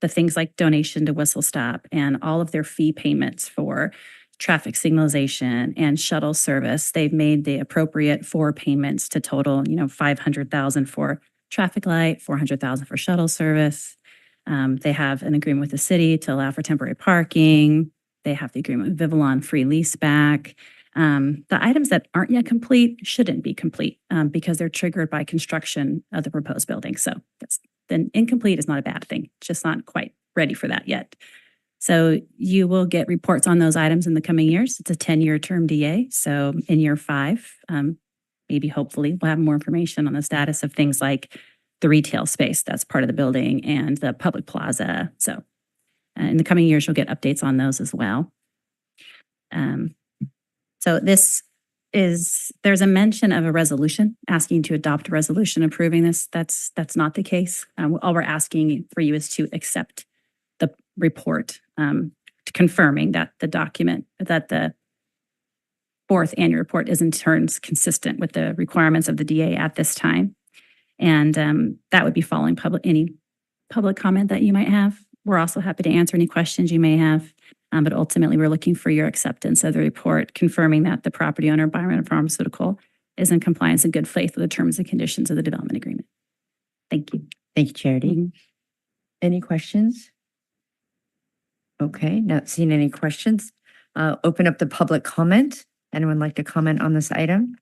The things like donation to Whistle Stop and all of their fee payments for traffic signalization and shuttle service. They've made the appropriate 4 payments to total, $500,000 for traffic light, $400,000 for shuttle service. They have an agreement with the city to allow for temporary parking. They have the agreement with Vivillon free lease back. The items that aren't yet complete shouldn't be complete because they're triggered by construction of the proposed building. So then incomplete is not a bad thing. It's just not quite ready for that yet. So you will get reports on those items in the coming years. It's a 10-year term DA. So in year 5, maybe hopefully we'll have more information on the status of things like the retail space that's part of the building and the public plaza. So in the coming years, you'll get updates on those as well. So there's a mention of a resolution asking to adopt a resolution approving this. That's not the case. All we're asking for you is to accept the report, confirming that the document, that the 4th annual report is in turns consistent with the requirements of the DA at this time. And that would be following any public comment that you might have. We're also happy to answer any questions you may have. But ultimately, we're looking for your acceptance of the report, confirming that the property owner, BioMarin Pharmaceutical, is in compliance in good faith with the terms and conditions of the development agreement. Thank you. Thank you, Charity. Any questions? Okay, not seeing any questions. Open up the public comment. Anyone like to comment on this item?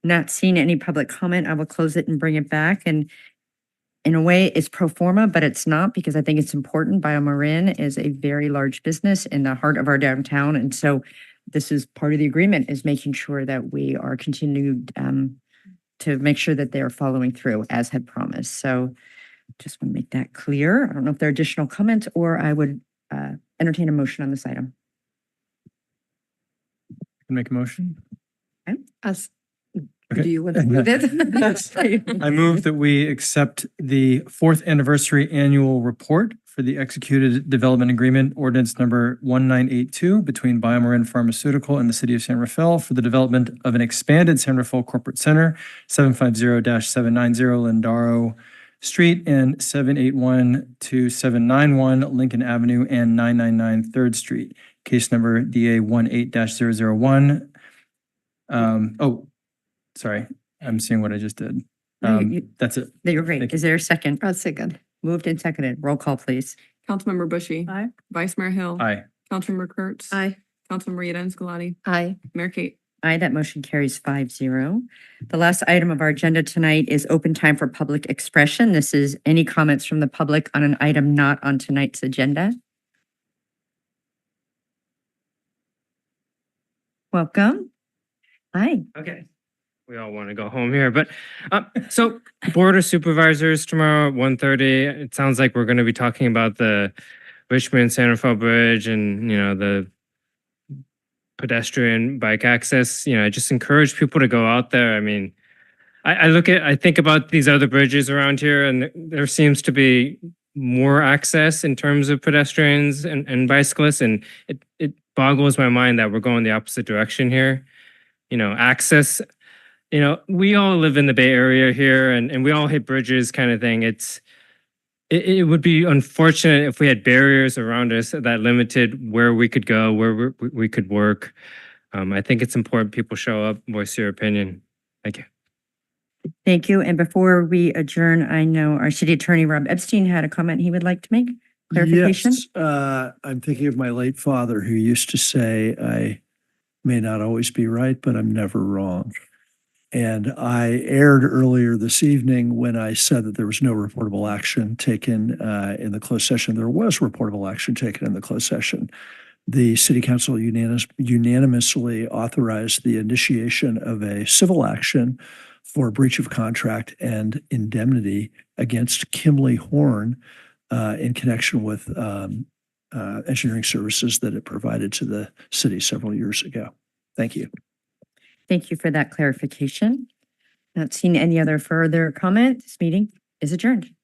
Not seeing any public comment, I will close it and bring it back. And in a way, it's pro forma, but it's not because I think it's important. BioMarin is a very large business in the heart of our downtown. And so this is part of the agreement, is making sure that we are continued to make sure that they are following through as had promised. So just want to make that clear. I don't know if there are additional comments, or I would entertain a motion on this item. Make a motion. As, Okay. do you want to move it? I move that we accept the 4th anniversary annual report for the executed development agreement ordinance number 1982 between BioMarin Pharmaceutical and the city of San Rafael for the development of an expanded San Rafael Corporate Center, 750-790 Lindaro Street and 781-791 Lincoln Avenue and 999 3rd Street. Case number DA 18-001. Sorry, I'm seeing what I just did. That's it. You're great. Thank you. Is there a second? A second. Moved and seconded. Roll call, please. Councilmember Bushy. Aye. Vice Mayor Hill. Aye. Councilmember Kurtz. Aye. Councilmember Rita Scolati. Aye. Mayor Kate. Aye, that motion carries 5-0. The last item of our agenda tonight is open time for public expression. This is any comments from the public on an item not on tonight's agenda. Welcome. Hi. Okay. We all want to go home here, but so Board of Supervisors tomorrow at 1:30. It sounds like we're going to be talking about the Richmond San Rafael Bridge and, the pedestrian bike access. I just encourage people to go out there. I mean, I think about these other bridges around here, and there seems to be more access in terms of pedestrians and bicyclists, and it boggles my mind that we're going the opposite direction here. Access. We all live in the Bay Area here, and we all hit bridges, kind of thing. It would be unfortunate if we had barriers around us that limited where we could go, where we could work. I think it's important people show up, voice your opinion. Thank you. Thank you. And before we adjourn, I know our city attorney, Rob Epstein, had a comment he would like to make. Clarification? Yes, I'm thinking of my late father who used to say, I may not always be right, but I'm never wrong. And I erred earlier this evening when I said that there was no reportable action taken in the closed session. There was reportable action taken in the closed session. The City Council unanimously authorized the initiation of a civil action for breach of contract and indemnity against Kimley Horn in connection with engineering services that it provided to the city several years ago. Thank you. Thank you for that clarification. Not seeing any other further comment. This meeting is adjourned.